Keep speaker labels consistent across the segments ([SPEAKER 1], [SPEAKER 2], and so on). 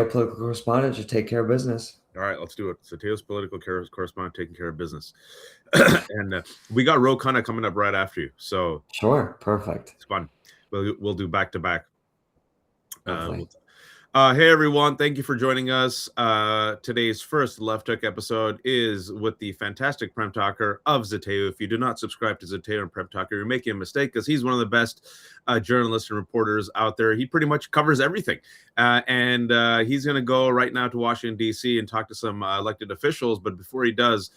[SPEAKER 1] Political correspondent should take care of business.
[SPEAKER 2] All right, let's do it. Sateo's political correspondent taking care of business. And we got Ro Khanna coming up right after you. So
[SPEAKER 1] Sure, perfect.
[SPEAKER 2] it's fun. We'll do back to back.
[SPEAKER 1] Lovely.
[SPEAKER 2] Hey everyone, thank you for joining us. Today's first Left Hook episode is with the fantastic Prem Thakkar of Zateo. If you do not subscribe to Zateo and Prem Thakkar, you're making a mistake because he's one of the best journalists and reporters out there. He pretty much covers everything. And he's going to go right now to Washington, D.C. and talk to some elected officials. But before he does,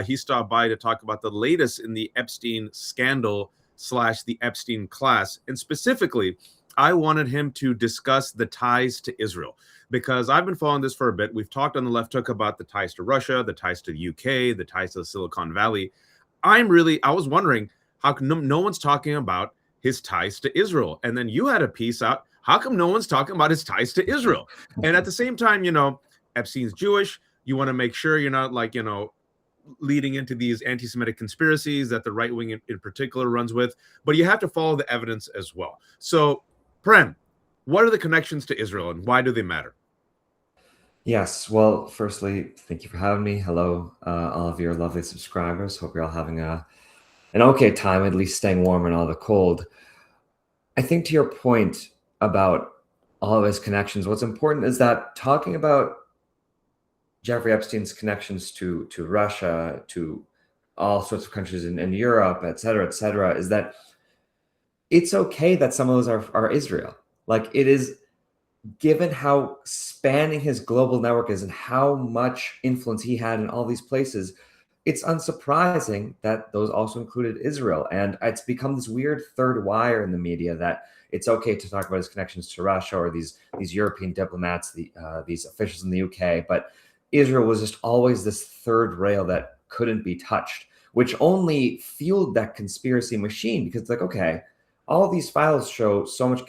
[SPEAKER 2] he stopped by to talk about the latest in the Epstein scandal / the Epstein class. And specifically, I wanted him to discuss the ties to Israel because I've been following this for a bit. We've talked on the Left Hook about the ties to Russia, the ties to the UK, the ties to the Silicon Valley. I was wondering how come no one's talking about his ties to Israel? And then you had a piece out. How come no one's talking about his ties to Israel? And at the same time, Epstein's Jewish. You want to make sure you're not leading into these anti-Semitic conspiracies that the right wing in particular runs with, but you have to follow the evidence as well. So, Prem, what are the connections to Israel and why do they matter?
[SPEAKER 1] Yes. Well, firstly, thank you for having me. Hello, all of your lovely subscribers. Hope you're all having an okay time, at least staying warm in all the cold. I think to your point about all of his connections, what's important is that talking about Jeffrey Epstein's connections to Russia, to all sorts of countries in Europe, et cetera, is that it's okay that some of those are Israel. Like, it is, given how spanning his global network is and how much influence he had in all these places, it's unsurprising that those also included Israel. And it's become this weird third wire in the media that it's okay to talk about his connections to Russia or these European diplomats, these officials in the UK, but Israel was just always this third rail that couldn't be touched, which only fueled that conspiracy machine because it's like, okay, all these files show so much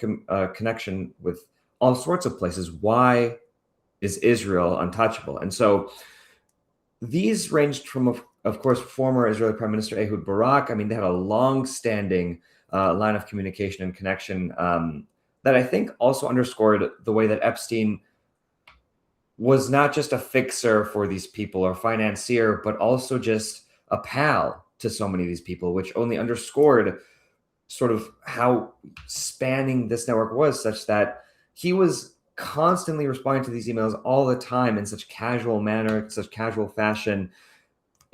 [SPEAKER 1] connection with all sorts of places. Why is Israel untouchable? And so these ranged from, of course, former Israeli Prime Minister Ehud Barak. I mean, they had a long-standing line of communication and connection that I think also underscored the way that Epstein was not just a fixer for these people or financier, but also just a pal to so many of these people, which only underscored sort of how spanning this network was, such that he was constantly responding to these emails all the time in such casual manner, such casual fashion,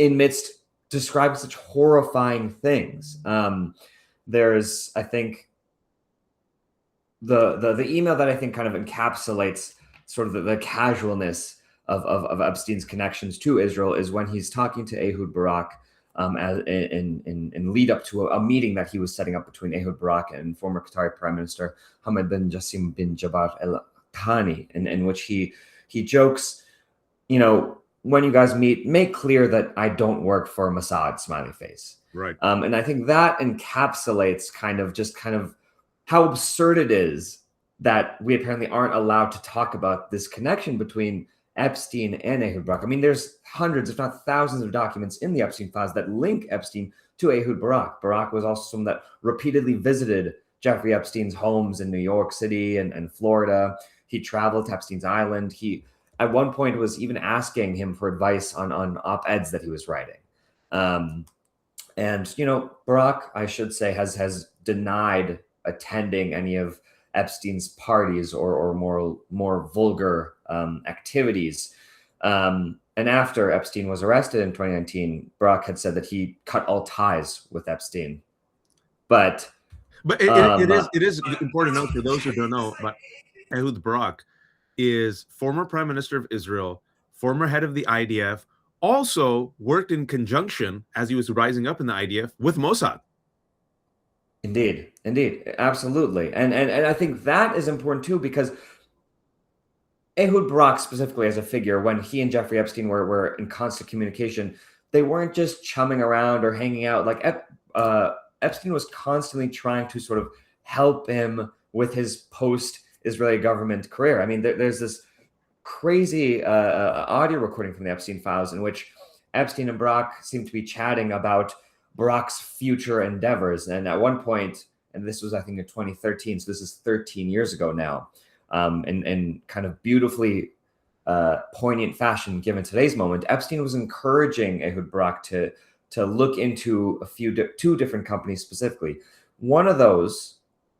[SPEAKER 1] amidst describing such horrifying things. There's, I think, the email that I think kind of encapsulates sort of the casualness of Epstein's connections to Israel is when he's talking to Ehud Barak in lead up to a meeting that he was setting up between Ehud Barak and former Qatari Prime Minister Hamad bin Jassim bin Jabbar Al Thani, in which he jokes, when you guys meet, make clear that I don't work for Mossad, smiley face.
[SPEAKER 2] Right.
[SPEAKER 1] And I think that encapsulates kind of how absurd it is that we apparently aren't allowed to talk about this connection between Epstein and Ehud Barak. I mean, there's hundreds, if not thousands, of documents in the Epstein files that link Epstein to Ehud Barak. Barak was also someone that repeatedly visited Jeffrey Epstein's homes in New York City and Florida. He traveled to Epstein's Island. He, at one point, was even asking him for advice on op-eds that he was writing. And, Barak, I should say, has denied attending any of Epstein's parties or more vulgar activities. And after Epstein was arrested in 2019, Barak had said that he cut all ties with Epstein. But
[SPEAKER 2] it is important to note for those who don't know, but Ehud Barak is former Prime Minister of Israel, former head of the IDF, also worked in conjunction as he was rising up in the IDF with Mossad.
[SPEAKER 1] Indeed, absolutely, and I think that is important too, because Ehud Barak specifically as a figure, when he and Jeffrey Epstein were in constant communication, they weren't just chumming around or hanging out. Like Epstein was constantly trying to sort of help him with his post-Israeli government career. I mean, there's this crazy audio recording from the Epstein files in which Epstein and Barak seem to be chatting about Barak's future endeavors. And at one point, and this was, I think, in 2013, so this is 13 years ago now, in kind of beautifully poignant fashion, given today's moment, Epstein was encouraging Ehud Barak to look into two different companies specifically. One of those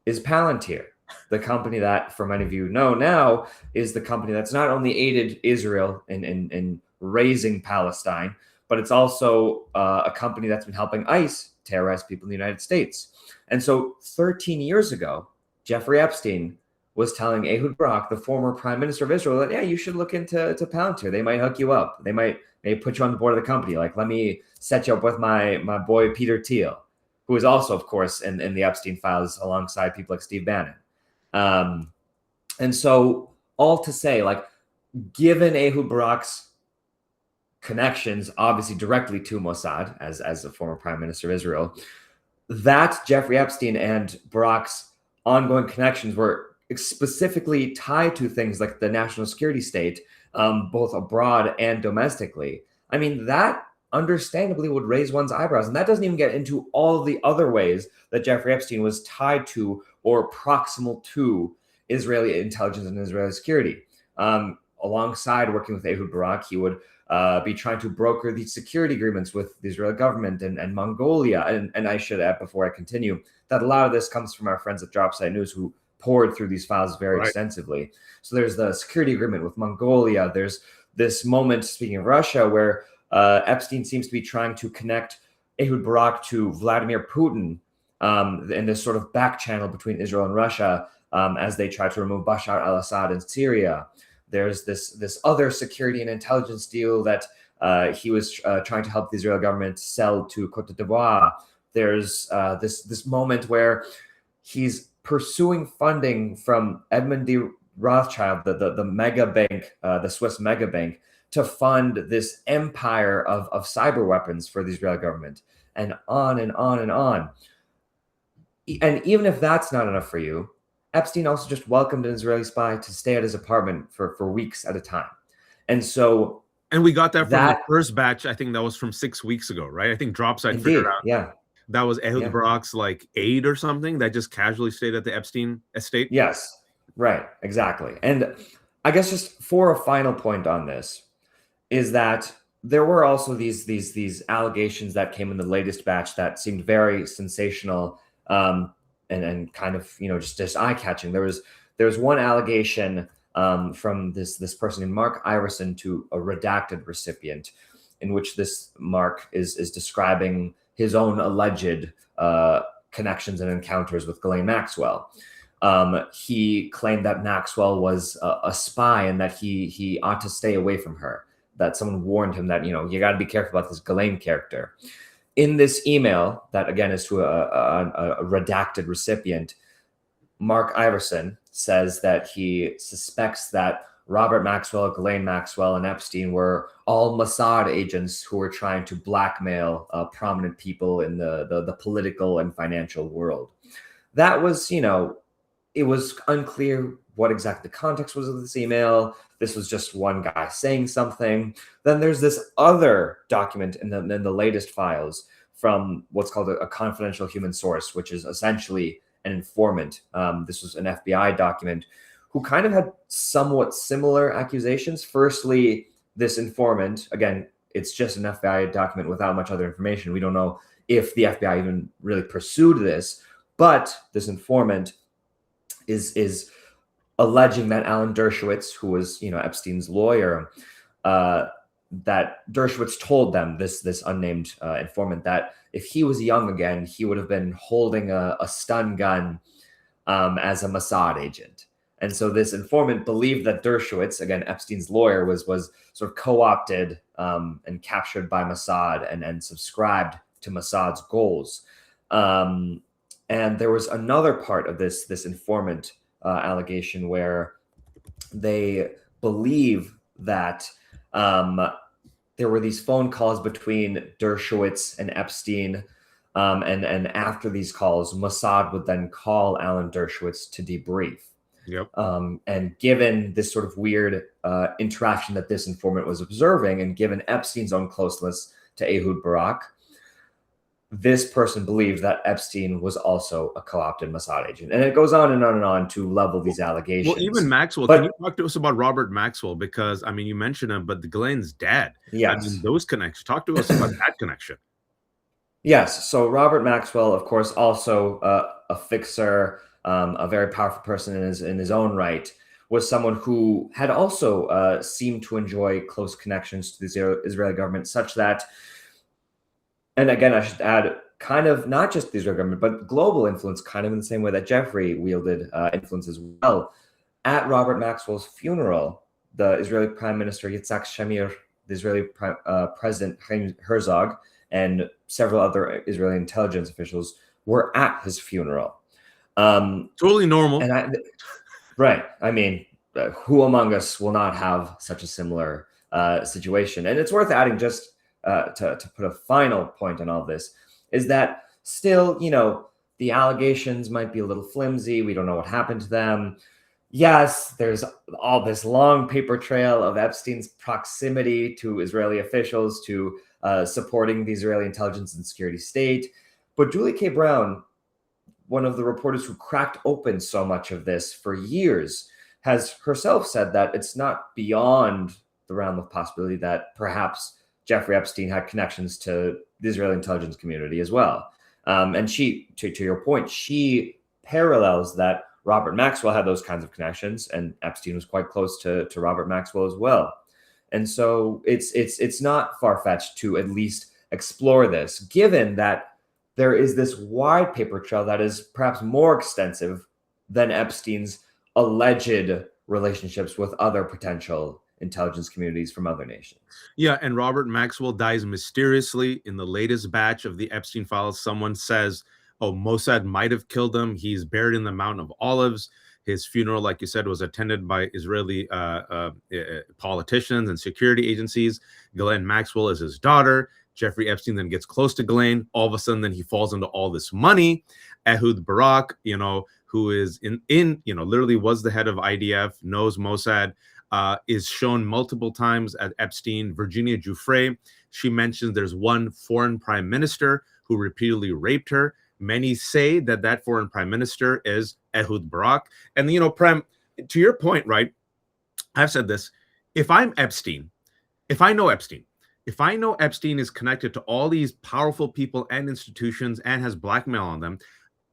[SPEAKER 1] is Palantir, the company that, for many of you know now, is the company that's not only aided Israel in raising Palestine, but it's also a company that's been helping ICE terrorize people in the United States. And so 13 years ago, Jeffrey Epstein was telling Ehud Barak, the former prime minister of Israel, that, yeah, you should look into Palantir. They might hook you up. They might put you on the board of the company. Like, let me set you up with my boy, Peter Thiel, who is also, of course, in the Epstein files alongside people like Steve Bannon. And so all to say, like, given Ehud Barak's connections, obviously directly to Mossad as a former prime minister of Israel, that Jeffrey Epstein and Barak's ongoing connections were specifically tied to things like the national security state, both abroad and domestically. I mean, that understandably would raise one's eyebrows. And that doesn't even get into all of the other ways that Jeffrey Epstein was tied to or proximal to Israeli intelligence and Israeli security. Alongside working with Ehud Barak, he would be trying to broker these security agreements with the Israeli government and Mongolia. And I should add, before I continue, that a lot of this comes from our friends at Dropsite News, who poured through these files very extensively. So there's the security agreement with Mongolia. There's this moment, speaking of Russia, where Epstein seems to be trying to connect Ehud Barak to Vladimir Putin in this sort of back channel between Israel and Russia as they try to remove Bashar al-Assad in Syria. There's this other security and intelligence deal that he was trying to help the Israeli government sell to Cote d'Ivoire. There's this moment where he's pursuing funding from Edmund D. Rothschild, the mega bank, the Swiss mega bank, to fund this empire of cyber weapons for the Israeli government, and on and on and on. And even if that's not enough for you, Epstein also just welcomed an Israeli spy to stay at his apartment for weeks at a time. And so...
[SPEAKER 2] And we got that from the first batch. I think that was from 6 weeks ago, right? I think Dropsite figured out.
[SPEAKER 1] Yeah.
[SPEAKER 2] That was Ehud Barak's like aide or something that just casually stayed at the Epstein estate.
[SPEAKER 1] Yes, right, exactly. And I guess just for a final point on this is that there were also these allegations that came in the latest batch that seemed very sensational and kind of, you know, just eye-catching. There was one allegation from this person named Mark Iverson to a redacted recipient, in which this Mark is describing his own alleged connections and encounters with Ghislaine Maxwell. He claimed that Maxwell was a spy and that he ought to stay away from her, that someone warned him that, you know, you got to be careful about this Ghislaine character. In this email, that again is to a redacted recipient, Mark Iverson says that he suspects that Robert Maxwell, Ghislaine Maxwell, and Epstein were all Mossad agents who were trying to blackmail prominent people in the political and financial world. That was, you know, it was unclear what exactly the context was of this email. This was just one guy saying something. Then there's this other document in the latest files from what's called a confidential human source, which is essentially an informant. This was an FBI document who kind of had somewhat similar accusations. Firstly, this informant, again, it's just an FBI document without much other information. We don't know if the FBI even really pursued this, but this informant is alleging that Alan Dershowitz, who was, you know, Epstein's lawyer, that Dershowitz told them, this unnamed informant, that if he was young again, he would have been holding a stun gun as a Mossad agent. And so this informant believed that Dershowitz, again, Epstein's lawyer, was sort of co-opted and captured by Mossad and subscribed to Mossad's goals. And there was another part of this informant allegation where they believe that there were these phone calls between Dershowitz and Epstein. And after these calls, Mossad would then call Alan Dershowitz to debrief.
[SPEAKER 2] Yep.
[SPEAKER 1] And given this sort of weird interaction that this informant was observing, and given Epstein's own closeness to Ehud Barak, this person believed that Epstein was also a co-opted Mossad agent. And it goes on and on and on to level these allegations.
[SPEAKER 2] Well, even Maxwell, can you
[SPEAKER 1] But
[SPEAKER 2] talk to us about Robert Maxwell? Because, I mean, you mentioned him, but Glenn's dad. I mean,
[SPEAKER 1] yes.
[SPEAKER 2] those connections. Talk to us about that connection.
[SPEAKER 1] Yes. So Robert Maxwell, of course, also a fixer, a very powerful person in his own right, was someone who had also seemed to enjoy close connections to the Israeli government, such that, and again, I should add, kind of not just the Israeli government, but global influence, kind of in the same way that Jeffrey wielded influence as well. At Robert Maxwell's funeral, the Israeli Prime Minister Yitzhak Shamir, the Israeli President Chaim Herzog, and several other Israeli intelligence officials were at his funeral.
[SPEAKER 2] Totally normal.
[SPEAKER 1] And right. I mean, who among us will not have such a similar situation? And it's worth adding, just to put a final point on all this, is that still, the allegations might be a little flimsy. We don't know what happened to them. Yes, there's all this long paper trail of Epstein's proximity to Israeli officials, to supporting the Israeli intelligence and security state. But Julie K. Brown, one of the reporters who cracked open so much of this for years, has herself said that it's not beyond the realm of possibility that perhaps Jeffrey Epstein had connections to the Israeli intelligence community as well. And she, to your point, she parallels that Robert Maxwell had those kinds of connections, and Epstein was quite close to Robert Maxwell as well. And so it's not far-fetched to at least explore this, given that there is this wide paper trail that is perhaps more extensive than Epstein's alleged relationships with other potential intelligence communities from other nations.
[SPEAKER 2] Yeah, and Robert Maxwell dies mysteriously in the latest batch of the Epstein files. Someone says, oh, Mossad might have killed him. He's buried in the Mountain of Olives. His funeral, like you said, was attended by Israeli politicians and security agencies. Ghislaine Maxwell is his daughter. Jeffrey Epstein then gets close to Ghislaine. All of a sudden, then he falls into all this money. Ehud Barak, who is literally was the head of IDF, knows Mossad, is shown multiple times at Epstein. Virginia Giuffre, she mentions there's one foreign prime minister who repeatedly raped her. Many say that foreign prime minister is Ehud Barak. And, Prem, to your point, right, I've said this. If I'm Epstein, if I know Epstein is connected to all these powerful people and institutions and has blackmail on them,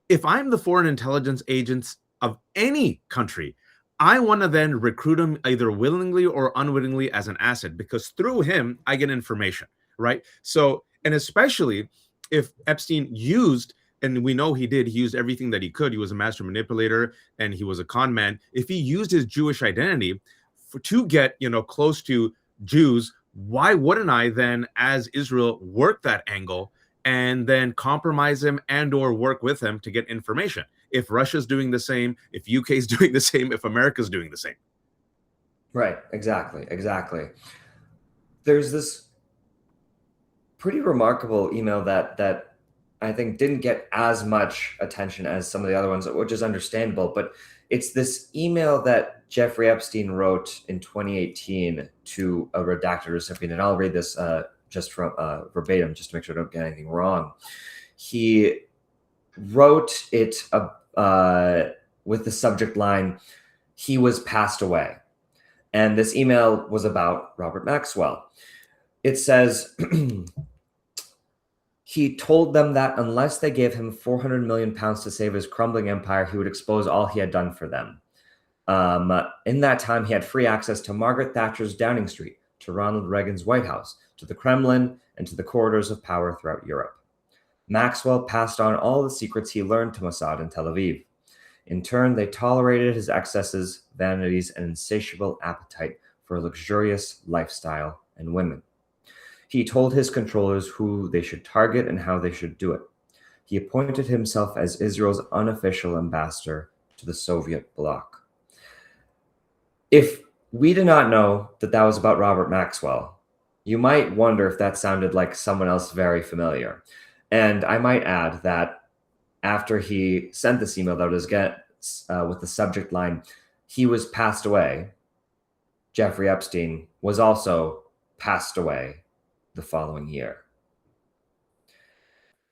[SPEAKER 2] if I'm the foreign intelligence agents of any country, I want to then recruit him either willingly or unwittingly as an asset, because through him, I get information, right? So, and especially if Epstein used, and we know he used everything that he could. He was a master manipulator and he was a con man. If he used his Jewish identity to get, close to Jews, why wouldn't I then, as Israel, work that angle and then compromise him and or work with him to get information? If Russia's doing the same, if UK's doing the same, if America's doing the same.
[SPEAKER 1] Right, exactly. There's this pretty remarkable email that I think didn't get as much attention as some of the other ones, which is understandable, but it's this email that Jeffrey Epstein wrote in 2018 to a redacted recipient, and I'll read this just from verbatim, just to make sure I don't get anything wrong. He wrote it with the subject line, "He was passed away." And this email was about Robert Maxwell. It says, he told them that unless they gave him 400 million pounds to save his crumbling empire, he would expose all he had done for them. In that time, he had free access to Margaret Thatcher's Downing Street, to Ronald Reagan's White House, to the Kremlin, and to the corridors of power throughout Europe. Maxwell passed on all the secrets he learned to Mossad in Tel Aviv. In turn, they tolerated his excesses, vanities, and insatiable appetite for a luxurious lifestyle and women. He told his controllers who they should target and how they should do it. He appointed himself as Israel's unofficial ambassador to the Soviet bloc. If we did not know that was about Robert Maxwell, you might wonder if that sounded like someone else very familiar. And I might add that after he sent this email that was with the subject line, "He was passed away," Jeffrey Epstein was also passed away the following year.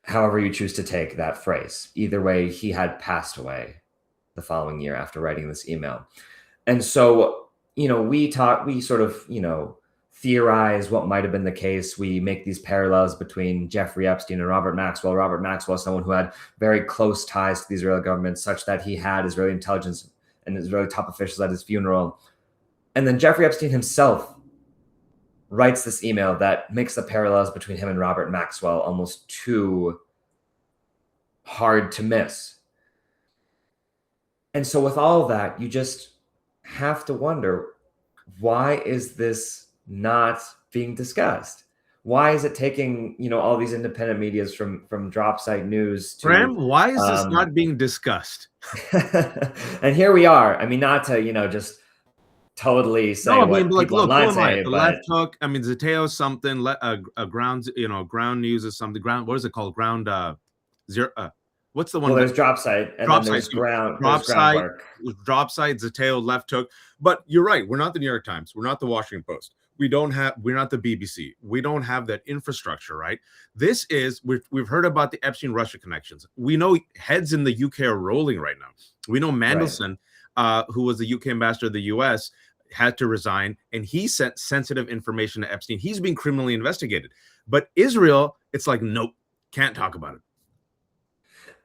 [SPEAKER 1] however you choose to take that phrase. Either way, he had passed away the following year after writing this email. And so, we sort of, theorize what might have been the case. We make these parallels between Jeffrey Epstein and Robert Maxwell. Robert Maxwell, someone who had very close ties to the Israeli government, such that he had Israeli intelligence and Israeli top officials at his funeral. And then Jeffrey Epstein himself writes this email that makes the parallels between him and Robert Maxwell almost too hard to miss. And so with all of that, you just have to wonder, why is this not being discussed? Why is it taking, all these independent medias from Drop Site News to
[SPEAKER 2] Prem, why is this not being discussed?
[SPEAKER 1] And here we are. I mean, not to, just totally say what people online say,
[SPEAKER 2] the
[SPEAKER 1] but
[SPEAKER 2] left hook. I mean, Zateo something, a ground, ground news is something. Ground, what is it called? Ground zero. What's the one?
[SPEAKER 1] Well, there's Drop Site, and
[SPEAKER 2] Drop
[SPEAKER 1] then there's
[SPEAKER 2] Site,
[SPEAKER 1] groundwork.
[SPEAKER 2] Drop Site, Zateo, left hook. But you're right. We're not the New York Times. We're not the Washington Post. We're not the BBC. We don't have that infrastructure, right? This is, we've heard about the Epstein Russia connections. We know heads in the UK are rolling right now. We know Mandelson, who was the UK ambassador to the US, had to resign, and he sent sensitive information to Epstein. He's being criminally investigated. But Israel, it's like, nope, can't talk about it.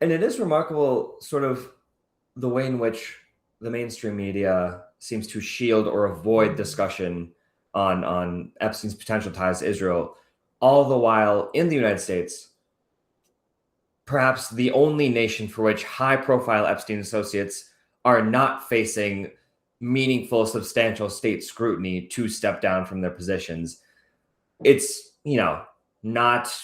[SPEAKER 1] And it is remarkable, sort of, the way in which the mainstream media seems to shield or avoid discussion on Epstein's potential ties to Israel, all the while in the United States, perhaps the only nation for which high-profile Epstein associates are not facing meaningful, substantial state scrutiny to step down from their positions. It's, not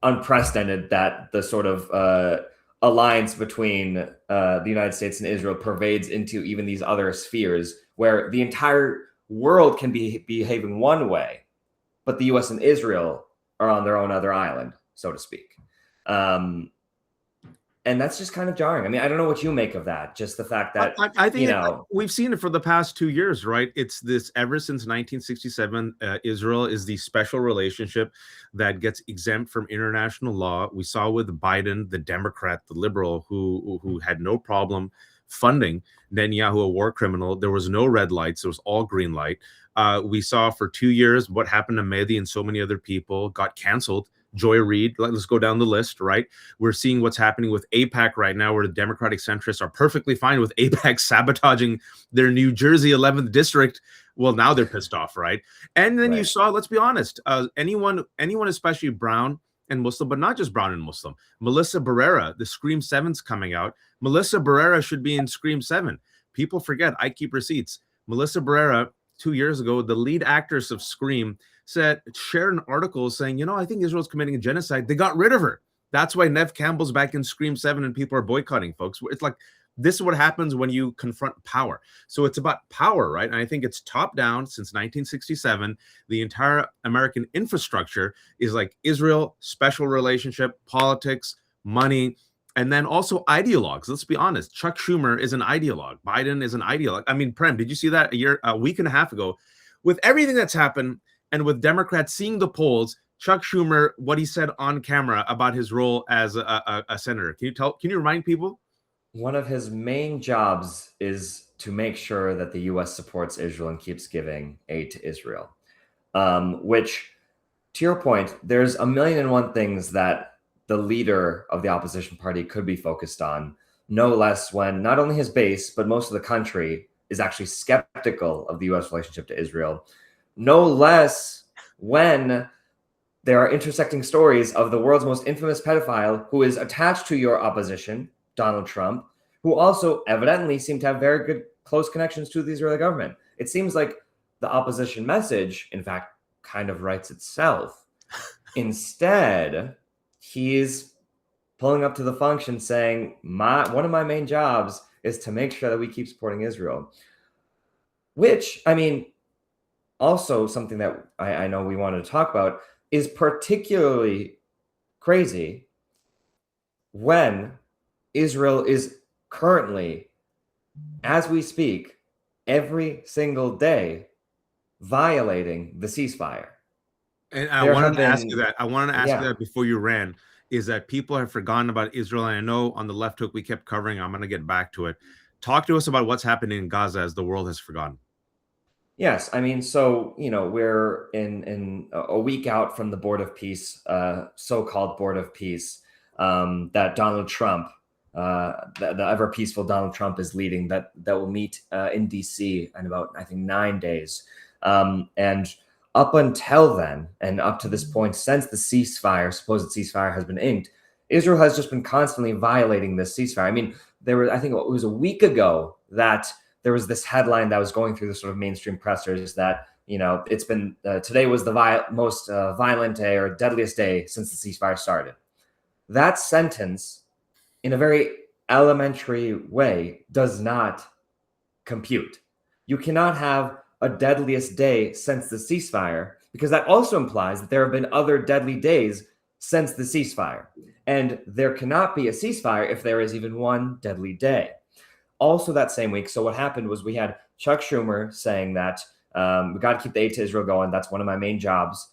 [SPEAKER 1] unprecedented that the sort of alliance between the United States and Israel pervades into even these other spheres where the entire world can be behaving one way, but the US and Israel are on their own other island, so to speak. And that's just kind of jarring. I mean, I don't know what you make of that. Just the fact that
[SPEAKER 2] I think we've seen it for the past 2 years, right? It's this ever since 1967. Israel is the special relationship that gets exempt from international law. We saw with Biden, the Democrat, the liberal, who had no problem funding Netanyahu, a war criminal. There was no red lights. It was all green light. We saw for 2 years what happened to Mehdi and so many other people got canceled. Joy Reid, let's go down the list, right? We're seeing what's happening with AIPAC right now, where the Democratic centrists are perfectly fine with AIPAC sabotaging their New Jersey 11th district. Well, now they're pissed off, right? And then you saw, let's be honest, anyone especially brown and Muslim, but not just brown and Muslim, Melissa Barrera, the Scream 7's coming out. Melissa Barrera should be in Scream 7. People forget, I keep receipts. Melissa Barrera, 2 years ago, the lead actress of Scream, shared an article saying, I think Israel's committing a genocide. They got rid of her. That's why Nev Campbell's back in Scream 7 and people are boycotting, folks. It's like, this is what happens when you confront power. So it's about power, right? And I think it's top down since 1967. The entire American infrastructure is like Israel, special relationship, politics, money, and then also ideologues. Let's be honest. Chuck Schumer is an ideologue. Biden is an ideologue. I mean, Prem, did you see that a week and a half ago? With everything that's happened, and with Democrats seeing the polls, Chuck Schumer, what he said on camera about his role as a senator. Can you remind people?
[SPEAKER 1] One of his main jobs is to make sure that the U.S. supports Israel and keeps giving aid to Israel. Which, to your point, there's a million and one things that the leader of the opposition party could be focused on, no less when not only his base, but most of the country is actually skeptical of the U.S. relationship to Israel. No less when there are intersecting stories of the world's most infamous pedophile who is attached to your opposition, Donald Trump, who also evidently seem to have very good close connections to the Israeli government. It seems like the opposition message, in fact, kind of writes itself. Instead, he's pulling up to the function saying, one of my main jobs is to make sure that we keep supporting Israel. Which, I mean, also something that I know we wanted to talk about is particularly crazy when Israel is currently, as we speak, every single day violating the ceasefire.
[SPEAKER 2] And I wanted to ask you that. I wanted to ask you that before you ran. is that people have forgotten about Israel. And I know on the left hook we kept covering. I'm going to get back to it. Talk to us about what's happening in Gaza as the world has forgotten.
[SPEAKER 1] Yes, I mean, so we're in a week out from the Board of Peace, so-called Board of Peace, that Donald Trump, the ever peaceful Donald Trump, is leading. That will meet in D.C. in about, I think, 9 days. And up until then, and up to this point, since the supposed ceasefire, has been inked, Israel has just been constantly violating this ceasefire. I mean, I think it was a week ago that there was this headline that was going through the sort of mainstream pressers that, it's been today was the most violent day or deadliest day since the ceasefire started. That sentence, in a very elementary way, does not compute. You cannot have a deadliest day since the ceasefire, because that also implies that there have been other deadly days since the ceasefire. And there cannot be a ceasefire if there is even one deadly day. Also that same week, so what happened was we had Chuck Schumer saying that we got to keep the aid to Israel going. That's one of my main jobs.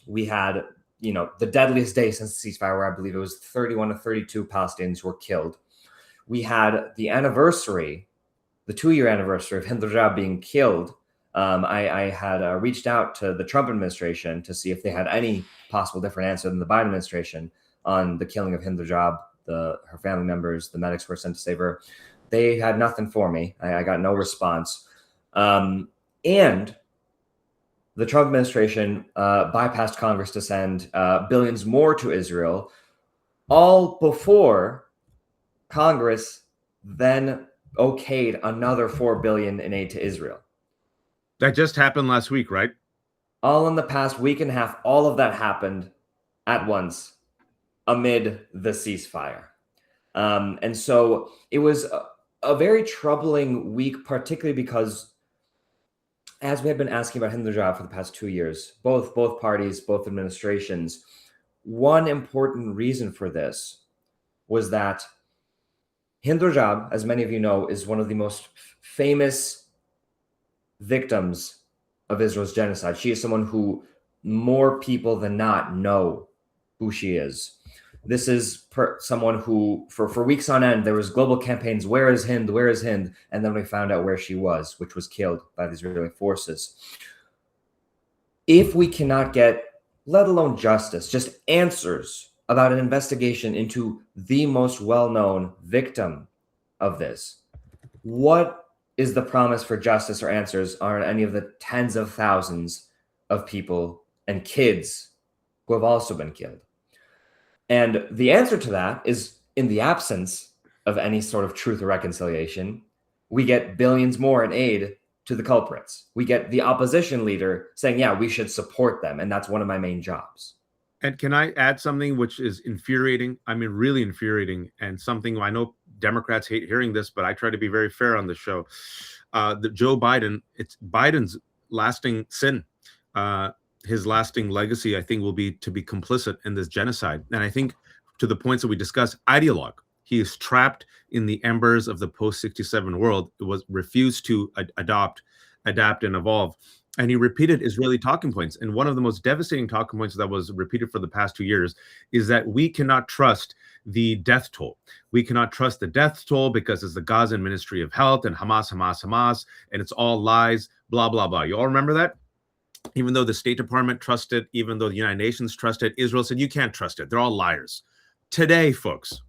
[SPEAKER 1] We had, the deadliest day since the ceasefire, where I believe it was 31 to 32 Palestinians who were killed. We had the anniversary, the 2-year anniversary of Hind Rajab being killed. I had reached out to the Trump administration to see if they had any possible different answer than the Biden administration on the killing of Hind Rajab. Her family members, the medics were sent to save her. They had nothing for me. I got no response. And the Trump administration bypassed Congress to send billions more to Israel, all before Congress then okayed another $4 billion in aid to Israel.
[SPEAKER 2] That just happened last week, right?
[SPEAKER 1] All in the past week and a half, all of that happened at once amid the ceasefire. And so it was a very troubling week, particularly because, as we have been asking about Hind Rajab for the past 2 years, both parties, both administrations, one important reason for this was that Hind Rajab, as many of you know, is one of the most famous victims of Israel's genocide. She is someone who more people than not know who she is. This is someone who, for weeks on end, there was global campaigns, where is Hind, where is Hind? And then we found out where she was, which was killed by the Israeli forces. If we cannot get, let alone justice, just answers about an investigation into the most well-known victim of this, what is the promise for justice or answers on any of the tens of thousands of people and kids who have also been killed? And the answer to that is, in the absence of any sort of truth or reconciliation, we get billions more in aid to the culprits. We get the opposition leader saying, yeah, we should support them. And that's one of my main jobs.
[SPEAKER 2] And can I add something which is infuriating? I mean, really infuriating, and something I know Democrats hate hearing this, but I try to be very fair on the show. Joe Biden, it's Biden's lasting sin. His lasting legacy, I think, will be to be complicit in this genocide. And I think, to the points that we discussed, ideologue. He is trapped in the embers of the post-67 world. It was refused to adapt, and evolve. And he repeated Israeli talking points. And one of the most devastating talking points that was repeated for the past 2 years is that we cannot trust the death toll. We cannot trust the death toll because it's the Gazan Ministry of Health and Hamas, and it's all lies, blah, blah, blah. You all remember that? Even though the State Department trusted, even though the United Nations trusted, Israel said, you can't trust it. They're all liars. Today, folks,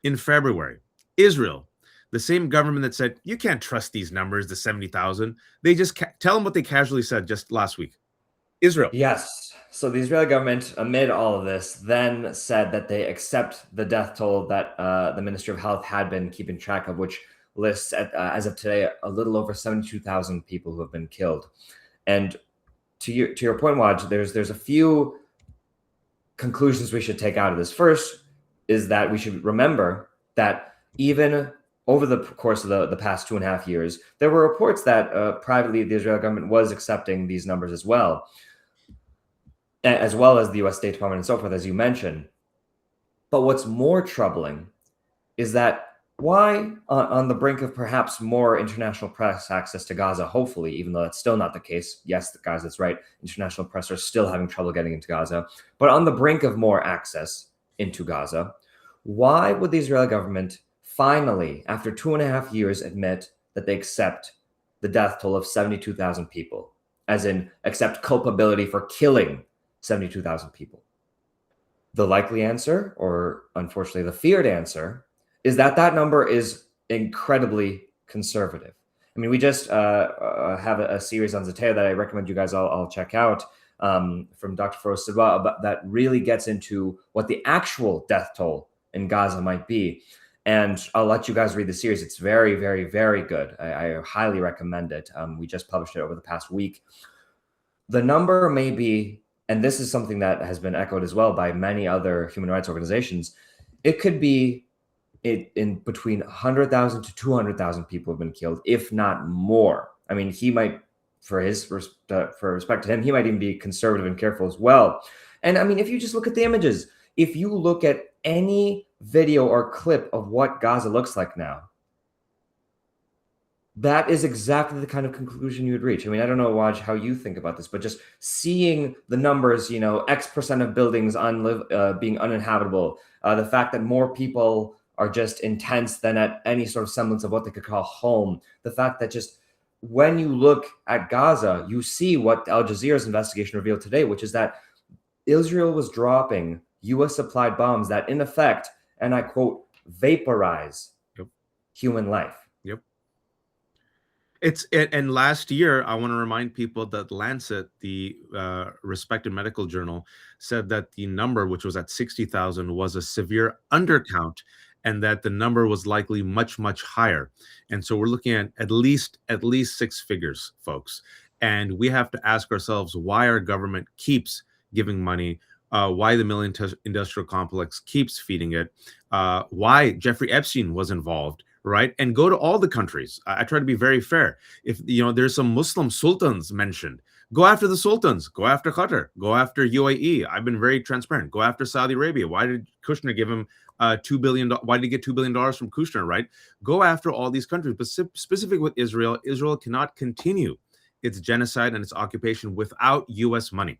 [SPEAKER 2] in February, Israel, the same government that said, you can't trust these numbers, the 70,000, they just tell them what they casually said just last week. Israel.
[SPEAKER 1] Yes. So the Israeli government, amid all of this, then said that they accept the death toll that the Ministry of Health had been keeping track of, which lists, as of today, a little over 72,000 people who have been killed. And to your point, Waj, there's a few conclusions we should take out of this. First is that we should remember that even over the course of the past 2.5 years, there were reports that privately the Israeli government was accepting these numbers as well as the U.S. State Department and so forth, as you mentioned. But what's more troubling is that why, on the brink of perhaps more international press access to Gaza, hopefully, even though that's still not the case. Yes, guys, that's right. International press are still having trouble getting into Gaza. But on the brink of more access into Gaza, why would the Israeli government finally, after 2.5 years, admit that they accept the death toll of 72,000 people, as in accept culpability for killing 72,000 people? The likely answer, or unfortunately the feared answer, is that that number is incredibly conservative. I mean, we just have a series on Zatea that I recommend you guys all check out, from Dr. Feroz Sabah, that really gets into what the actual death toll in Gaza might be. And I'll let you guys read the series. It's very, very, very good. I highly recommend it. We just published it over the past week. The number may be, and this is something that has been echoed as well by many other human rights organizations, it could be in between 100,000 to 200,000 people have been killed, if not more. I mean, he might, for respect to him, he might even be conservative and careful as well. And I mean, if you just look at the images, if you look at any video or clip of what Gaza looks like now, that is exactly the kind of conclusion you would reach. I mean, I don't know, Waj, how you think about this, but just seeing the numbers, X% of buildings being uninhabitable, the fact that more people are just intense than at any sort of semblance of what they could call home, the fact that just when you look at Gaza, you see what Al Jazeera's investigation revealed today, which is that Israel was dropping U.S. supplied bombs that, in effect, and I quote, vaporize human life.
[SPEAKER 2] And last year, I want to remind people that Lancet, the respected medical journal, said that the number, which was at 60,000, was a severe undercount, and that the number was likely much, much higher. And so we're looking at least six figures, folks. And we have to ask ourselves why our government keeps giving money, why the military-industrial complex keeps feeding it, why Jeffrey Epstein was involved. Right. And go to all the countries. I try to be very fair. If there's some Muslim sultans mentioned, go after the sultans, go after Qatar, go after UAE. I've been very transparent. Go after Saudi Arabia. Why did Kushner give him $2 billion? Why did he get $2 billion from Kushner? Right. Go after all these countries. But specific with Israel, Israel cannot continue its genocide and its occupation without U.S. money.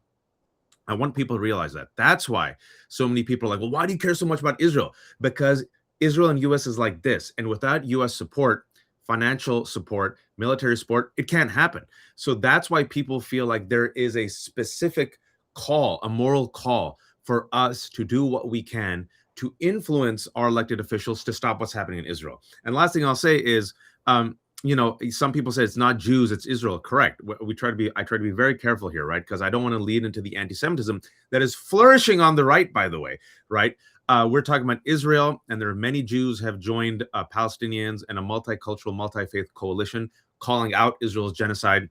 [SPEAKER 2] I want people to realize that. That's why so many people are like, well, why do you care so much about Israel? Because Israel and U.S. is like this. And without U.S. support, financial support, military support, it can't happen. So that's why people feel like there is a specific call, a moral call for us to do what we can to influence our elected officials to stop what's happening in Israel. And last thing I'll say is, some people say it's not Jews, it's Israel. Correct. I try to be very careful here, right? Because I don't want to lead into the anti-Semitism that is flourishing on the right, by the way, right? We're talking about Israel, and there are many Jews have joined Palestinians and a multicultural, multi-faith coalition calling out Israel's genocide.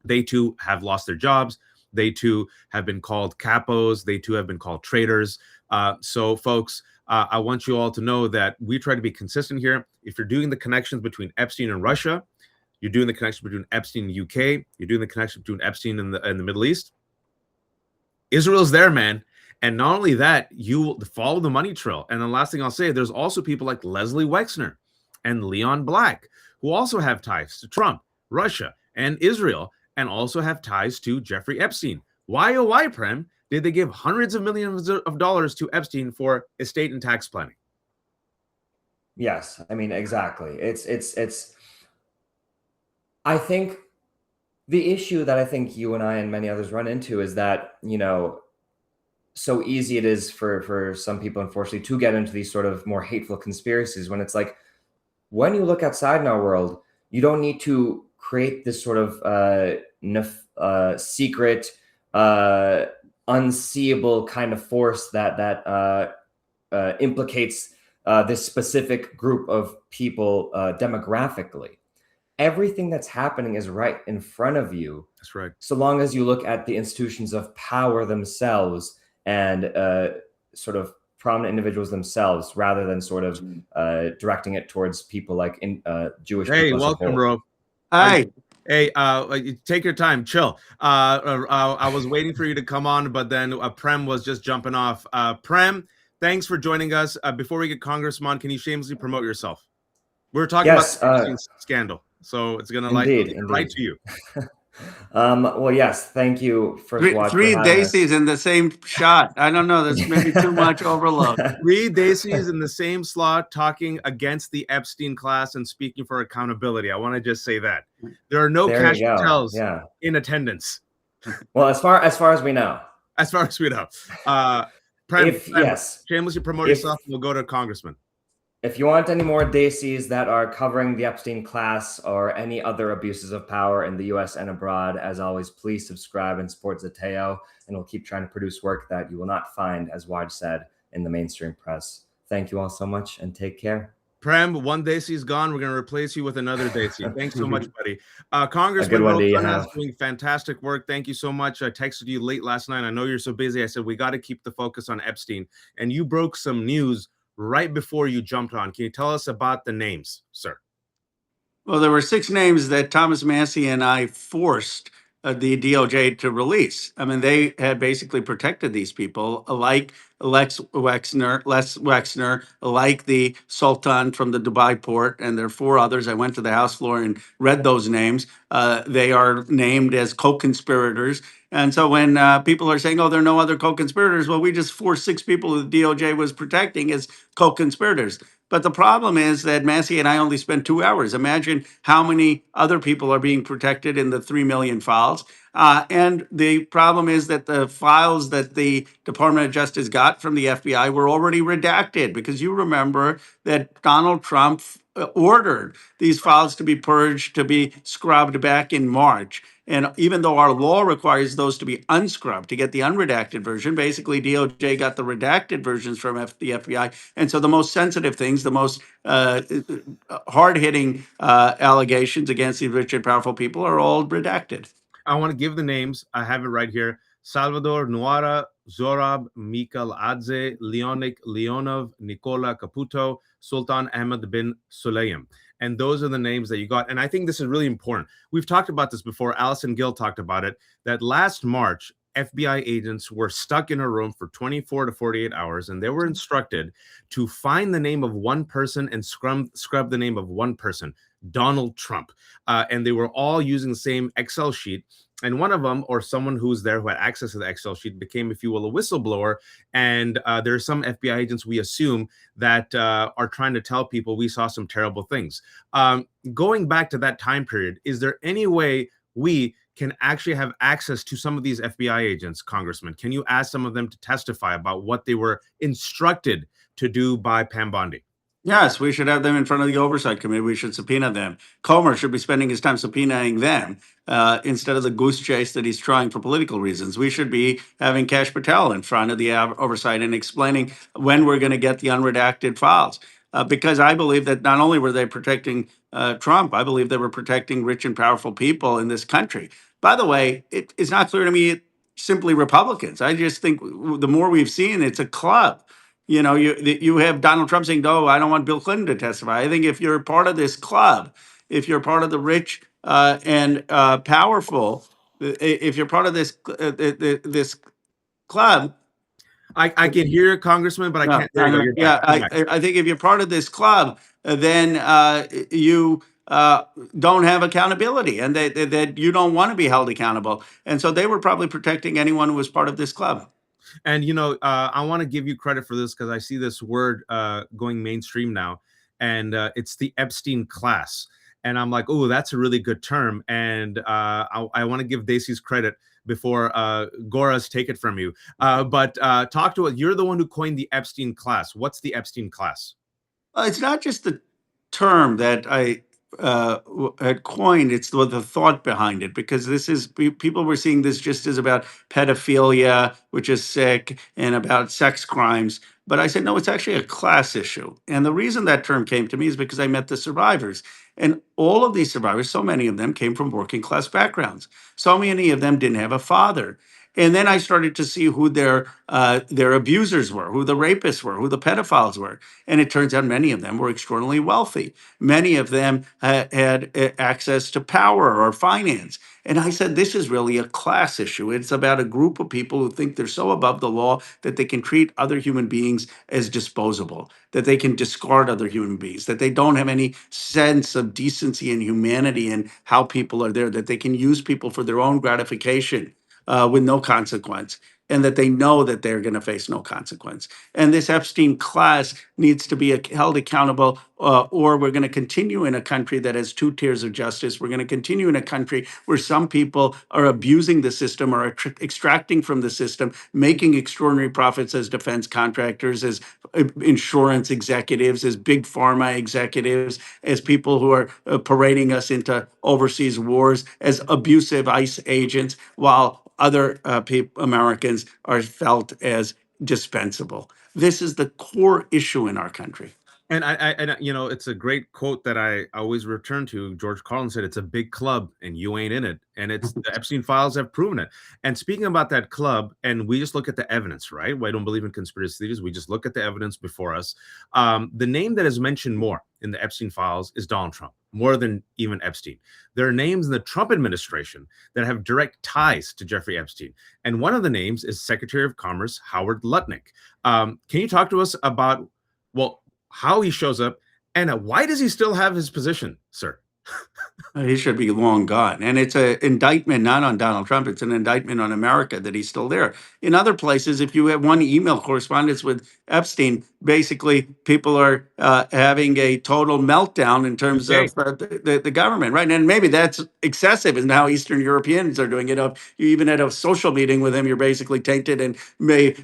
[SPEAKER 2] They too have lost their jobs. They too have been called capos. They too have been called traitors. So, folks, I want you all to know that we try to be consistent here. If you're doing the connections between Epstein and Russia, you're doing the connection between Epstein and the UK, you're doing the connection between Epstein and the Middle East, Israel's there, man. And not only that, you follow the money trail. And the last thing I'll say, there's also people like Leslie Wexner and Leon Black, who also have ties to Trump, Russia, and Israel, and also have ties to Jeffrey Epstein. Why, oh why, Prem, did they give hundreds of millions of dollars to Epstein for estate and tax planning?
[SPEAKER 1] Yes, I mean, exactly. It's I think the issue that I think you and I and many others run into is that, so easy it is for some people, unfortunately, to get into these sort of more hateful conspiracies, when it's like, when you look outside in our world, you don't need to create this sort of secret, unseeable kind of force that implicates this specific group of people demographically. Everything that's happening is right in front of you.
[SPEAKER 2] That's right.
[SPEAKER 1] So long as you look at the institutions of power themselves and sort of prominent individuals themselves, rather than sort of directing it towards people like Jewish people.
[SPEAKER 2] Hey, welcome, bro.
[SPEAKER 3] Hi.
[SPEAKER 2] Hey, take your time, chill. I was waiting for you to come on, but then Prem was just jumping off. Prem, thanks for joining us. Before we get Congressman on, can you shamelessly promote yourself? We're talking about
[SPEAKER 1] Yes,
[SPEAKER 2] the Epstein scandal, so it's gonna
[SPEAKER 1] indeed,
[SPEAKER 2] lead right
[SPEAKER 1] indeed.
[SPEAKER 2] to you.
[SPEAKER 1] Well, yes, thank you, first watch, for
[SPEAKER 3] Three
[SPEAKER 1] having us.
[SPEAKER 3] Daisies in the same shot. I don't know. That's maybe too much overload.
[SPEAKER 2] 3 Daisies in the same slot talking against the Epstein class and speaking for accountability. I want to just say that there are no
[SPEAKER 1] There
[SPEAKER 2] cash
[SPEAKER 1] you go.
[SPEAKER 2] hotels
[SPEAKER 1] Yeah.
[SPEAKER 2] in attendance,
[SPEAKER 1] Well, as far as we know,
[SPEAKER 2] as far as we know. Prem,
[SPEAKER 1] yes,
[SPEAKER 2] shamelessly promote
[SPEAKER 1] if
[SPEAKER 2] yourself, and we'll go to Congressman.
[SPEAKER 1] if you want any more Daisies that are covering the Epstein class or any other abuses of power in the U.S. and abroad, as always, please subscribe and support Zateo, and we'll keep trying to produce work that you will not find, as Waj said, in the mainstream press. Thank you all so much, and take care.
[SPEAKER 2] Prem, one Desi's gone. We're going to replace you with another Desi. Thanks so much, buddy.
[SPEAKER 1] A
[SPEAKER 2] Congressman
[SPEAKER 1] good one
[SPEAKER 2] Ro
[SPEAKER 1] do you
[SPEAKER 2] Khanna is
[SPEAKER 1] have?
[SPEAKER 2] doing fantastic work. Thank you so much. I texted you late last night. I know you're so busy. I said, we got to keep the focus on Epstein. And you broke some news right before you jumped on. Can you tell us about the names, sir?
[SPEAKER 3] Well, there were 6 names that Thomas Massey and I forced the DOJ to release. I mean, they had basically protected these people, like Les Wexner, like the Sultan from the Dubai port, and there are 4 others. I went to the House floor and read those names. They are named as co-conspirators. And so when people are saying, "Oh, there are no other co-conspirators," well, we just forced 6 people who the DOJ was protecting as co-conspirators. But the problem is that Massey and I only spent 2 hours. Imagine how many other people are being protected in the 3 million files. And the problem is that the files that the Department of Justice got from the FBI were already redacted, because you remember that Donald Trump ordered these files to be purged, to be scrubbed back in March. And even though our law requires those to be unscrubbed to get the unredacted version, basically DOJ got the redacted versions from the FBI. And so the most sensitive things, the most hard hitting allegations against these rich and powerful people are all redacted.
[SPEAKER 2] I want to give the names. I have it right here. Salvador Nuara, Zorab, Mikal Adze, Leonik Leonov, Nicola Caputo, Sultan Ahmed bin Sulayem. And those are the names that you got. And I think this is really important. We've talked about this before. Allison Gill talked about it, that last March, FBI agents were stuck in a room for 24 to 48 hours, and they were instructed to find the name of one person and scrub the name of one person, Donald Trump. And they were all using the same Excel sheet. And one of them, or someone who's there who had access to the Excel sheet, became, if you will, a whistleblower. And there are some FBI agents, we assume, that are trying to tell people we saw some terrible things. Going back to that time period, is there any way we can actually have access to some of these FBI agents, Congressman? Can you ask some of them to testify about what they were instructed to do by Pam Bondi?
[SPEAKER 3] Yes, we should have them in front of the oversight committee. We should subpoena them. Comer should be spending his time subpoenaing them instead of the goose chase that he's trying for political reasons. We should be having Kash Patel in front of the oversight and explaining when we're going to get the unredacted files. Because I believe that not only were they protecting Trump, I believe they were protecting rich and powerful people in this country. By the way, it's not clear to me it's simply Republicans. I just think the more we've seen, it's a club. You know, you have Donald Trump saying, "No, I don't want Bill Clinton to testify." I think if you're part of this club, if you're part of the rich and powerful, if you're part of this club,
[SPEAKER 2] I can hear it, Congressman, but I can't. There you go. You're back.
[SPEAKER 3] yeah,
[SPEAKER 2] You're back.
[SPEAKER 3] I think if you're part of this club, then you don't have accountability, and that you don't want to be held accountable. And so they were probably protecting anyone who was part of this club.
[SPEAKER 2] And I want to give you credit for this, because I see this word going mainstream now, and it's the Epstein class. And I'm like, oh, that's a really good term. And I want to give Desi's credit before Gora's take it from you. But talk to us. You're the one who coined the Epstein class. What's the Epstein class?
[SPEAKER 3] It's not just the term that I had coined, it's the thought behind it, because people were seeing this just as about pedophilia, which is sick, and about sex crimes. But I said, no, it's actually a class issue. And the reason that term came to me is because I met the survivors. And all of these survivors, so many of them came from working class backgrounds. So many of them didn't have a father. And then I started to see who their abusers were, who the rapists were, who the pedophiles were. And it turns out many of them were extraordinarily wealthy. Many of them had access to power or finance. And I said, this is really a class issue. It's about a group of people who think they're so above the law that they can treat other human beings as disposable, that they can discard other human beings, that they don't have any sense of decency and humanity in how people are there, that they can use people for their own gratification with no consequence, and that they know that they're going to face no consequence. And this Epstein class needs to be held accountable, or we're going to continue in a country that has two tiers of justice. We're going to continue in a country where some people are abusing the system or extracting from the system, making extraordinary profits as defense contractors, as insurance executives, as big pharma executives, as people who are parading us into overseas wars, as abusive ICE agents, while other Americans are felt as dispensable. This is the core issue in our country.
[SPEAKER 2] And it's a great quote that I always return to. George Carlin said, "It's a big club and you ain't in it." And it's the Epstein files have proven it. And speaking about that club, and we just look at the evidence, right? We don't believe in conspiracy theories. We just look at the evidence before us. The name that is mentioned more in the Epstein files is Donald Trump, more than even Epstein. There are names in the Trump administration that have direct ties to Jeffrey Epstein. And one of the names is Secretary of Commerce Howard Lutnick. Can you talk to us about, well, how he shows up, and why does he still have his position, sir?
[SPEAKER 3] He should be long gone. And it's an indictment not on Donald Trump, it's an indictment on America that he's still there. In other places, if you have one email correspondence with Epstein, basically people are having a total meltdown in terms of the government, right? And maybe that's excessive, and how Eastern Europeans are doing it. If you even had a social meeting with him, you're basically tainted and may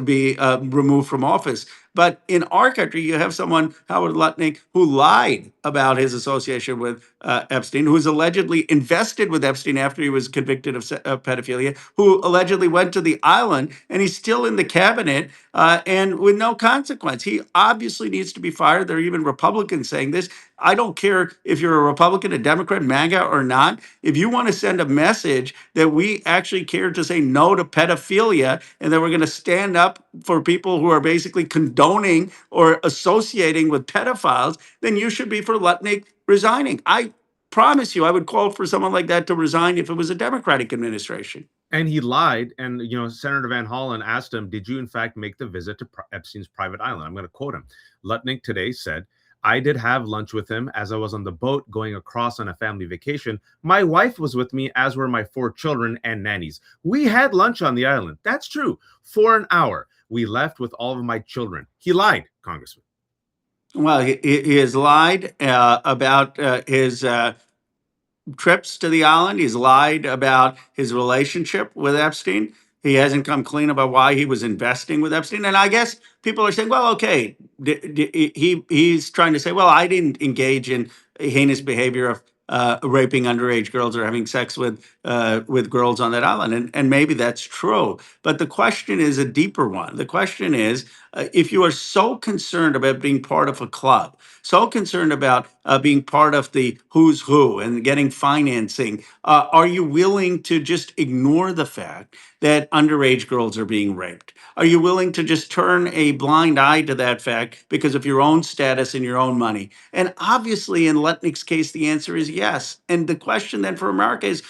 [SPEAKER 3] be removed from office. But in our country, you have someone, Howard Lutnick, who lied about his association with Epstein, who was allegedly invested with Epstein after he was convicted of pedophilia, who allegedly went to the island, and he's still in the cabinet and with no consequence. He obviously needs to be fired. There are even Republicans saying this. I don't care if you're a Republican, a Democrat, MAGA or not. If you want to send a message that we actually care to say no to pedophilia, and that we're going to stand up for people who are basically condoning or associating with pedophiles, then you should be for Lutnick resigning. I promise you, I would call for someone like that to resign if it was a Democratic administration.
[SPEAKER 2] And he lied. And, Senator Van Hollen asked him, did you in fact make the visit to Epstein's private island? I'm going to quote him. Lutnick today said, "I did have lunch with him as I was on the boat going across on a family vacation. My wife was with me, as were my 4 children and nannies. We had lunch on the island." That's true. For an hour. We left with all of my children. He lied, Congressman.
[SPEAKER 3] Well, he has lied about his trips to the island. He's lied about his relationship with Epstein. He hasn't come clean about why he was investing with Epstein. And I guess people are saying, well, okay, he's trying to say, well, I didn't engage in heinous behavior of raping underage girls or having sex with girls on that island. And maybe that's true. But the question is a deeper one. The question is, if you are so concerned about being part of a club, so concerned about being part of the who's who and getting financing, are you willing to just ignore the fact that underage girls are being raped? Are you willing to just turn a blind eye to that fact because of your own status and your own money? And obviously, in Lutnick's case, the answer is yes. And the question then for America is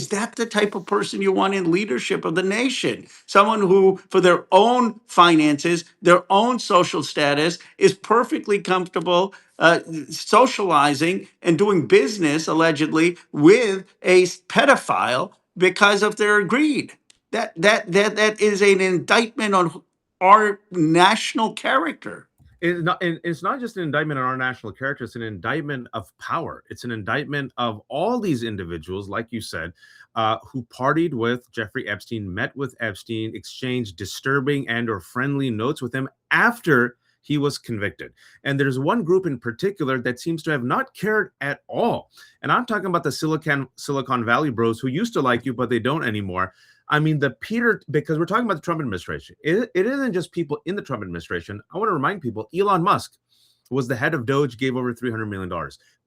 [SPEAKER 3] that the type of person you want in leadership of the nation? Someone who, for their own finances, their own social status, is perfectly comfortable socializing and doing business, allegedly, with a pedophile because of their greed. That is an indictment on our national character.
[SPEAKER 2] It's not just an indictment on our national character. It's an indictment of power. It's an indictment of all these individuals, like you said, who partied with Jeffrey Epstein, met with Epstein, exchanged disturbing and or friendly notes with him after he was convicted. And there's one group in particular that seems to have not cared at all. And I'm talking about the Silicon Valley bros who used to like you, but they don't anymore. I mean, because we're talking about the Trump administration. It isn't just people in the Trump administration. I want to remind people, Elon Musk was the head of Doge, gave over $300 million.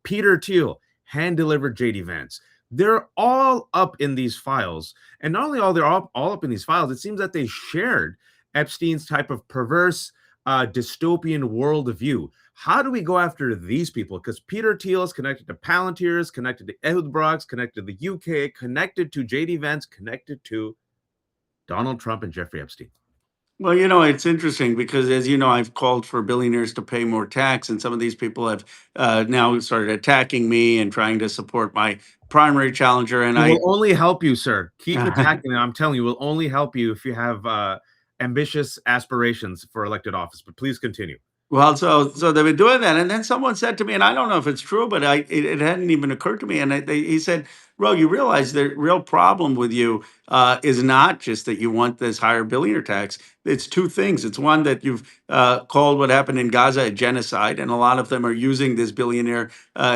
[SPEAKER 2] Peter Thiel hand-delivered JD Vance. They're all up in these files. And not only are they all up in these files, it seems that they shared Epstein's type of perverse dystopian worldview. How do we go after these people? Because Peter Thiel is connected to Palantirs, connected to Ehud Barak's, connected to the UK, connected to JD Vance, connected to Donald Trump and Jeffrey Epstein.
[SPEAKER 3] Well, it's interesting because, as you know, I've called for billionaires to pay more tax, and some of these people have now started attacking me and trying to support my primary challenger. And
[SPEAKER 2] It will only help you, sir. Keep attacking them. I'm telling you, it will only help you if you have ambitious aspirations for elected office. But please continue.
[SPEAKER 3] Well, so they've been doing that, and then someone said to me, and I don't know if it's true, but it hadn't even occurred to me. And he said, "Ro, you realize the real problem with you is not just that you want this higher billionaire tax. It's two things. It's one that you've called what happened in Gaza a genocide, and a lot of them are using this billionaire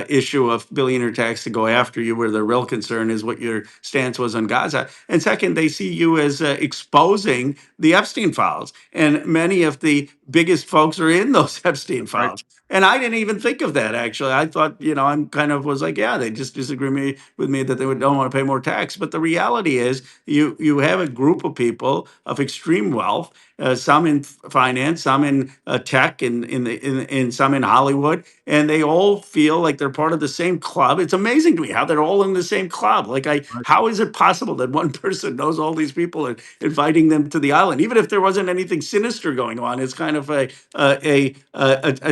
[SPEAKER 3] issue of billionaire tax to go after you, where their real concern is what your stance was on Gaza. And second, they see you as exposing the Epstein files, and many of the biggest folks are in those Epstein
[SPEAKER 2] Right.
[SPEAKER 3] files. And I didn't even think of that, actually. I thought, I'm kind of was like, yeah, they just disagree with me that don't want to pay more tax. But the reality is, you have a group of people of extreme wealth, some in finance, some in tech, and in some in Hollywood, and they all feel like they're part of the same club. It's amazing to me how they're all in the same club. Like,
[SPEAKER 2] Right.
[SPEAKER 3] how is it possible that one person knows all these people and inviting them to the island, even if there wasn't anything sinister going on? It's kind of a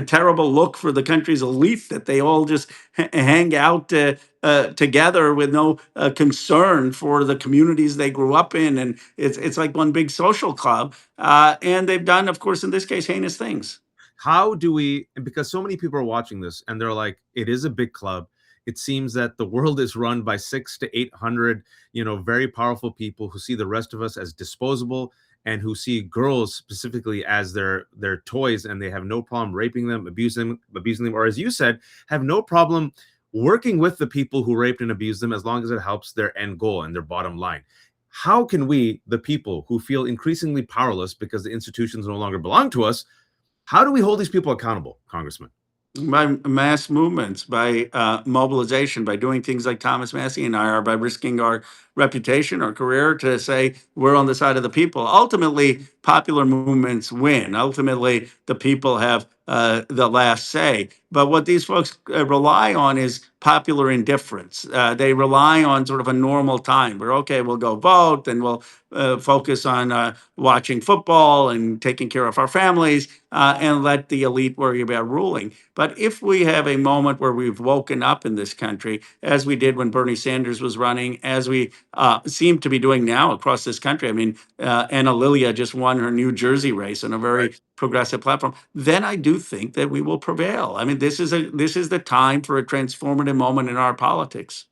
[SPEAKER 3] terrible look for the country's elite that they all just hang out together with no concern for the communities they grew up in, and it's like one big social club. And they've done, of course, in this case, heinous things.
[SPEAKER 2] How do we, and because so many people are watching this and they're like, it is a big club. It seems that the world is run by 600 to 800, very powerful people who see the rest of us as disposable and who see girls specifically as their toys, and they have no problem raping them, abusing them, or as you said, have no problem working with the people who raped and abused them as long as it helps their end goal and their bottom line. How can we, the people who feel increasingly powerless because the institutions no longer belong to us, how do we hold these people accountable, Congressman?
[SPEAKER 3] By mass movements, by mobilization, by doing things like Thomas Massey and I are, by risking our reputation, our career, to say we're on the side of the people. Ultimately, popular movements win. Ultimately, the people have the last say. But what these folks rely on is popular indifference. They rely on sort of a normal time where, okay, we'll go vote and we'll focus on watching football and taking care of our families, and let the elite worry about ruling. But if we have a moment where we've woken up in this country, as we did when Bernie Sanders was running, as we seem to be doing now across this country, I mean, Anna Lilia just won her New Jersey race on a very progressive platform, then I do think that we will prevail. I mean, this is the time for a transformative moment in our politics.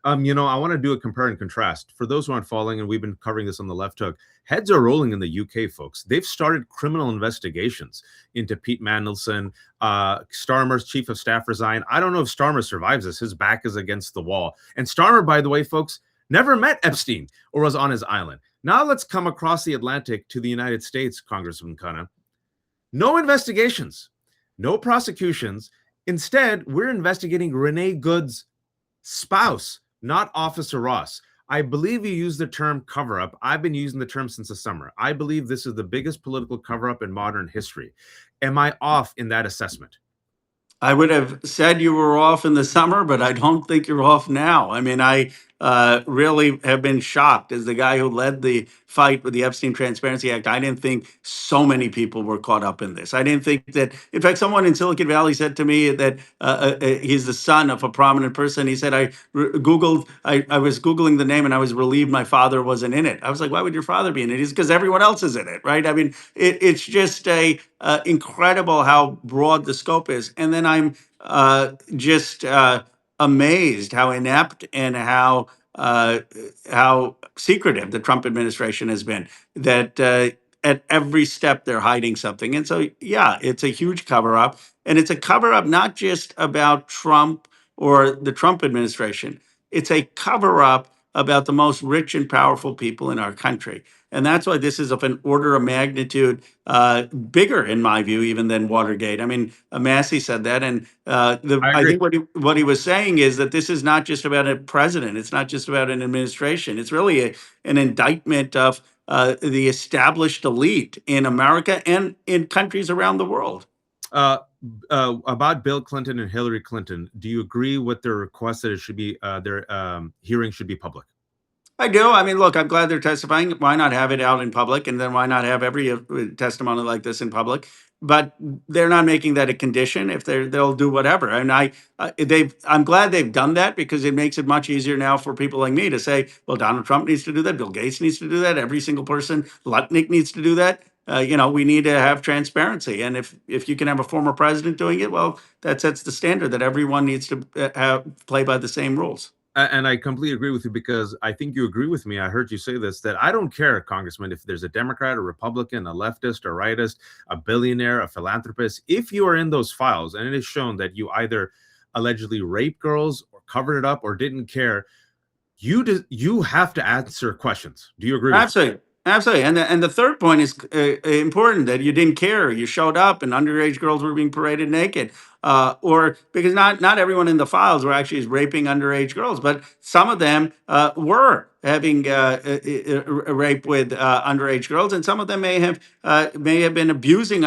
[SPEAKER 2] I want to do a compare and contrast. For those who aren't following, and we've been covering this on the Left Hook, heads are rolling in the UK, folks. They've started criminal investigations into Pete Mandelson. Starmer's chief of staff resigned. I don't know if Starmer survives this. His back is against the wall. And Starmer, by the way, folks, never met Epstein or was on his island. Now let's come across the Atlantic to the United States, Congressman Khanna. No investigations, no prosecutions. Instead, we're investigating Renee Good's spouse, not Officer Ross. I believe you used the term cover up. I've been using the term since the summer. I believe this is the biggest political cover up in modern history. Am I off in that assessment?
[SPEAKER 3] I would have said you were off in the summer, but I don't think you're off now. I mean, I really have been shocked as the guy who led the fight with the Epstein Transparency Act. I didn't think so many people were caught up in this. I didn't think that, in fact, someone in Silicon Valley said to me that he's the son of a prominent person. He said, I was Googling the name and I was relieved my father wasn't in it. I was like, why would your father be in it? It's because everyone else is in it, right? I mean, it's just incredible how broad the scope is. And then I'm just amazed how inept and how secretive the Trump administration has been. That at every step they're hiding something, and so yeah, it's a huge cover up, and it's a cover up not just about Trump or the Trump administration. It's a cover up about the most rich and powerful people in our country. And that's why this is of an order of magnitude bigger, in my view, even than Watergate. I mean, Massey said that, and
[SPEAKER 2] I
[SPEAKER 3] I
[SPEAKER 2] agree.
[SPEAKER 3] think what he was saying is that this is not just about a president. It's not just about an administration. It's really an indictment of the established elite in America and in countries around the world.
[SPEAKER 2] Uh, about Bill Clinton and Hillary Clinton, do you agree with their request that it should be their hearing should be public?
[SPEAKER 3] I do. I mean, look, I'm glad they're testifying. Why not have it out in public? And then why not have every testimony like this in public? But they're not making that a condition. If they'll do whatever. And I'm glad they've done that, because it makes it much easier now for people like me to say, well, Donald Trump needs to do that. Bill Gates needs to do that. Every single person, Lutnick needs to do that. We need to have transparency. And if you can have a former president doing it, well, that sets the standard that everyone needs to play by the same rules.
[SPEAKER 2] And I completely agree with you, because I think you agree with me. I heard you say this, that I don't care, Congressman, if there's a Democrat, a Republican, a leftist, a rightist, a billionaire, a philanthropist. If you are in those files and it is shown that you either allegedly raped girls or covered it up or didn't care, you have to answer questions. Do you agree with me?
[SPEAKER 3] Absolutely. Absolutely. And the third point is important, that you didn't care. You showed up and underage girls were being paraded naked. Or because not everyone in the files were actually raping underage girls, but some of them were having rape with underage girls, and some of them may have been abusing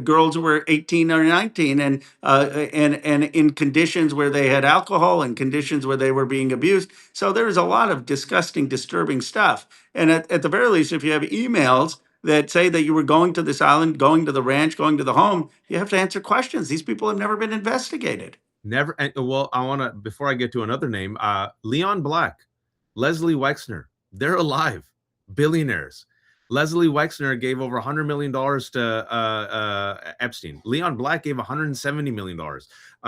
[SPEAKER 3] girls who were 18 or 19, and in conditions where they had alcohol, and conditions where they were being abused. So there's a lot of disgusting, disturbing stuff. And at the very least, if you have emails that say that you were going to this island, going to the ranch, going to the home, you have to answer questions. These people have never been investigated.
[SPEAKER 2] Never. Well, I want to, before I get to another name, Leon Black, Leslie Wexner, they're alive, billionaires. Leslie Wexner gave over $100 million to Epstein. Leon Black gave $170 million.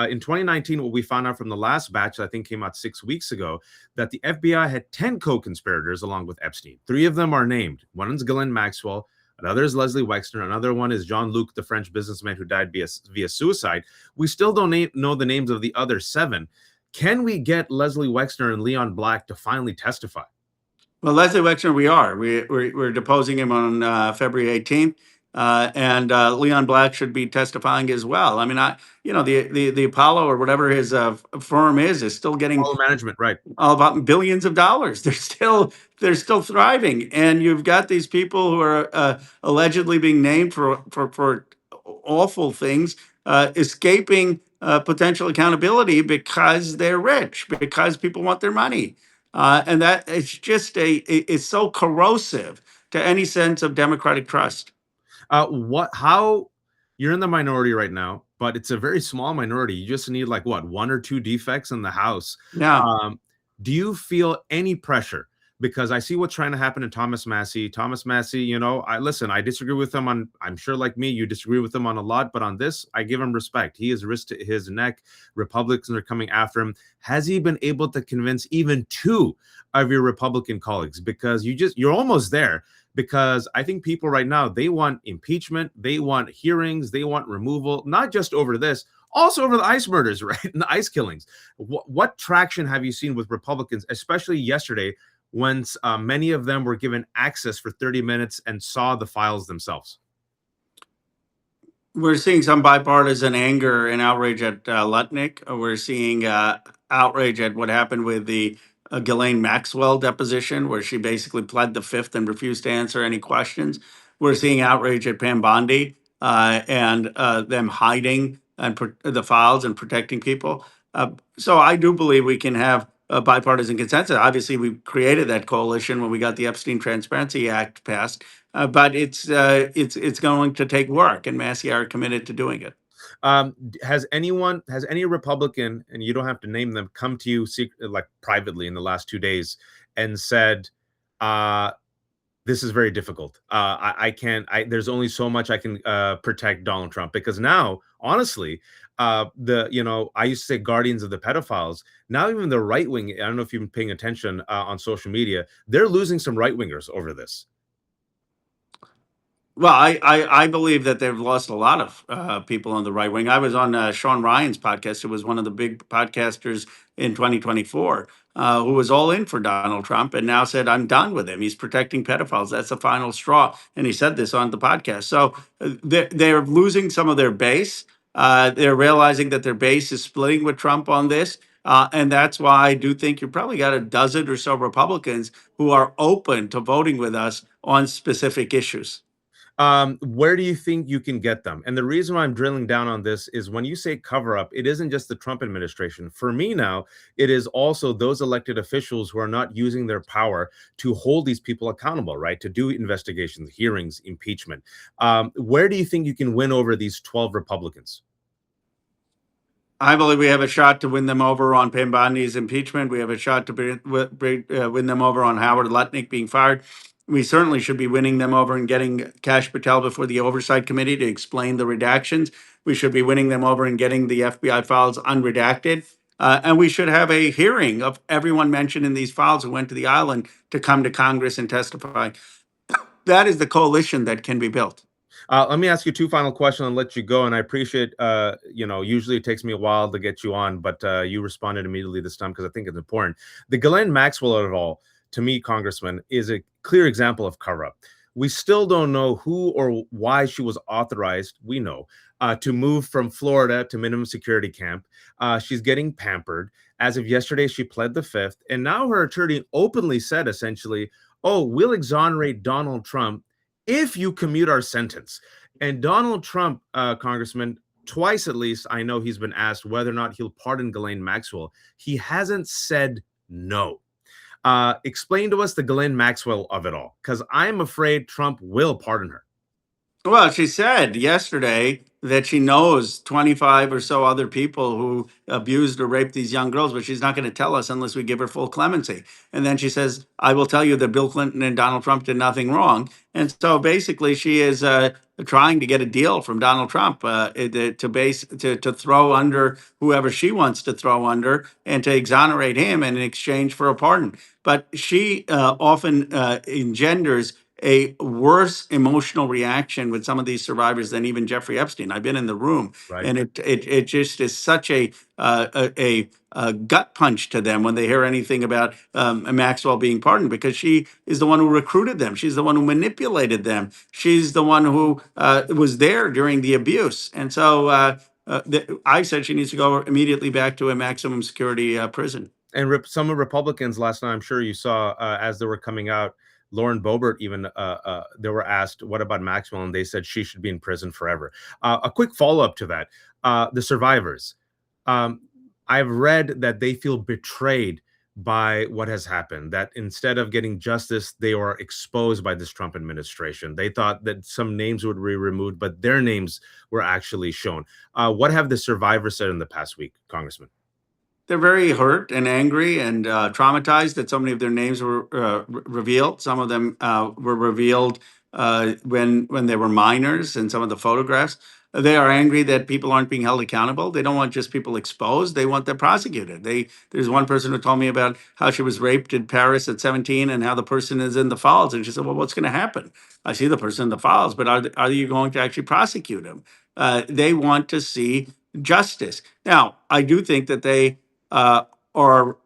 [SPEAKER 2] In 2019, what we found out from the last batch, I think came out 6 weeks ago, that the FBI had 10 co-conspirators along with Epstein. 3 of them are named. One is Ghislaine Maxwell. Another is Leslie Wexner. Another one is Jean-Luc, the French businessman who died via suicide. We still don't know the names of the other 7. Can we get Leslie Wexner and Leon Black to finally testify?
[SPEAKER 3] Well, Leslie Wexner, we are. We're deposing him on February 18th. And Leon Black should be testifying as well. I mean, the Apollo or whatever his firm is still getting
[SPEAKER 2] All management, right?
[SPEAKER 3] all about billions of dollars. They're still thriving, and you've got these people who are allegedly being named for awful things, escaping potential accountability because they're rich, because people want their money, and that it's just it's so corrosive to any sense of democratic trust.
[SPEAKER 2] How you're in the minority right now, but it's a very small minority. You just need like what, 1 or 2 defects in the House.
[SPEAKER 3] Yeah.
[SPEAKER 2] Do you feel any pressure? Because I see what's trying to happen to Thomas Massey. Thomas Massey, I disagree with him on, I'm sure like me, you disagree with him on a lot, but on this, I give him respect. He has risked his neck. Republicans are coming after him. Has he been able to convince even 2 of your Republican colleagues? Because you're almost there. Because I think people right now, they want impeachment, they want hearings, they want removal, not just over this, also over the ICE murders, right? And the ICE killings. What traction have you seen with Republicans, especially yesterday, when many of them were given access for 30 minutes and saw the files themselves?
[SPEAKER 3] We're seeing some bipartisan anger and outrage at Lutnick. We're seeing outrage at what happened with the Ghislaine Maxwell deposition, where she basically pled the fifth and refused to answer any questions. We're seeing outrage at Pam Bondi and them hiding the files and protecting people. So I do believe we can have a bipartisan consensus. Obviously, we created that coalition when we got the Epstein Transparency Act passed, but it's going to take work, and Massey are committed to doing it.
[SPEAKER 2] Has any Republican, and you don't have to name them, come to you like privately in the last 2 days and said, this is very difficult. I can't, there's only so much I can protect Donald Trump, because now, honestly, I used to say guardians of the pedophiles. Now, even the right wing, I don't know if you've been paying attention on social media, they're losing some right wingers over this.
[SPEAKER 3] Well, I believe that they've lost a lot of people on the right wing. I was on Sean Ryan's podcast. It was one of the big podcasters in 2024. who was all in for Donald Trump and now said, I'm done with him. He's protecting pedophiles. That's the final straw. And he said this on the podcast. So they're losing some of their base. They're realizing that their base is splitting with Trump on this. And that's why I do think you probably got a dozen or so Republicans who are open to voting with us on specific issues.
[SPEAKER 2] Where do you think you can get them? And the reason why I'm drilling down on this is when you say cover up, it isn't just the Trump administration. For me now, it is also those elected officials who are not using their power to hold these people accountable, right? To do investigations, hearings, impeachment. Where do you think you can win over these 12 Republicans?
[SPEAKER 3] I believe we have a shot to win them over on Pam Bondi's impeachment. We have a shot to win them over on Howard Lutnick being fired. We certainly should be winning them over and getting Kash Patel before the Oversight Committee to explain the redactions. We should be winning them over and getting the FBI files unredacted. And we should have a hearing of everyone mentioned in these files who went to the island to come to Congress and testify. That is the coalition that can be built.
[SPEAKER 2] Let me ask you two final questions and let you go. And I appreciate, usually it takes me a while to get you on, but you responded immediately this time because I think it's important. The Ghislaine Maxwell of it all, to me, Congressman, is a clear example of cover up. We still don't know who or why she was authorized, we know, to move from Florida to minimum security camp. She's getting pampered. As of yesterday, she pled the fifth. And now her attorney openly said, essentially, oh, we'll exonerate Donald Trump if you commute our sentence. And Donald Trump, Congressman, twice at least, I know he's been asked whether or not he'll pardon Ghislaine Maxwell. He hasn't said no. Explain to us the Ghislaine Maxwell of it all, because I'm afraid Trump will pardon her.
[SPEAKER 3] Well, she said yesterday that she knows 25 or so other people who abused or raped these young girls, but she's not going to tell us unless we give her full clemency. And then she says, I will tell you that Bill Clinton and Donald Trump did nothing wrong. And so basically, she is trying to get a deal from Donald Trump to throw under whoever she wants to throw under and to exonerate him in exchange for a pardon. But she often engenders a worse emotional reaction with some of these survivors than even Jeffrey Epstein. I've been in the room,
[SPEAKER 2] Right.
[SPEAKER 3] and it just is such a gut punch to them when they hear anything about Maxwell being pardoned, because she is the one who recruited them. She's the one who manipulated them. She's the one who was there during the abuse, and so I said she needs to go immediately back to a maximum security prison.
[SPEAKER 2] And some of Republicans last night, I'm sure you saw, as they were coming out, Lauren Boebert even, they were asked, what about Maxwell? And they said she should be in prison forever. A quick follow-up to that, the survivors. I've read that they feel betrayed by what has happened, that instead of getting justice, they are exposed by this Trump administration. They thought that some names would be removed, but their names were actually shown. What have the survivors said in the past week, Congressman?
[SPEAKER 3] They're very hurt and angry and traumatized that so many of their names were revealed. Some of them were revealed when they were minors, and some of the photographs. They are angry that people aren't being held accountable. They don't want just people exposed. They want them prosecuted. There's one person who told me about how she was raped in Paris at 17 and how the person is in the files. And she said, well, what's going to happen? I see the person in the files, but are you going to actually prosecute him? They want to see justice. Now, I do think that they or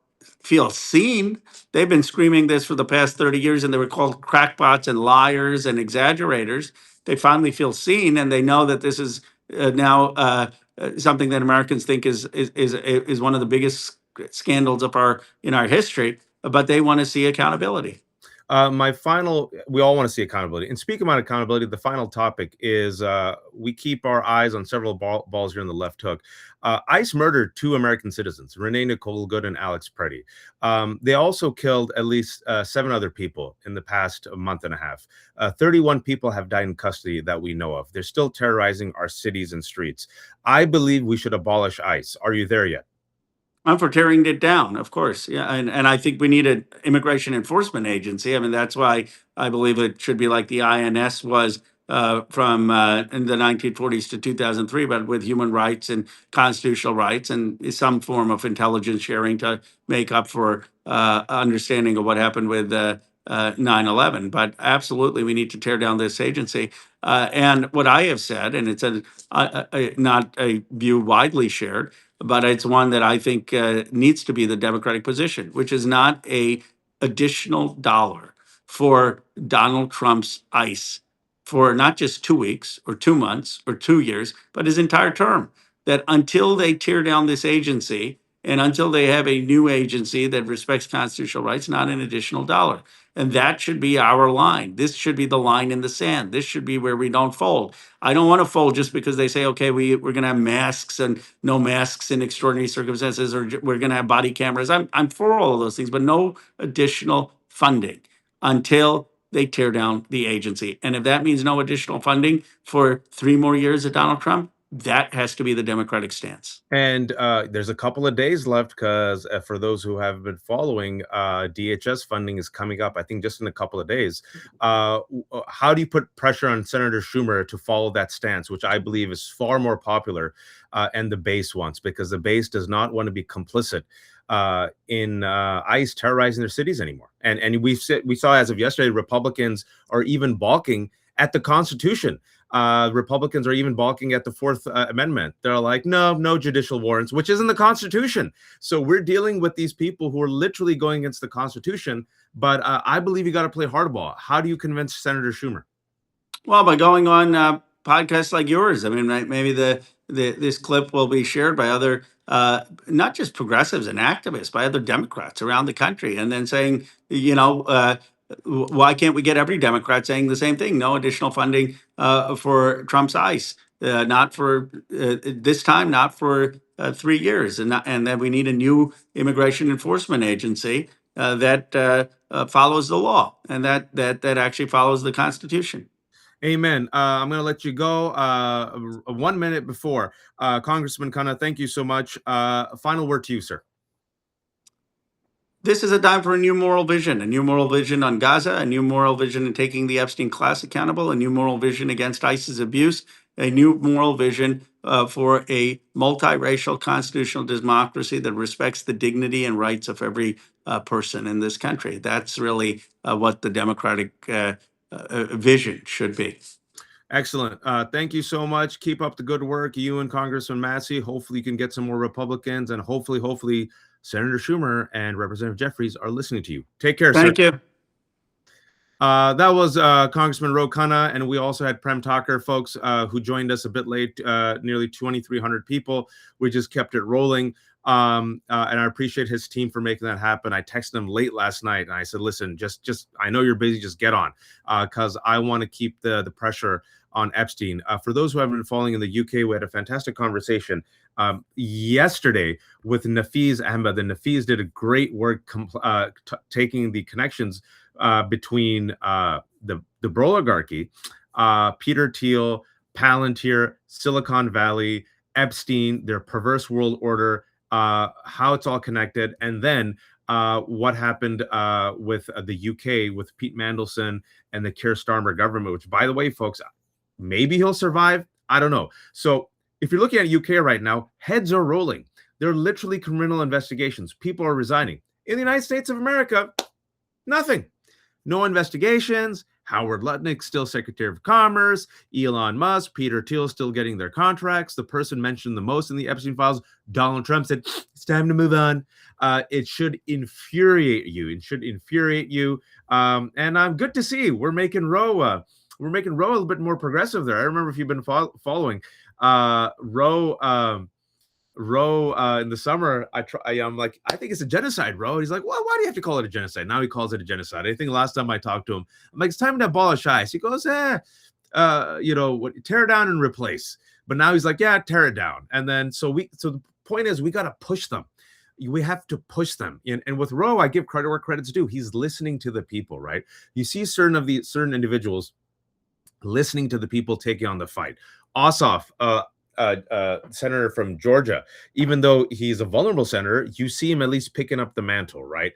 [SPEAKER 3] feel seen. They've been screaming this for the past 30 years, and they were called crackpots and liars and exaggerators. They finally feel seen, and they know that this is now something that Americans think is one of the biggest scandals of in our history. But they want to see accountability.
[SPEAKER 2] We all want to see accountability. And speaking about accountability, the final topic is we keep our eyes on several balls here in the left hook. ICE murdered 2 American citizens, Renee Nicole Good and Alex Preddy. They also killed at least 7 other people in the past month and a half. 31 people have died in custody that we know of. They're still terrorizing our cities and streets. I believe we should abolish ICE. Are you there yet?
[SPEAKER 3] I'm for tearing it down, of course. Yeah, and I think we need an immigration enforcement agency. I mean, that's why I believe it should be like the INS was from in the 1940s to 2003, but with human rights and constitutional rights and some form of intelligence sharing to make up for understanding of what happened with 9/11. But absolutely, we need to tear down this agency. And what I have said, and it's not a view widely shared, but it's one that I think needs to be the Democratic position, which is not a additional dollar for Donald Trump's ICE for not just 2 weeks or 2 months or 2 years, but his entire term. That until they tear down this agency and until they have a new agency that respects constitutional rights, not an additional dollar. And that should be our line. This should be the line in the sand. This should be where we don't fold. I don't want to fold just because they say, okay, we're going to have masks and no masks in extraordinary circumstances, or we're going to have body cameras. I'm for all of those things, but no additional funding until they tear down the agency. And if that means no additional funding for 3 more years of Donald Trump, that has to be the Democratic stance.
[SPEAKER 2] And there's a couple of days left because for those who have been following, DHS funding is coming up, I think, just in a couple of days. How do you put pressure on Senator Schumer to follow that stance, which I believe is far more popular and the base wants, because the base does not want to be complicit in ICE terrorizing their cities anymore. And we saw as of yesterday, Republicans are even balking at the Constitution. Republicans are even balking at the Fourth Amendment. They're like, no judicial warrants, which is in the Constitution. So we're dealing with these people who are literally going against the Constitution. But I believe you got to play hardball. How do you convince Senator Schumer?
[SPEAKER 3] Well, by going on podcasts like yours. I mean, maybe this clip will be shared by other, not just progressives and activists, by other Democrats around the country, and then saying, why can't we get every Democrat saying the same thing? No additional funding for Trump's ICE, not for this time, not for 3 years, and that we need a new immigration enforcement agency that follows the law and that actually follows the Constitution.
[SPEAKER 2] Amen. I'm going to let you go 1 minute before. Congressman Khanna, thank you so much. Final word to you, sir.
[SPEAKER 3] This is a time for a new moral vision on Gaza, a new moral vision in taking the Epstein class accountable, a new moral vision against ISIS abuse, a new moral vision for a multiracial constitutional democracy that respects the dignity and rights of every person in this country. That's really what the Democratic vision should be.
[SPEAKER 2] Excellent. Thank you so much. Keep up the good work, you and Congressman Massey. Hopefully you can get some more Republicans, and hopefully Senator Schumer and Representative Jeffries are listening to you. Take care, sir.
[SPEAKER 3] Thank you.
[SPEAKER 2] That was Congressman Ro Khanna, and we also had Prem Thakkar, folks, who joined us a bit late, nearly 2,300 people. We just kept it rolling. And I appreciate his team for making that happen. I texted him late last night and I said, listen, just I know you're busy, just get on, because I want to keep the pressure on Epstein. For those who haven't been following in the UK, we had a fantastic conversation yesterday with Nafeez Ahmed. And Nafeez did a great work taking the connections between the oligarchy, Peter Thiel, Palantir, Silicon Valley, Epstein, their perverse world order, how it's all connected, and then what happened with the UK with Pete Mandelson and the Keir Starmer government, which, by the way, folks, maybe he'll survive. I don't know. So if you're looking at UK right now, heads are rolling. They're literally criminal investigations. People are resigning. In the United States of America, nothing. No investigations. Howard Lutnick still Secretary of Commerce. Elon Musk, Peter Thiel still getting their contracts. The person mentioned the most in the Epstein files, Donald Trump, said, it's time to move on. It should infuriate you. It should infuriate you. And I'm good to see we're making Ro a little bit more progressive there. I remember if you've been following Ro in the summer, I'm like, I think it's a genocide, Ro. He's like, well, why do you have to call it a genocide? Now he calls it a genocide. I think last time I talked to him, I'm like, it's time to abolish ICE. He goes, tear it down and replace. But now he's like, yeah, tear it down. And then so the point is, we got to push them. We have to push them. And with Ro, I give credit where credit's due. He's listening to the people, right? You see certain individuals listening to the people taking on the fight. Ossoff, senator from Georgia, even though he's a vulnerable senator, you see him at least picking up the mantle, right?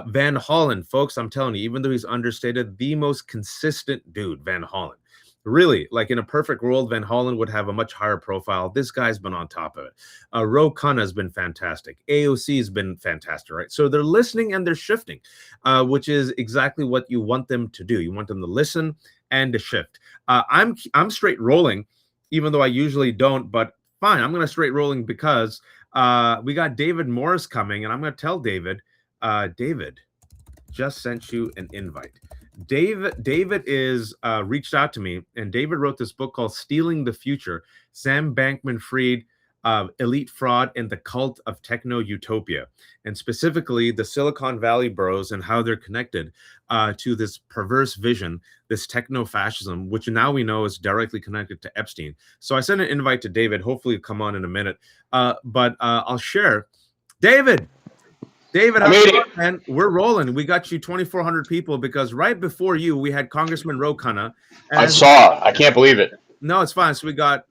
[SPEAKER 2] Van Hollen, folks, I'm telling you, even though he's understated, the most consistent dude, Van Hollen. Really, like in a perfect world, Van Hollen would have a much higher profile. This guy's been on top of it. Ro Khanna has been fantastic. AOC has been fantastic, right? So they're listening and they're shifting, which is exactly what you want them to do. You want them to listen and to shift. I'm straight rolling, even though I usually don't, but fine. I'm going to straight rolling because we got David Morris coming, and I'm going to tell David, David just sent you an invite. David is reached out to me, and David wrote this book called Stealing the Future: Sam Bankman-Fried, Elite Fraud, and the Cult of Techno Utopia, and specifically the Silicon Valley bros and how they're connected to this perverse vision, this techno-fascism, which now we know is directly connected to Epstein. So I sent an invite to David. Hopefully he'll come on in a minute, but I'll share. David, man, we're rolling. We got you 2,400 people because right before you, we had Congressman Ro Khanna.
[SPEAKER 4] I saw. I can't believe it.
[SPEAKER 2] No, it's fine. So we got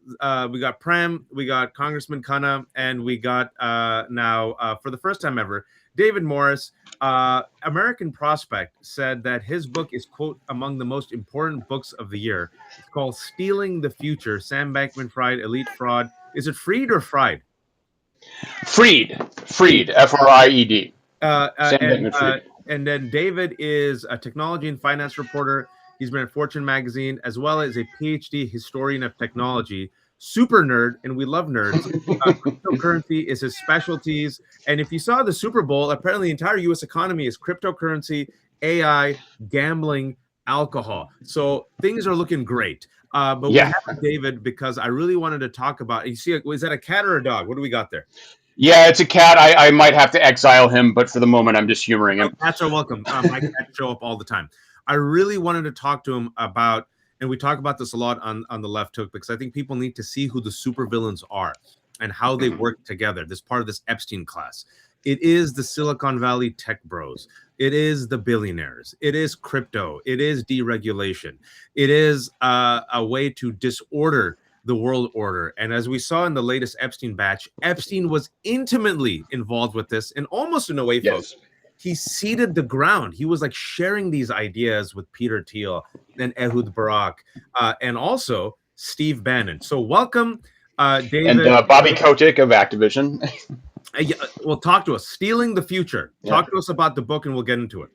[SPEAKER 2] Prem, we got Congressman Khanna, and we got now for the first time ever, David Morris. American Prospect said that his book is, quote, among the most important books of the year. It's called Stealing the Future: Sam Bankman-Fried, Elite Fraud. Is it Fried or Fried?
[SPEAKER 4] Fried, F-R-I-E-D.
[SPEAKER 2] And then David is a technology and finance reporter. He's been at Fortune magazine, as well as a PhD historian of technology. Super nerd, and we love nerds. Cryptocurrency is his specialties. And if you saw the Super Bowl, apparently the entire U.S. economy is cryptocurrency, AI, gambling, alcohol. So things are looking great. But we have David because I really wanted to talk about. You see, is that a cat or a dog? What do we got there?
[SPEAKER 4] Yeah, it's a cat. I might have to exile him, but for the moment, I'm just humoring him.
[SPEAKER 2] Cats are welcome. My cats show up all the time. I really wanted to talk to him about, and we talk about this a lot on the Left Hook, because I think people need to see who the supervillains are and how they work together. This part of this Epstein class. It is the Silicon Valley tech bros. It is the billionaires. It is crypto. It is deregulation. It is a way to disorder the world order. And as we saw in the latest Epstein batch, Epstein was intimately involved with this, and almost in a way, folks, he seeded the ground. He was like sharing these ideas with Peter Thiel and Ehud Barak, and also Steve Bannon. So welcome, David.
[SPEAKER 4] And Bobby Kotick of Activision.
[SPEAKER 2] Well, talk to us. Stealing the Future. Talk to us about the book, and we'll get into it.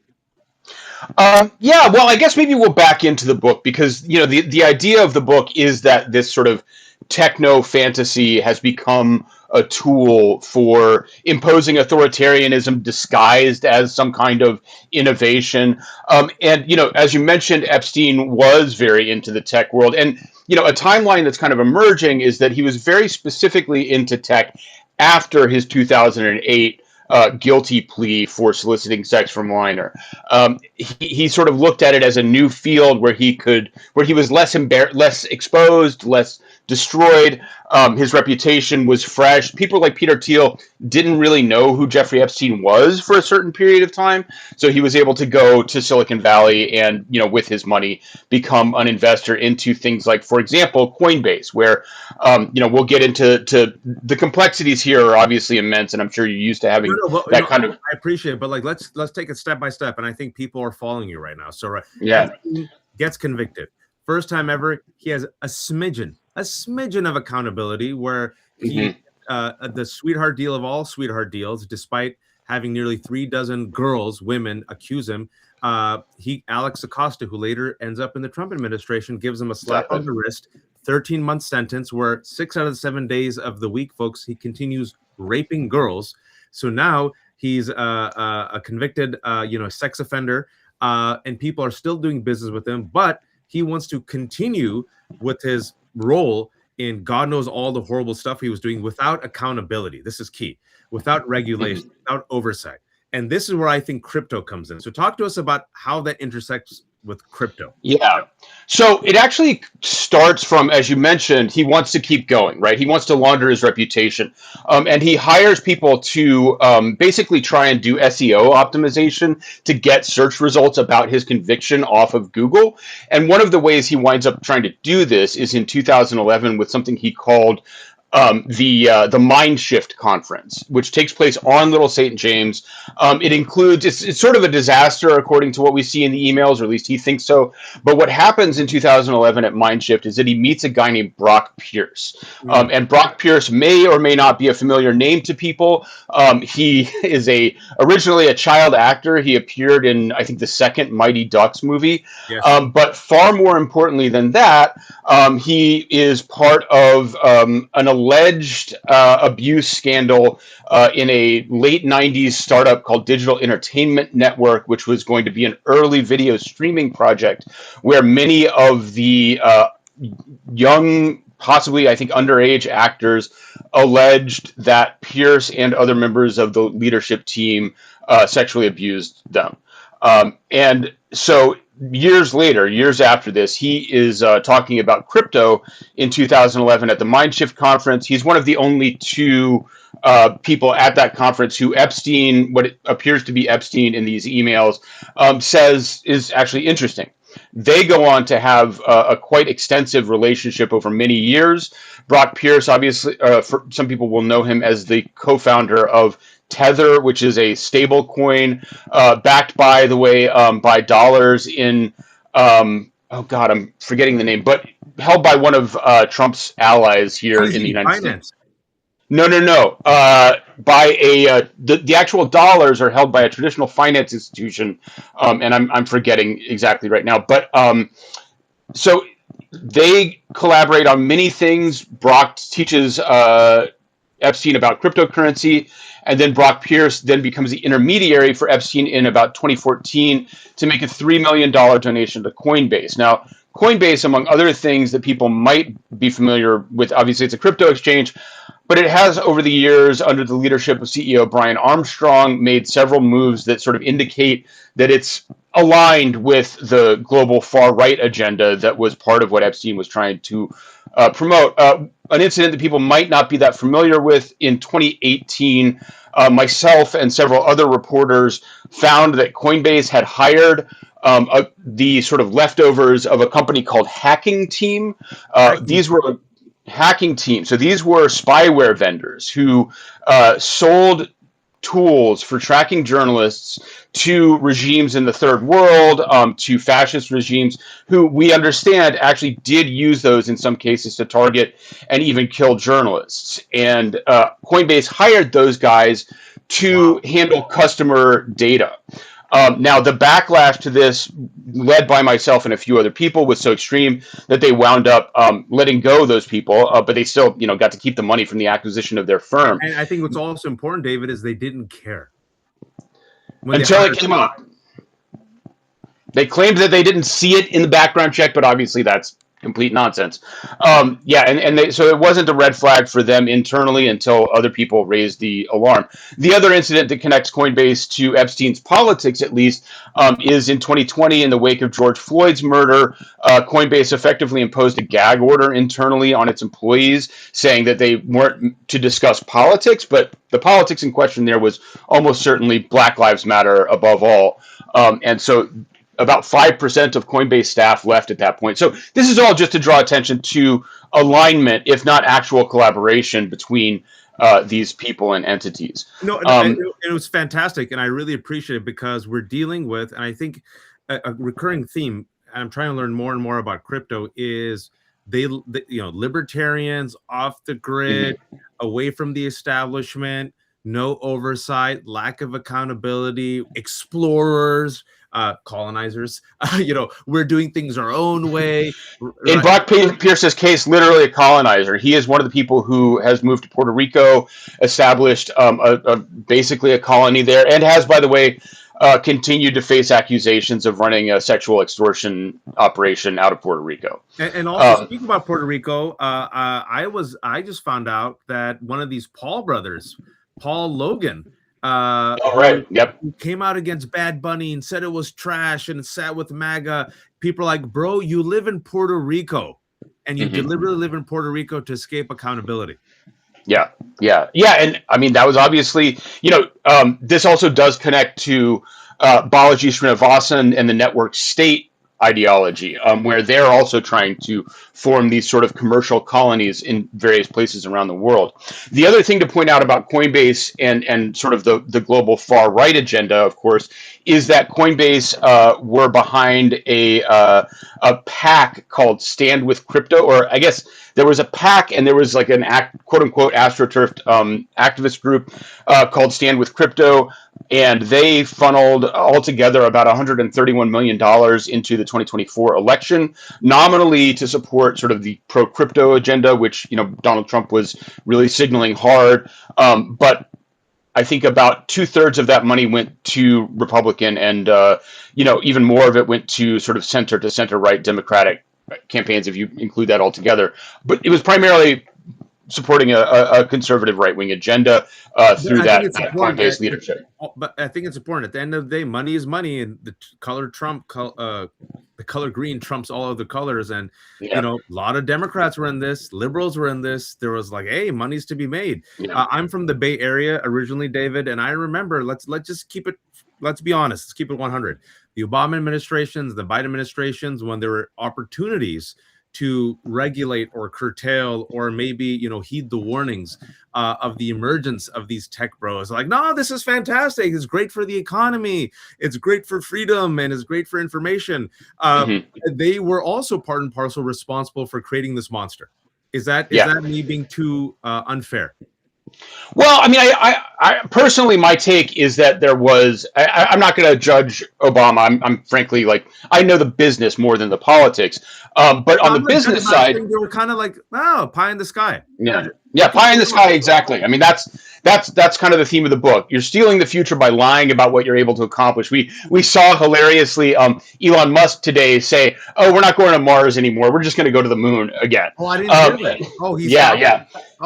[SPEAKER 4] Yeah, well, I guess maybe we'll back into the book because, you know, the idea of the book is that this sort of techno fantasy has become a tool for imposing authoritarianism disguised as some kind of innovation. And, you know, as you mentioned, Epstein was very into the tech world. And, you know, a timeline that's kind of emerging is that he was very specifically into tech after his 2008 guilty plea for soliciting sex from a minor. He sort of looked at it as a new field where he was less exposed, less destroyed. His reputation was fresh. People like Peter Thiel didn't really know who Jeffrey Epstein was for a certain period of time, so he was able to go to Silicon Valley and, you know, with his money, become an investor into things like, for example, Coinbase, where, you know, we'll get into the complexities here are obviously immense, and I'm sure you're used to having kind of.
[SPEAKER 2] I appreciate it, but like let's take it step by step, and I think people are following you right now. So Epstein gets convicted, first time ever. He has a smidgen of accountability, where he the sweetheart deal of all sweetheart deals, despite having nearly 36 women accuse him. Alex Acosta, who later ends up in the Trump administration, gives him a slap on the wrist, 13-month sentence, where 6 out of the 7 days of the week, folks, he continues raping girls. So now he's a convicted, sex offender, and people are still doing business with him, but he wants to continue with his role in God knows all the horrible stuff he was doing without accountability. This is key. Without regulation, without oversight. And this is where I think crypto comes in. So talk to us about how that intersects with crypto.
[SPEAKER 4] Yeah. So it actually starts from, as you mentioned, he wants to keep going, right? He wants to launder his reputation. And he hires people to basically try and do SEO optimization to get search results about his conviction off of Google. And one of the ways he winds up trying to do this is in 2011 with something he called the Mind Shift conference, which takes place on Little St. James. It includes it's sort of a disaster according to what we see in the emails, or at least he thinks so. But what happens in 2011 at Mind Shift is that he meets a guy named Brock Pierce, and Brock Pierce may or may not be a familiar name to people. He is originally a child actor. He appeared in, I think, the second Mighty Ducks movie.
[SPEAKER 2] Yes.
[SPEAKER 4] But far more importantly than that, he is part of an alleged abuse scandal in a late 90s startup called Digital Entertainment Network, which was going to be an early video streaming project where many of the young, possibly, I think, underage actors alleged that Pierce and other members of the leadership team sexually abused them. And so years later, years after this, he is talking about crypto in 2011 at the Mindshift conference. He's one of the only two people at that conference who Epstein, what it appears to be Epstein in these emails, says is actually interesting. They go on to have a quite extensive relationship over many years. Brock Pierce, obviously, for some people will know him as the co-founder of Tether, which is a stable coin backed, by the way, by dollars in, oh God, I'm forgetting the name, but held by one of Trump's allies here in the United States. No. By the actual dollars are held by a traditional finance institution, and I'm forgetting exactly right now. But so they collaborate on many things. Brock teaches Epstein about cryptocurrency, and then Brock Pierce then becomes the intermediary for Epstein in about 2014 to make a $3 million donation to Coinbase. Now, Coinbase, among other things that people might be familiar with, obviously it's a crypto exchange, but it has, over the years, under the leadership of CEO Brian Armstrong, made several moves that sort of indicate that it's aligned with the global far-right agenda that was part of what Epstein was trying to promote. An incident that people might not be that familiar with, in 2018, myself and several other reporters found that Coinbase had hired the sort of leftovers of a company called Hacking Team. These were Hacking Team. So these were spyware vendors who sold tools for tracking journalists to regimes in the third world, to fascist regimes who we understand actually did use those in some cases to target and even kill journalists. And Coinbase hired those guys to handle customer data. Now, the backlash to this, led by myself and a few other people, was so extreme that they wound up letting go of those people, but they still, got to keep the money from the acquisition of their firm.
[SPEAKER 2] And I think what's also important, David, is they didn't care.
[SPEAKER 4] Until it came up. They claimed that they didn't see it in the background check, but obviously that's complete nonsense. So it wasn't a red flag for them internally until other people raised the alarm. The other incident that connects Coinbase to Epstein's politics, at least, is in 2020, in the wake of George Floyd's murder. Coinbase effectively imposed a gag order internally on its employees, saying that they weren't to discuss politics, but the politics in question there was almost certainly Black Lives Matter above all. And so about 5% of Coinbase staff left at that point. So this is all just to draw attention to alignment, if not actual collaboration, between these people and entities.
[SPEAKER 2] It was fantastic, and I really appreciate it, because we're dealing with, and I think a recurring theme, and I'm trying to learn more and more about crypto, is libertarians, off the grid, away from the establishment, no oversight, lack of accountability, explorers, colonizers. We're doing things our own way.
[SPEAKER 4] In Brock Pierce's case, literally a colonizer. He is one of the people who has moved to Puerto Rico, established basically a colony there, and has, by the way, continued to face accusations of running a sexual extortion operation out of Puerto Rico.
[SPEAKER 2] And also, speaking about Puerto Rico, I just found out that one of these Paul brothers, Paul Logan, came out against Bad Bunny and said it was trash and sat with MAGA. People are like, bro, you live in Puerto Rico, and you deliberately live in Puerto Rico to escape accountability.
[SPEAKER 4] Yeah. And I mean, that was obviously, this also does connect to Balaji Srinivasan and the network state ideology, where they're also trying to form these sort of commercial colonies in various places around the world. The other thing to point out about Coinbase and sort of the global far right agenda, of course, is that Coinbase were behind a PAC called Stand with Crypto, or I guess there was a PAC and there was like an quote unquote astroturfed activist group called Stand with Crypto, and they funneled altogether about $131 million into the 2024 election, nominally to support sort of the pro-crypto agenda, which Donald Trump was really signaling hard. But I think about 2/3 of that money went to Republican, and even more of it went to sort of center to center right Democratic campaigns, if you include that all together. But it was primarily supporting a conservative right wing agenda through
[SPEAKER 2] I think
[SPEAKER 4] that
[SPEAKER 2] it's important
[SPEAKER 4] Coinbase leadership.
[SPEAKER 2] But I think it's important. At the end of the day, money is money, and the color the color green trumps all of the colors. And
[SPEAKER 4] Yeah.
[SPEAKER 2] a lot of Democrats were in this, liberals were in this. There was like, hey, money's to be made.
[SPEAKER 4] Yeah.
[SPEAKER 2] I'm from the Bay Area originally, David, and I remember. Let's just keep it. Let's be honest. Let's keep it 100. The Obama administrations, the Biden administrations, when there were opportunities to regulate or curtail or maybe heed the warnings of the emergence of these tech bros, like, no, this is fantastic, it's great for the economy, it's great for freedom, and it's great for information. They were also part and parcel responsible for creating this monster. Is that me being too unfair?
[SPEAKER 4] Well, I mean, I personally, my take is that there was. I'm not going to judge Obama. I'm frankly I know the business more than the politics. But on the business side,
[SPEAKER 2] they were kind of like, oh, pie in the sky.
[SPEAKER 4] Yeah, pie in the sky, exactly. I mean, that's kind of the theme of the book. You're stealing the future by lying about what you're able to accomplish. We saw hilariously Elon Musk today say, "Oh, we're not going to Mars anymore. We're just going to go to the moon again."
[SPEAKER 2] Oh, I didn't hear that. Oh, he's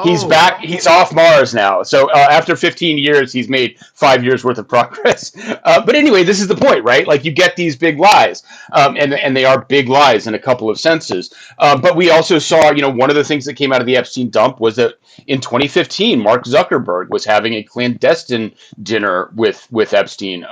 [SPEAKER 4] He's back. He's off Mars now. So after 15 years, he's made 5 years worth of progress. But anyway, this is the point, right? Like, you get these big lies, and they are big lies in a couple of senses. But we also saw, one of the things that came out of the Epstein dump was that in 2015, Mark Zuckerberg was having a clandestine dinner with Epstein.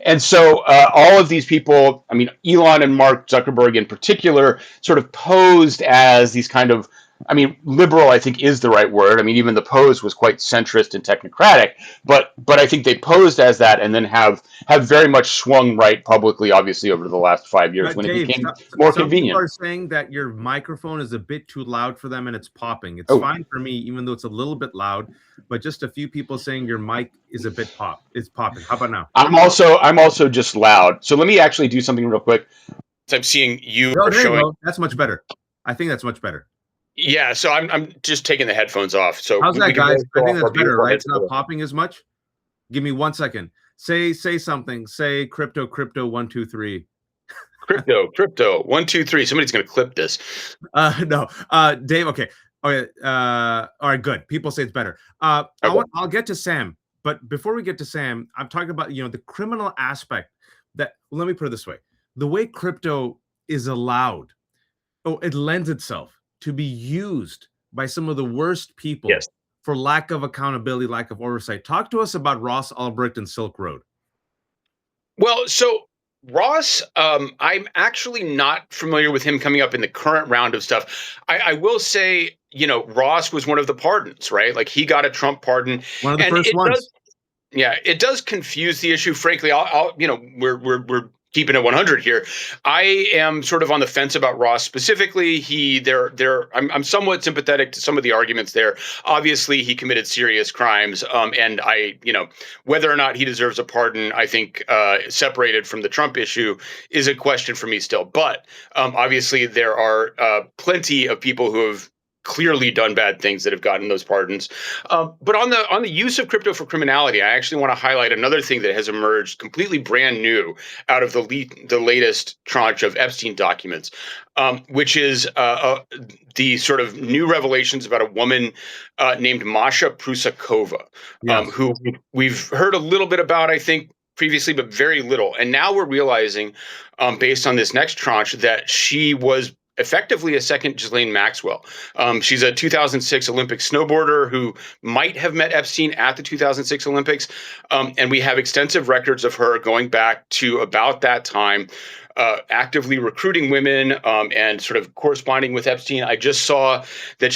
[SPEAKER 4] And so all of these people, I mean, Elon and Mark Zuckerberg in particular, sort of posed as these kind of, I mean, liberal, I think, is the right word. I mean, even the pose was quite centrist and technocratic, but I think they posed as that and then have very much swung right publicly, obviously, over the last 5 years when
[SPEAKER 2] Dave,
[SPEAKER 4] it became more
[SPEAKER 2] some
[SPEAKER 4] convenient.
[SPEAKER 2] People are saying that your microphone is a bit too loud for them and it's popping. It's fine for me, even though it's a little bit loud, but just a few people saying your mic is a bit it's popping. How about now?
[SPEAKER 4] I'm also just loud. So let me actually do something real quick. I'm seeing you showing.
[SPEAKER 2] That's much better. I think that's much better.
[SPEAKER 4] Yeah, so I'm just taking the headphones off. So
[SPEAKER 2] how's that, guys? I think that's better, right? It's not popping as much. Give me 1 second. Say something. Say crypto 1 2 3.
[SPEAKER 4] Crypto 1 2 3. Somebody's gonna clip this.
[SPEAKER 2] No. Dave. Okay. All right. Good. People say it's better. Okay. I'll get to Sam, but before we get to Sam, I'm talking about the criminal aspect. Let me put it this way: the way crypto is allowed, it lends itself to be used by some of the worst people for lack of accountability, lack of oversight. Talk to us about Ross Ulbricht and Silk Road.
[SPEAKER 4] Well, so Ross, I'm actually not familiar with him coming up in the current round of stuff. I will say, Ross was one of the pardons, right? Like, he got a Trump pardon.
[SPEAKER 2] One of the first ones.
[SPEAKER 4] It does confuse the issue. Frankly, we're keeping it 100 here. I am sort of on the fence about Ross specifically. I'm somewhat sympathetic to some of the arguments there. Obviously, he committed serious crimes, and whether or not he deserves a pardon, I think, separated from the Trump issue, is a question for me still. But obviously, there are plenty of people who have clearly done bad things that have gotten those pardons. But on the use of crypto for criminality, I actually want to highlight another thing that has emerged completely brand new out of the latest tranche of Epstein documents, which is the sort of new revelations about a woman named Masha Prusakova, who we've heard a little bit about, I think, previously, but very little. And now we're realizing, based on this next tranche, that she was effectively a second Ghislaine Maxwell. She's a 2006 Olympic snowboarder who might have met Epstein at the 2006 Olympics. And we have extensive records of her going back to about that time, actively recruiting women and sort of corresponding with Epstein. I just saw that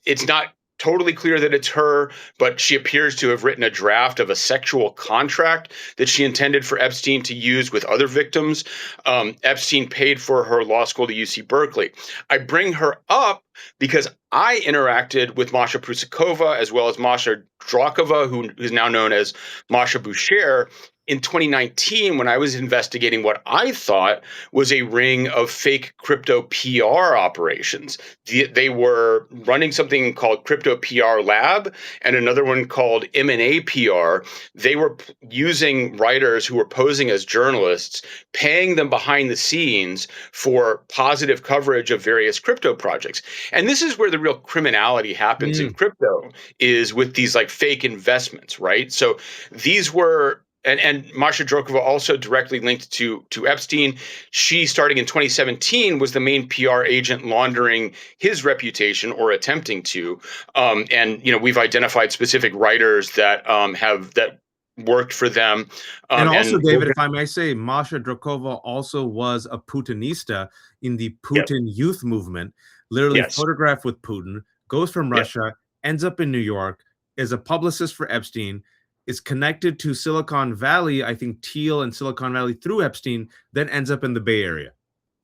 [SPEAKER 4] it's not totally clear that it's her, but she appears to have written a draft of a sexual contract that she intended for Epstein to use with other victims. Epstein paid for her law school to UC Berkeley. I bring her up because I interacted with Masha Prusakova as well as Masha Drakova, who is now known as Masha Boucher, in 2019 when I was investigating what I thought was a ring of fake crypto PR operations. They were running something called Crypto PR Lab and another one called M&A PR. They were using writers who were posing as journalists, paying them behind the scenes for positive coverage of various crypto projects. And this is where the real criminality happens in crypto, is with these like fake investments, right? So these were and Masha Drakova also directly linked to Epstein. She, starting in 2017, was the main PR agent laundering his reputation, or attempting to. And we've identified specific writers that that worked for them.
[SPEAKER 2] And also, David, if I may say, Masha Drakova also was a Putinista in the Putin youth movement. Literally photographed with Putin, goes from Russia, ends up in New York, is a publicist for Epstein, is connected to Silicon Valley, I think Thiel and Silicon Valley through Epstein, then ends up in the Bay Area.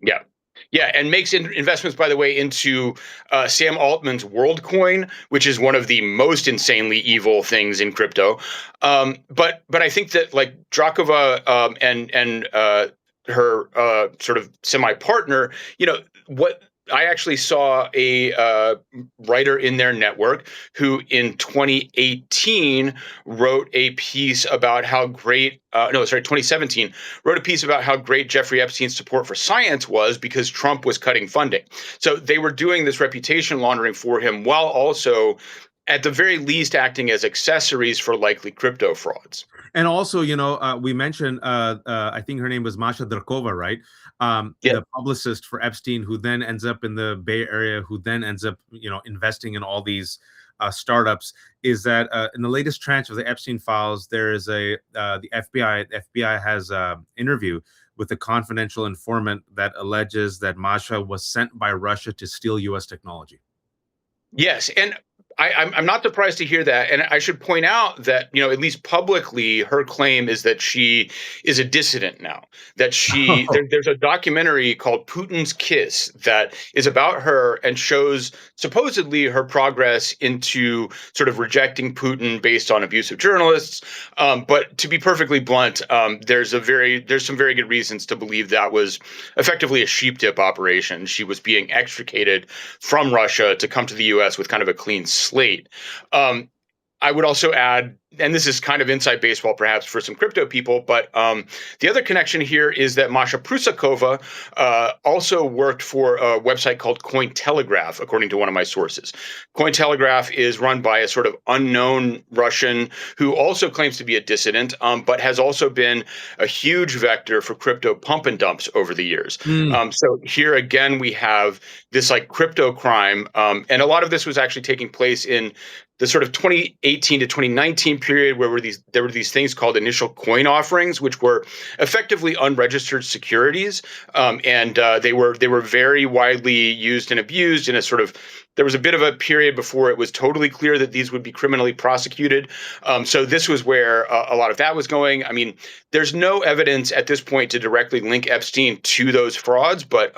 [SPEAKER 4] Yeah, and makes investments, by the way, into Sam Altman's WorldCoin, which is one of the most insanely evil things in crypto. But I think that like Drakova and her sort of semi-partner, what I actually saw a writer in their network who in 2018 wrote a piece about how great, 2017, wrote a piece about how great Jeffrey Epstein's support for science was because Trump was cutting funding. So they were doing this reputation laundering for him while also, at the very least, acting as accessories for likely crypto frauds.
[SPEAKER 2] And also, we mentioned, I think her name was Masha Drakova, right? The publicist for Epstein, who then ends up in the Bay Area, who then ends up, investing in all these startups. Is that in the latest tranche of the Epstein files, there is the FBI. The FBI has an interview with a confidential informant that alleges that Masha was sent by Russia to steal U.S. technology.
[SPEAKER 4] Yes, and I'm not surprised to hear that. And I should point out that, at least publicly, her claim is that she is a dissident now, that there's a documentary called Putin's Kiss that is about her and shows supposedly her progress into sort of rejecting Putin based on abusive journalists. But to be perfectly blunt, there's some very good reasons to believe that was effectively a sheep dip operation. She was being extricated from Russia to come to the U.S. with kind of a clean slate. I would also add, and this is kind of inside baseball perhaps for some crypto people, but the other connection here is that Masha Prusakova also worked for a website called Cointelegraph, according to one of my sources. Cointelegraph is run by a sort of unknown Russian who also claims to be a dissident, but has also been a huge vector for crypto pump and dumps over the years. So here again, we have this like crypto crime, and a lot of this was actually taking place in the sort of 2018 to 2019 period, where there were these things called initial coin offerings, which were effectively unregistered securities, and they were very widely used and abused in a sort of. There was a bit of a period before it was totally clear that these would be criminally prosecuted. So this was where a lot of that was going. I mean, there's no evidence at this point to directly link Epstein to those frauds, but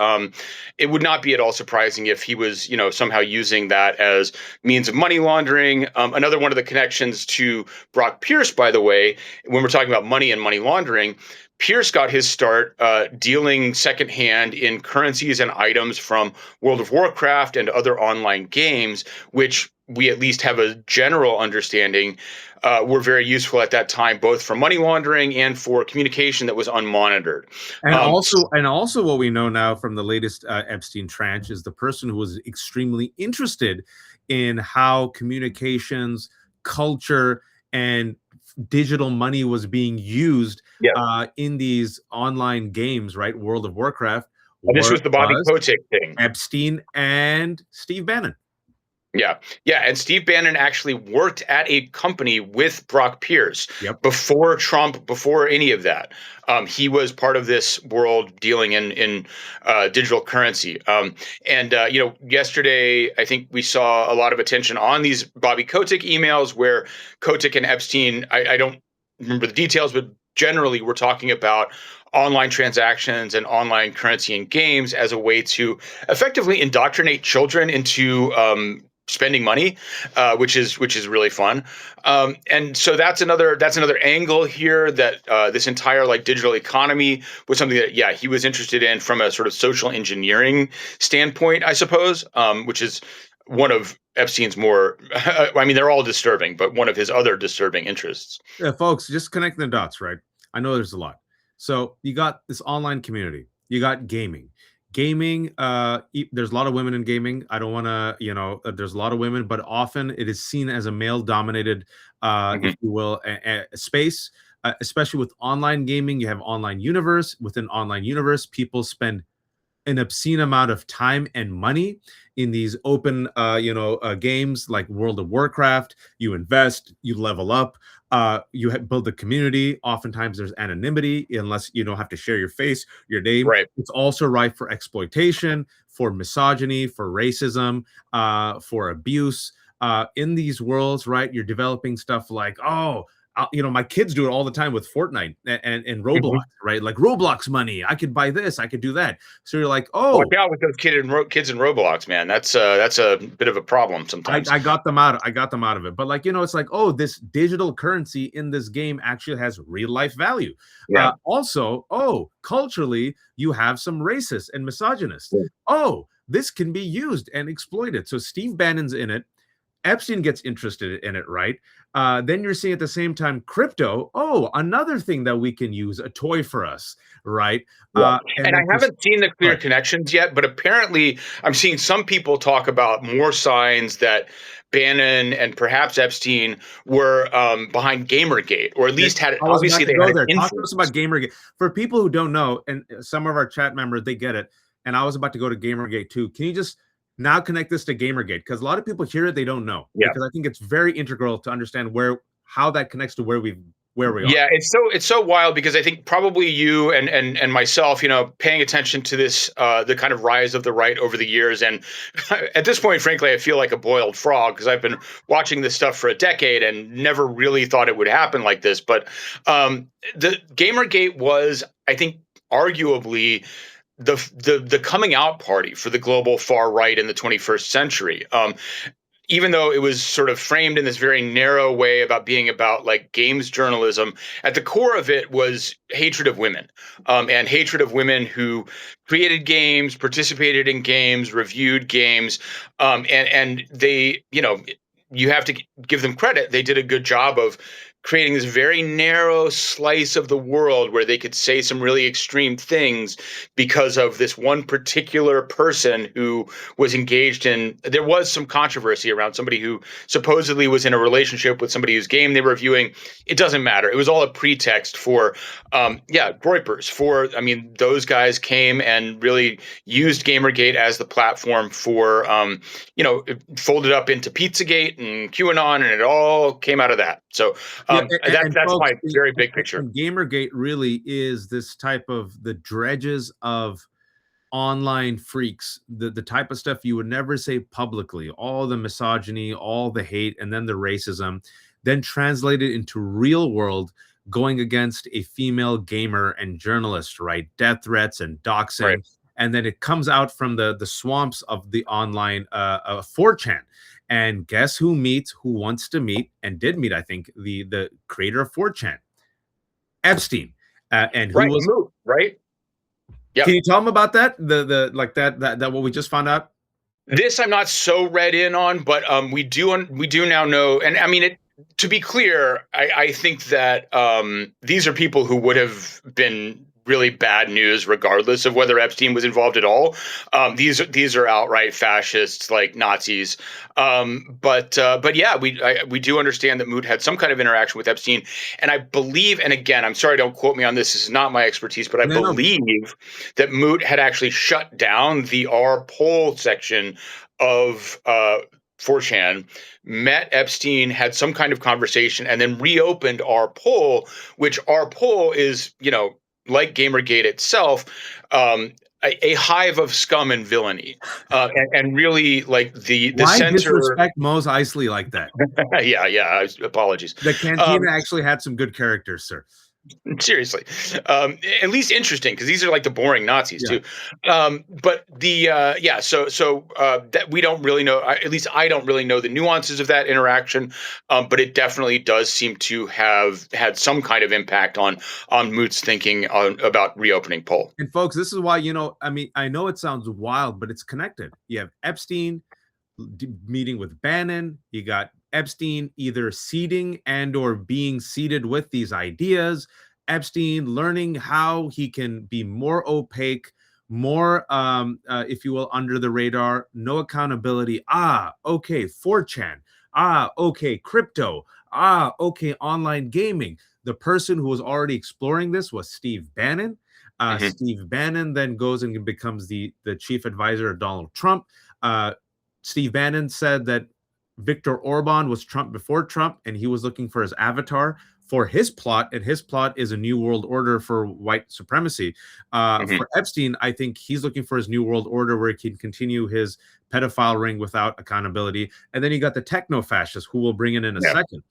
[SPEAKER 4] it would not be at all surprising if he was, somehow using that as means of money laundering. Another one of the connections to Brock Pierce, by the way, when we're talking about money and money laundering, Pierce got his start dealing secondhand in currencies and items from World of Warcraft and other online games, which we at least have a general understanding were very useful at that time, both for money laundering and for communication that was unmonitored.
[SPEAKER 2] And also what we know now from the latest Epstein tranche is the person who was extremely interested in how communications, culture, and digital money was being used in these online games, right? World of Warcraft.
[SPEAKER 4] And this was the Bobby Kotick thing.
[SPEAKER 2] Epstein and Steve Bannon.
[SPEAKER 4] Yeah. Yeah. And Steve Bannon actually worked at a company with Brock Pierce
[SPEAKER 2] Yep.
[SPEAKER 4] before Trump, before any of that. He was part of this world dealing in digital currency. Yesterday, I think we saw a lot of attention on these Bobby Kotick emails where Kotick and Epstein, I don't remember the details, but generally we're talking about online transactions and online currency in games as a way to effectively indoctrinate children into spending money, which is really fun. And so that's another angle here, that this entire like digital economy was something that he was interested in from a sort of social engineering standpoint, I suppose, which is one of Epstein's more I mean, they're all disturbing, but one of his other disturbing interests.
[SPEAKER 2] Yeah, folks, just connecting the dots, right? I know there's a lot. So you got this online community, you got gaming. There's a lot of women in gaming. I don't want to, there's a lot of women, but often it is seen as a male-dominated, if you will, a space. Especially with online gaming, you have online universe. Within online universe, people spend an obscene amount of time and money in these open games like World of Warcraft. You invest, you level up, build a community. Oftentimes there's anonymity unless you don't have to share your face, your name.
[SPEAKER 4] Right.
[SPEAKER 2] It's also rife for exploitation, for misogyny, for racism, for abuse. In these worlds, right, you're developing stuff like, my kids do it all the time with Fortnite and Roblox, right? Like Roblox money. I could buy this. I could do that. So you're like,
[SPEAKER 4] watch out with those kids in Roblox, man. That's a bit of a problem sometimes.
[SPEAKER 2] I got them out. I got them out of it. But it's like, this digital currency in this game actually has real life value.
[SPEAKER 4] Yeah.
[SPEAKER 2] Also, culturally, you have some racists and misogynists.
[SPEAKER 4] Yeah.
[SPEAKER 2] This can be used and exploited. So Steve Bannon's in it. Epstein gets interested in it, right? Then you're seeing at the same time crypto. Another thing that we can use, a toy for us, right?
[SPEAKER 4] Yeah. And I haven't seen the clear connections yet, but apparently I'm seeing some people talk about more signs that Bannon and perhaps Epstein were behind Gamergate, or at least had obviously they had an
[SPEAKER 2] influence. Talk to us about Gamergate. For people who don't know, and some of our chat members, they get it. And I was about to go to Gamergate too. Can you just now connect this to Gamergate? Because a lot of people hear it, they don't know.
[SPEAKER 4] Yeah.
[SPEAKER 2] Because I think it's very integral to understand how that connects to where we are.
[SPEAKER 4] Yeah, it's so wild, because I think probably you and myself, paying attention to this, the kind of rise of the right over the years, and at this point, frankly, I feel like a boiled frog, because I've been watching this stuff for a decade and never really thought it would happen like this. But the Gamergate was, I think, arguably the coming out party for the global far right in the 21st century. Even though it was sort of framed in this very narrow way about being about like games journalism, at the core of it was hatred of women, and hatred of women who created games, participated in games, reviewed games, and they, you have to give them credit. They did a good job of creating this very narrow slice of the world where they could say some really extreme things because of this one particular person who was engaged in. There was some controversy around somebody who supposedly was in a relationship with somebody whose game they were viewing. It doesn't matter. It was all a pretext for, Groypers. Those guys came and really used Gamergate as the platform for, it folded up into Pizzagate and QAnon, and it all came out of that. So, that's folks, my very big picture.
[SPEAKER 2] Gamergate really is this type of the dredges of online freaks, the type of stuff you would never say publicly, all the misogyny, all the hate, and then the racism, then translated into real world, going against a female gamer and journalist, right? Death threats and doxing. Right. And then it comes out from the swamps of the online 4chan. And guess who wants to meet, and did meet, I think, the creator of 4chan, Epstein. And who was
[SPEAKER 4] Moot, right?
[SPEAKER 2] Yep. Can you tell them about that? That what we just found out?
[SPEAKER 4] This I'm not so read in on, but we do now know, and to be clear, I think that these are people who would have been really bad news regardless of whether Epstein was involved at all. These are outright fascists, like Nazis. But yeah, we do understand that Moot had some kind of interaction with Epstein, and I believe, and again, I'm sorry, don't quote me on this. This is not my expertise, but I believe that Moot had actually shut down the R poll section of 4chan, met Epstein, had some kind of conversation, and then reopened our poll, which our poll is, like Gamergate itself, a hive of scum and villainy, and really like the
[SPEAKER 2] Why
[SPEAKER 4] center.
[SPEAKER 2] disrespect Mos Eisley like that?
[SPEAKER 4] Yeah. Apologies.
[SPEAKER 2] The Cantina actually had some good characters, sir.
[SPEAKER 4] Seriously, at least interesting, because these are like the boring Nazis
[SPEAKER 2] Yeah.
[SPEAKER 4] too. But that we don't really know. At least I don't really know the nuances of that interaction. But it definitely does seem to have had some kind of impact on Moot's thinking about reopening poll.
[SPEAKER 2] And folks, this is why, I know it sounds wild, but it's connected. You have Epstein meeting with Bannon. You got Epstein either seeding and or being seeded with these ideas. Epstein learning how he can be more opaque, more, if you will, under the radar, no accountability. Okay, 4chan. Okay, crypto. Okay, online gaming. The person who was already exploring this was Steve Bannon. Steve Bannon then goes and becomes the chief advisor of Donald Trump. Steve Bannon said that Viktor Orban was Trump before Trump, and he was looking for his avatar for his plot, and his plot is a new world order for white supremacy. For Epstein, I think he's looking for his new world order where he can continue his pedophile ring without accountability. And then you got the techno-fascists, who we'll bring in a second.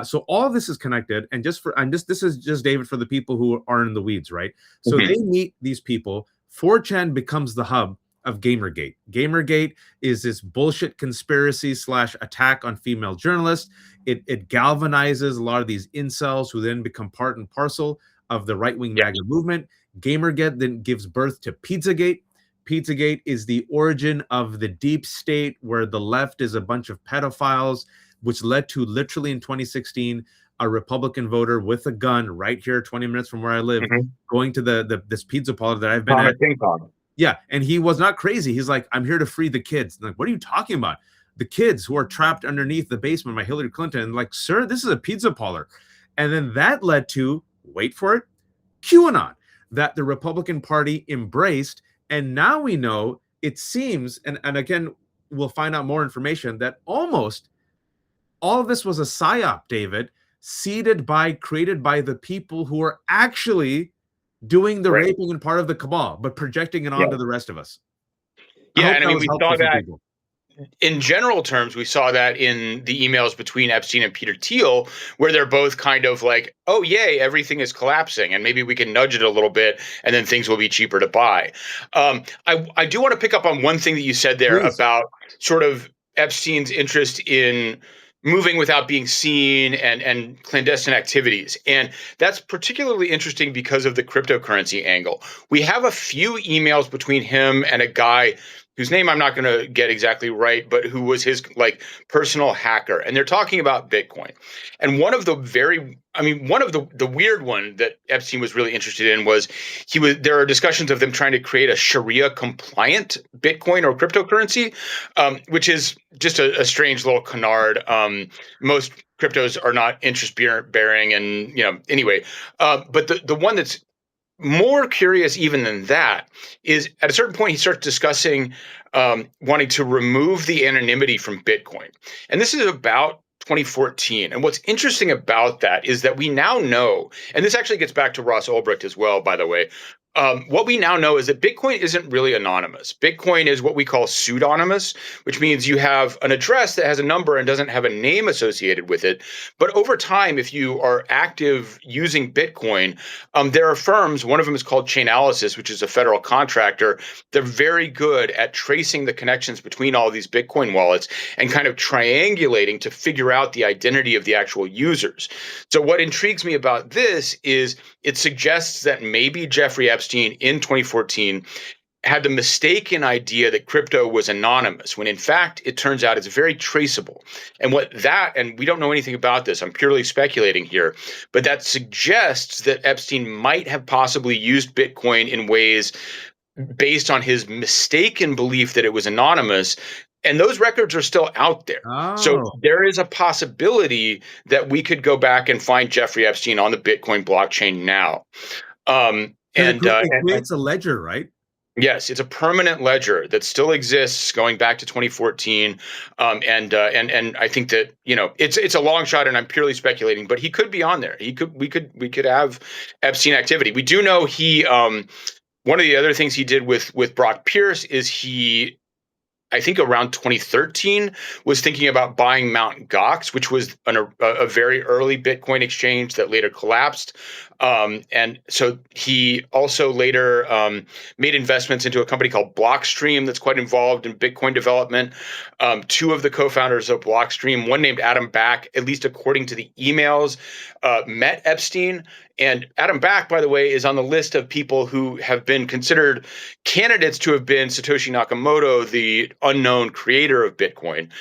[SPEAKER 2] So all of this is connected, and this is just, David, for the people who are in the weeds, right? So they meet these people. 4chan becomes the hub of Gamergate. Gamergate is this bullshit conspiracy / attack on female journalists. It galvanizes a lot of these incels who then become part and parcel of the right-wing MAGA movement. Gamergate then gives birth to Pizzagate. Pizzagate is the origin of the deep state, where the left is a bunch of pedophiles, which led to, literally in 2016, a Republican voter with a gun right here 20 minutes from where I live, going to this pizza parlor that I've been at. Yeah, and he was not crazy. He's like, I'm here to free the kids. I'm like, what are you talking about? The kids who are trapped underneath the basement by Hillary Clinton. And like, sir, this is a pizza parlor. And then that led to, wait for it, QAnon, that the Republican Party embraced. And now we know, it seems, and again, we'll find out more information, that almost all of this was a psyop, David, created by the people who are actually doing the raping and part of the cabal, but projecting it onto the rest of us.
[SPEAKER 4] Yeah, and I mean, we saw that in general terms. We saw that in the emails between Epstein and Peter Thiel, where they're both kind of like, oh, yay, everything is collapsing, and maybe we can nudge it a little bit, and then things will be cheaper to buy. I do want to pick up on one thing that you said there about sort of Epstein's interest in moving without being seen and clandestine activities. And that's particularly interesting because of the cryptocurrency angle. We have a few emails between him and a guy whose name I'm not going to get exactly right, but who was his personal hacker. And they're talking about Bitcoin. And one of the weird one that Epstein was really interested in was there are discussions of them trying to create a Sharia compliant Bitcoin or cryptocurrency, which is just a strange little canard. Most cryptos are not interest bearing, and anyway. But the one that's more curious even than that is, at a certain point, he starts discussing wanting to remove the anonymity from Bitcoin. And this is about 2014. And what's interesting about that is that we now know, and this actually gets back to Ross Ulbricht as well, by the way. What we now know is that Bitcoin isn't really anonymous. Bitcoin is what we call pseudonymous, which means you have an address that has a number and doesn't have a name associated with it. But over time, if you are active using Bitcoin, there are firms, one of them is called Chainalysis, which is a federal contractor. They're very good at tracing the connections between all these Bitcoin wallets and kind of triangulating to figure out the identity of the actual users. So what intrigues me about this is it suggests that maybe Jeffrey Epstein in 2014 had the mistaken idea that crypto was anonymous, when in fact it turns out it's very traceable. And we don't know anything about this, I'm purely speculating here, but that suggests that Epstein might have possibly used Bitcoin in ways based on his mistaken belief that it was anonymous. And those records are still out there.
[SPEAKER 2] Oh.
[SPEAKER 4] So there is a possibility that we could go back and find Jeffrey Epstein on the Bitcoin blockchain now. It
[SPEAKER 2] creates a ledger, right?
[SPEAKER 4] Yes, it's a permanent ledger that still exists going back to 2014, and I think that it's a long shot, and I'm purely speculating, but he could be on there. We could have Epstein activity. We do know he one of the other things he did with Brock Pierce is he, I think around 2013, was thinking about buying Mt. Gox, which was a very early Bitcoin exchange that later collapsed. And so he also later made investments into a company called Blockstream that's quite involved in Bitcoin development. Two of the co-founders of Blockstream, one named Adam Back, at least according to the emails, met Epstein. And Adam Back, by the way, is on the list of people who have been considered candidates to have been Satoshi Nakamoto, the unknown creator of Bitcoin.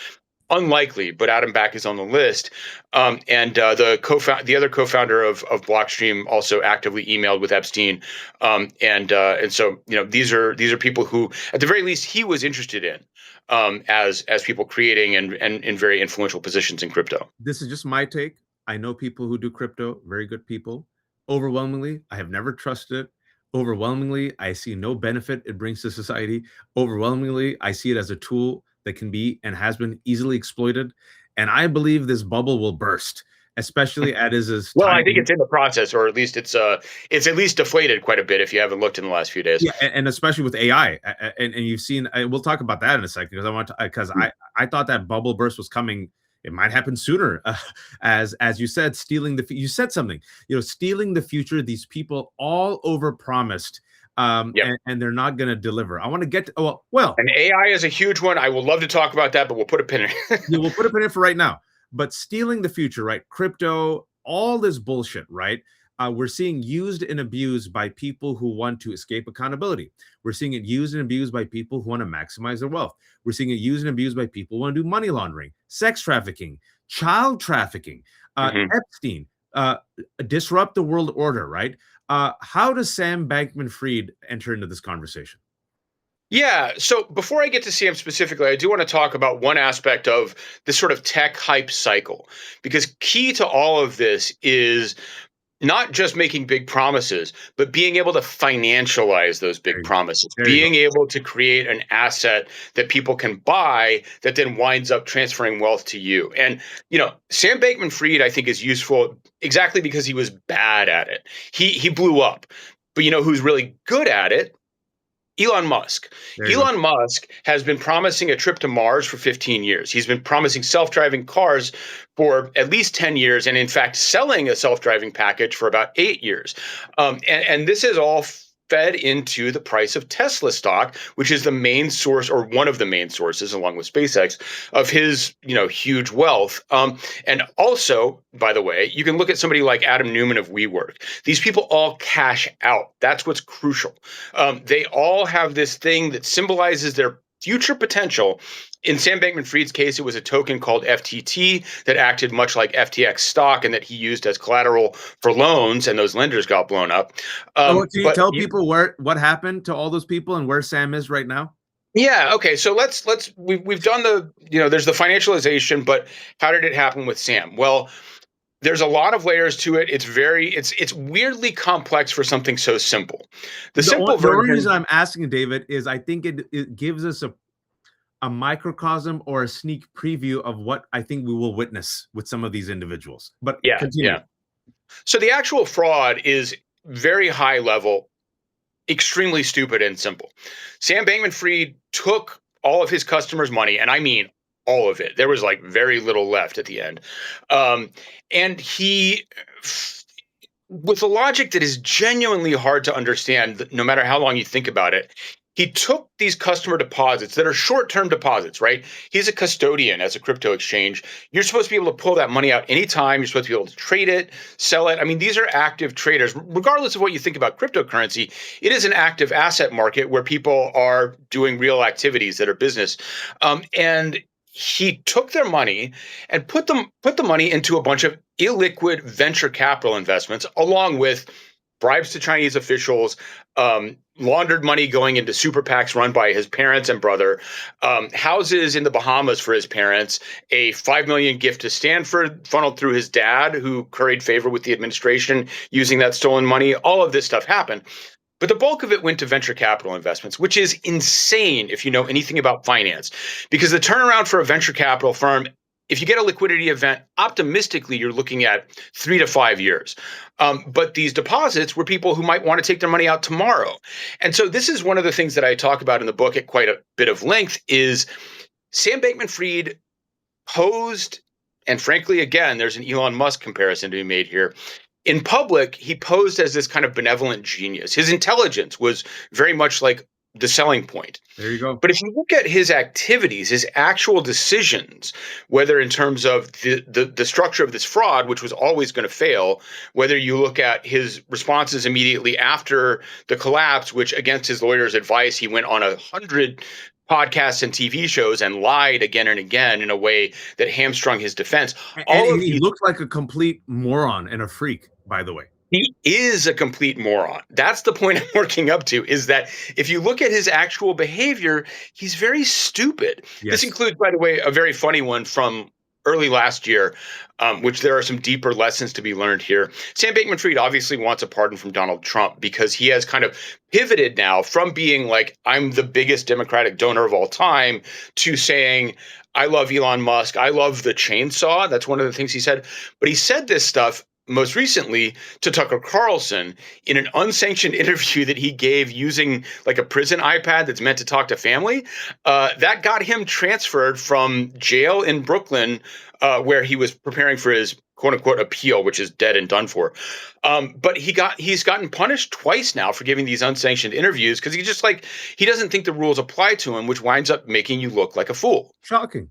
[SPEAKER 4] Unlikely, but Adam Back is on the list. And the other co-founder of Blockstream also actively emailed with Epstein. And so these are people who, at the very least, he was interested in as people creating and in very influential positions in crypto.
[SPEAKER 2] This is just my take. I know people who do crypto, very good people. Overwhelmingly, I have never trusted it. Overwhelmingly, I see no benefit it brings to society. Overwhelmingly, I see it as a tool that can be and has been easily exploited. And I believe this bubble will burst, especially as
[SPEAKER 4] well, I think it's in the process, or at least it's at least deflated quite a bit if you haven't looked in the last few days.
[SPEAKER 2] Yeah, and especially with AI, and you've seen. We'll talk about that in a second because I thought that bubble burst was coming. It might happen sooner, as you said, you said something, stealing the future. These people all overpromised,
[SPEAKER 4] Yep.
[SPEAKER 2] and they're not going to deliver. I want to get to, well,
[SPEAKER 4] and AI is a huge one. I would love to talk about that, but we'll put a pin in it.
[SPEAKER 2] yeah, we'll put a pin in for right now. But stealing the future, right? Crypto, all this bullshit, right? We're seeing used and abused by people who want to escape accountability. We're seeing it used and abused by people who want to maximize their wealth. We're seeing it used and abused by people who want to do money laundering, sex trafficking, child trafficking, Epstein, disrupt the world order, right? How does Sam Bankman-Fried enter into this conversation?
[SPEAKER 4] Yeah. So before I get to Sam specifically, I do want to talk about one aspect of this sort of tech hype cycle, because key to all of this is not just making big promises, but being able to financialize those big promises, being able to create an asset that people can buy that then winds up transferring wealth to you. And, Sam Bankman-Fried, I think, is useful exactly because he was bad at it. He blew up. But who's really good at it? Elon Musk. Elon Musk has been promising a trip to Mars for 15 years. He's been promising self-driving cars for at least 10 years, and in fact, selling a self-driving package for about 8 years. And this is all fed into the price of Tesla stock, which is the main source, or one of the main sources, along with SpaceX, of his huge wealth. And also, by the way, you can look at somebody like Adam Newman of WeWork. These people all cash out. That's what's crucial. They all have this thing that symbolizes their future potential. In Sam Bankman-Fried's case, it was a token called FTT that acted much like FTX stock and that he used as collateral for loans, and those lenders got blown up.
[SPEAKER 2] Can you tell people what happened to all those people and where Sam is right now?
[SPEAKER 4] Yeah. Okay. So we've done there's the financialization, but how did it happen with Sam? Well, there's a lot of layers to it. It's weirdly complex for something so simple. The
[SPEAKER 2] only reason I'm asking, David, is I think it gives us a microcosm or a sneak preview of what I think we will witness with some of these individuals. But continue.
[SPEAKER 4] Yeah. So the actual fraud is very high level, extremely stupid and simple. Sam Bankman-Fried took all of his customers' money, and I mean all of it. There was like very little left at the end. And he, with a logic that is genuinely hard to understand, no matter how long you think about it, he took these customer deposits that are short-term deposits, right? He's a custodian as a crypto exchange. You're supposed to be able to pull that money out anytime. You're supposed to be able to trade it, sell it. I mean, these are active traders. Regardless of what you think about cryptocurrency, it is an active asset market where people are doing real activities that are business. And he took their money and put the money into a bunch of illiquid venture capital investments, along with bribes to Chinese officials, laundered money going into super PACs run by his parents and brother, houses in the Bahamas for his parents, a $5 million gift to Stanford funneled through his dad, who curried favor with the administration using that stolen money. All of this stuff happened. but the bulk of it went to venture capital investments, which is insane if you know anything about finance, because the turnaround for a venture capital firm, if you get a liquidity event, optimistically, you're looking at 3 to 5 years. But these deposits were people who might want to take their money out tomorrow. And so this is one of the things that I talk about in the book at quite a bit of length is Sam Bankman-Fried posed, and frankly, again, there's an Elon Musk comparison to be made here. In public, he posed as this kind of benevolent genius. His intelligence was very much like the selling point.
[SPEAKER 2] There you go.
[SPEAKER 4] But if you look at his activities, his actual decisions, whether in terms of the structure of this fraud, which was always going to fail, whether you look at his responses immediately after the collapse, which against his lawyer's advice, he went on 100 podcasts and TV shows and lied again and again in a way that hamstrung his defense.
[SPEAKER 2] And he looked like a complete moron and a freak, by the way.
[SPEAKER 4] He is a complete moron. That's the point I'm working up to, is that if you look at his actual behavior, he's very stupid.
[SPEAKER 2] Yes.
[SPEAKER 4] This includes, by the way, a very funny one from early last year, which there are some deeper lessons to be learned here. Sam Bankman-Fried obviously wants a pardon from Donald Trump because he has kind of pivoted now from being like, I'm the biggest Democratic donor of all time, to saying, I love Elon Musk. I love the chainsaw. That's one of the things he said. But he said this stuff most recently to Tucker Carlson in an unsanctioned interview that he gave using like a prison iPad that's meant to talk to family. That got him transferred from jail in Brooklyn, where he was preparing for his quote unquote appeal, which is dead and done for. But he's gotten punished twice now for giving these unsanctioned interviews because he doesn't think the rules apply to him, which winds up making you look like a fool.
[SPEAKER 2] Shocking.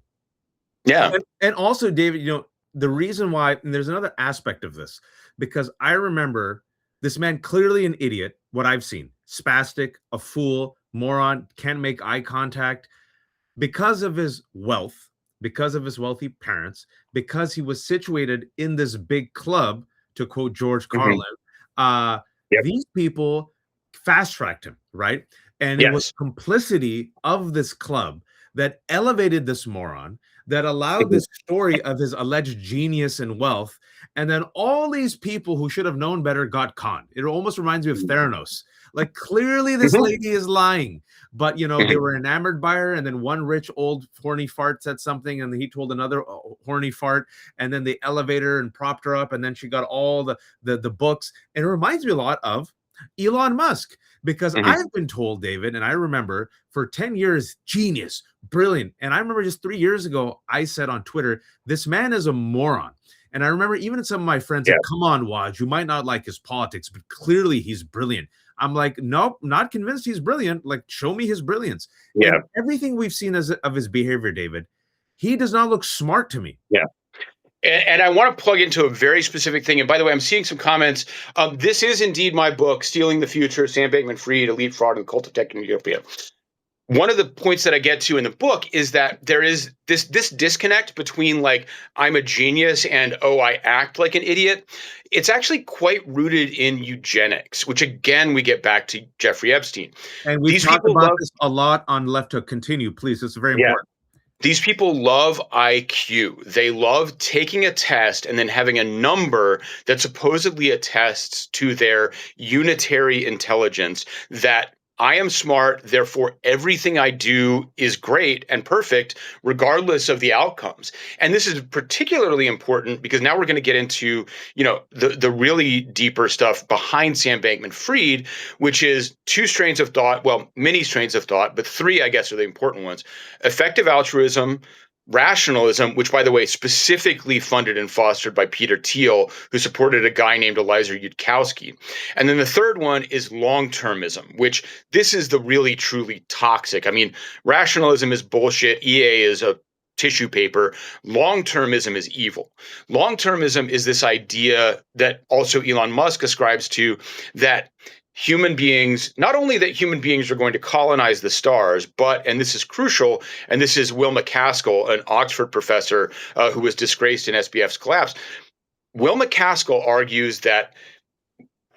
[SPEAKER 4] Yeah.
[SPEAKER 2] And also, David, the reason why, and there's another aspect of this, because I remember this man, clearly an idiot, what I've seen, spastic, a fool, moron, can't make eye contact, because of his wealth, because of his wealthy parents, because he was situated in this big club, to quote George Carlin. These people fast-tracked him, right? And it was complicity of this club that elevated this moron, that allowed this story of his alleged genius and wealth. And then all these people who should have known better got conned. It almost reminds me of Theranos. Like, clearly this lady is lying, but they were enamored by her. And then one rich old horny fart said something, and he told another horny fart, and then they elevated her and propped her up. And then she got all the books. And it reminds me a lot of Elon Musk, because I've been told, David, and I remember for 10 years, genius, brilliant. And I remember just 3 years ago, I said on Twitter, this man is a moron. And I remember even some of my friends said, come on, Waj, you might not like his politics, but clearly he's brilliant. I'm like, nope, not convinced he's brilliant. Like, show me his brilliance. Yeah. And everything we've seen of his behavior, David, he does not look smart to me.
[SPEAKER 4] Yeah. And I want to plug into a very specific thing. And by the way, I'm seeing some comments. This is indeed my book, Stealing the Future, Sam Bankman-Fried, Elite Fraud and the Cult of Technopia. One of the points that I get to in the book is that there is this disconnect between like, I'm a genius and, I act like an idiot. It's actually quite rooted in eugenics, which again, we get back to Jeffrey Epstein.
[SPEAKER 2] And we've talked about this a lot on Left Hook. Continue, please. It's very important.
[SPEAKER 4] These people love IQ. They love taking a test and then having a number that supposedly attests to their unitary intelligence, that I am smart, therefore everything I do is great and perfect, regardless of the outcomes. And this is particularly important because now we're going to get into, the really deeper stuff behind Sam Bankman-Fried, which is two strains of thought, well, many strains of thought, but three, I guess, are the important ones: effective altruism, rationalism, which, by the way, specifically funded and fostered by Peter Thiel, who supported a guy named Eliezer Yudkowsky. And then the third one is long-termism, which this is the really, truly toxic. I mean, rationalism is bullshit. EA is a tissue paper. Long-termism is evil. Long-termism is this idea that also Elon Musk ascribes to, that human beings, not only that human beings are going to colonize the stars, but, and this is crucial, and this is Will MacAskill, an Oxford professor who was disgraced in SBF's collapse. Will MacAskill argues that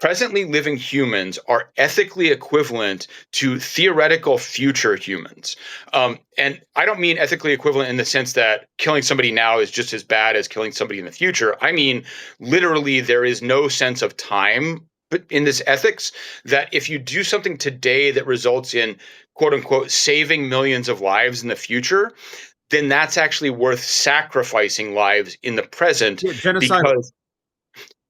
[SPEAKER 4] presently living humans are ethically equivalent to theoretical future humans. And I don't mean ethically equivalent in the sense that killing somebody now is just as bad as killing somebody in the future. I mean, literally, there is no sense of time in this ethics that if you do something today that results in quote unquote saving millions of lives in the future, then that's actually worth sacrificing lives in the present,
[SPEAKER 2] Yeah, genocidal.
[SPEAKER 4] because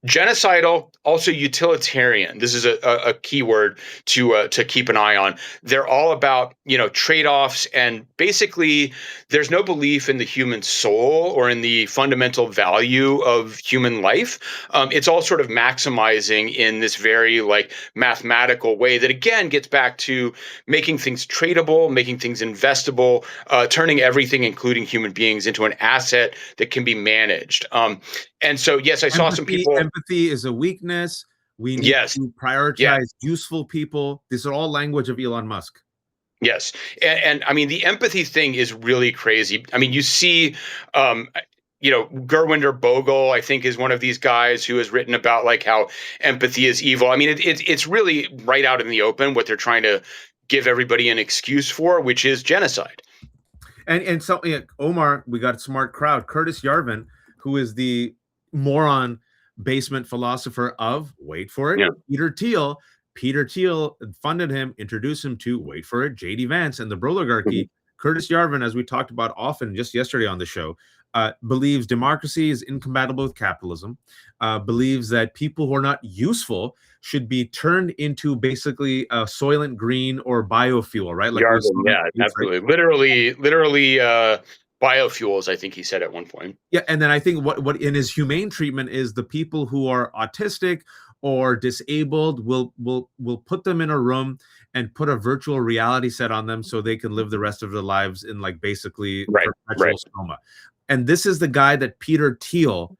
[SPEAKER 4] genocidal, also utilitarian. This is a key word to keep an eye on. They're all about, trade-offs, and basically there's no belief in the human soul or in the fundamental value of human life. It's all sort of maximizing in this very like mathematical way that again gets back to making things tradable, making things investable, turning everything, including human beings, into an asset that can be managed. And so, yes, I saw some people.
[SPEAKER 2] Empathy is a weakness. We need
[SPEAKER 4] Yes.
[SPEAKER 2] to prioritize useful people. These are all language of Elon Musk.
[SPEAKER 4] Yes. And I mean, the empathy thing is really crazy. I mean, you see, Gurwinder Bogle, I think, is one of these guys who has written about like how empathy is evil. I mean, it's really right out in the open what they're trying to give everybody an excuse for, which is genocide.
[SPEAKER 2] And so, Omar, we got a smart crowd. Curtis Yarvin, who is the moron basement philosopher of, wait for it, Peter Thiel. Peter Thiel funded him, introduced him to, wait for it, J.D. Vance and the Broligarchy. Curtis Yarvin, as we talked about often just yesterday on the show, believes democracy is incompatible with capitalism, believes that people who are not useful should be turned into basically Soylent Green or biofuel, right? Like
[SPEAKER 4] Yarvin, absolutely. Right? Literally biofuels, I think he said at one point.
[SPEAKER 2] Yeah, and then I think what in his humane treatment is the people who are autistic or disabled will put them in a room and put a virtual reality set on them so they can live the rest of their lives in like basically perpetual coma. And this is the guy that Peter Thiel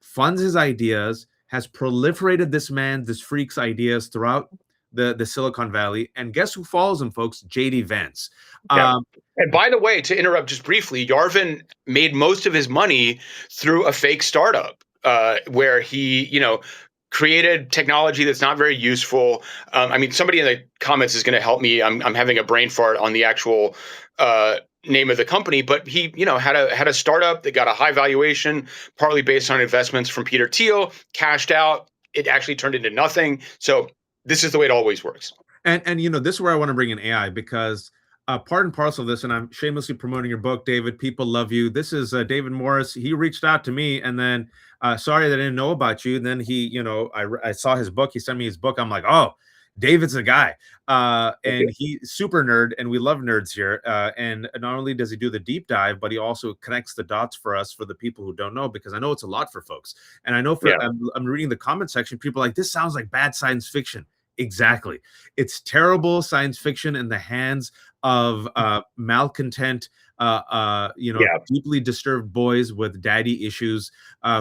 [SPEAKER 2] funds his ideas, has proliferated this freak's ideas throughout the Silicon Valley. And guess who follows him, folks? J.D. Vance.
[SPEAKER 4] And by the way, to interrupt just briefly, Yarvin made most of his money through a fake startup where he, created technology that's not very useful. I mean, somebody in the comments is going to help me. I'm having a brain fart on the actual name of the company, but he, had a startup that got a high valuation, partly based on investments from Peter Thiel, cashed out. It actually turned into nothing. So this is the way it always works.
[SPEAKER 2] And this is where I want to bring in AI, because part and parcel of this, and I'm shamelessly promoting your book, David. People love you. This is David Morris. He reached out to me, and then sorry that I didn't know about you. And then he, I saw his book. He sent me his book. I'm like, oh, David's the guy. And he's super nerd, and we love nerds here. And not only does he do the deep dive, but he also connects the dots for us, for the people who don't know, because I know it's a lot for folks. And I know I'm reading the comment section, people are like, this sounds like bad science fiction. Exactly. It's terrible science fiction in the hands of malcontent, deeply disturbed boys with daddy issues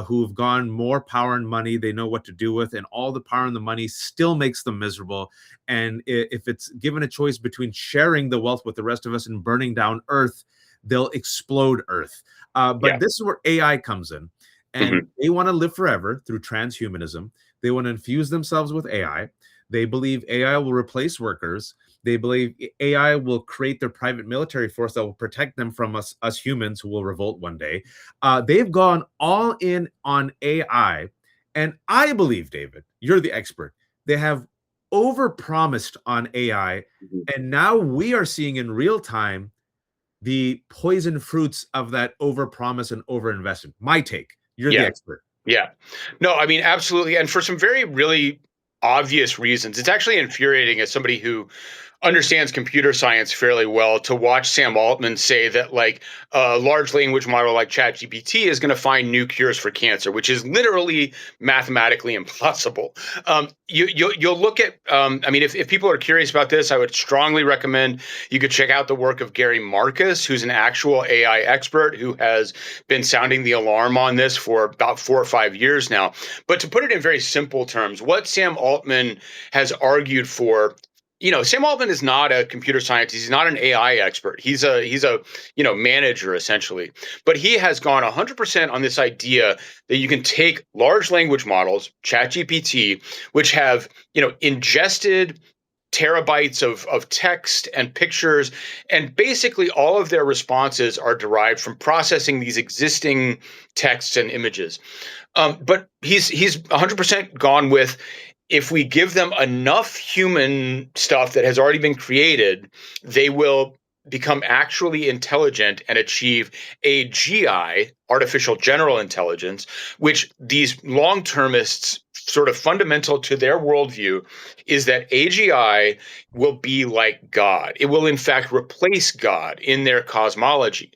[SPEAKER 2] who've gone more power and money they know what to do with, and all the power and the money still makes them miserable. And if it's given a choice between sharing the wealth with the rest of us and burning down Earth, they'll explode Earth. But this is where AI comes in, and they want to live forever through transhumanism. They want to infuse themselves with AI. They believe AI will replace workers. They believe AI will create their private military force that will protect them from us humans who will revolt one day. They've gone all in on AI. And I believe, David, you're the expert. They have overpromised on AI. And now we are seeing in real time the poison fruits of that overpromise and overinvestment. My take. You're the expert.
[SPEAKER 4] Yeah. No, I mean, absolutely. And for some very really obvious reasons. It's actually infuriating as somebody who understands computer science fairly well to watch Sam Altman say that like a large language model like ChatGPT is going to find new cures for cancer, which is literally mathematically impossible. You'll look at, I mean, if people are curious about this, I would strongly recommend you could check out the work of Gary Marcus, who's an actual AI expert who has been sounding the alarm on this for about 4 or 5 years now. But to put it in very simple terms, what Sam Altman has argued for, Sam Altman is not a computer scientist. He's not an AI expert. He's a manager essentially. But he has gone 100% on this idea that you can take large language models, ChatGPT, which have, ingested terabytes of text and pictures, and basically all of their responses are derived from processing these existing texts and images. But he's 100% gone with if we give them enough human stuff that has already been created, they will become actually intelligent and achieve AGI, artificial general intelligence, which these long-termists sort of fundamental to their worldview is that AGI will be like God. It will in fact replace God in their cosmology.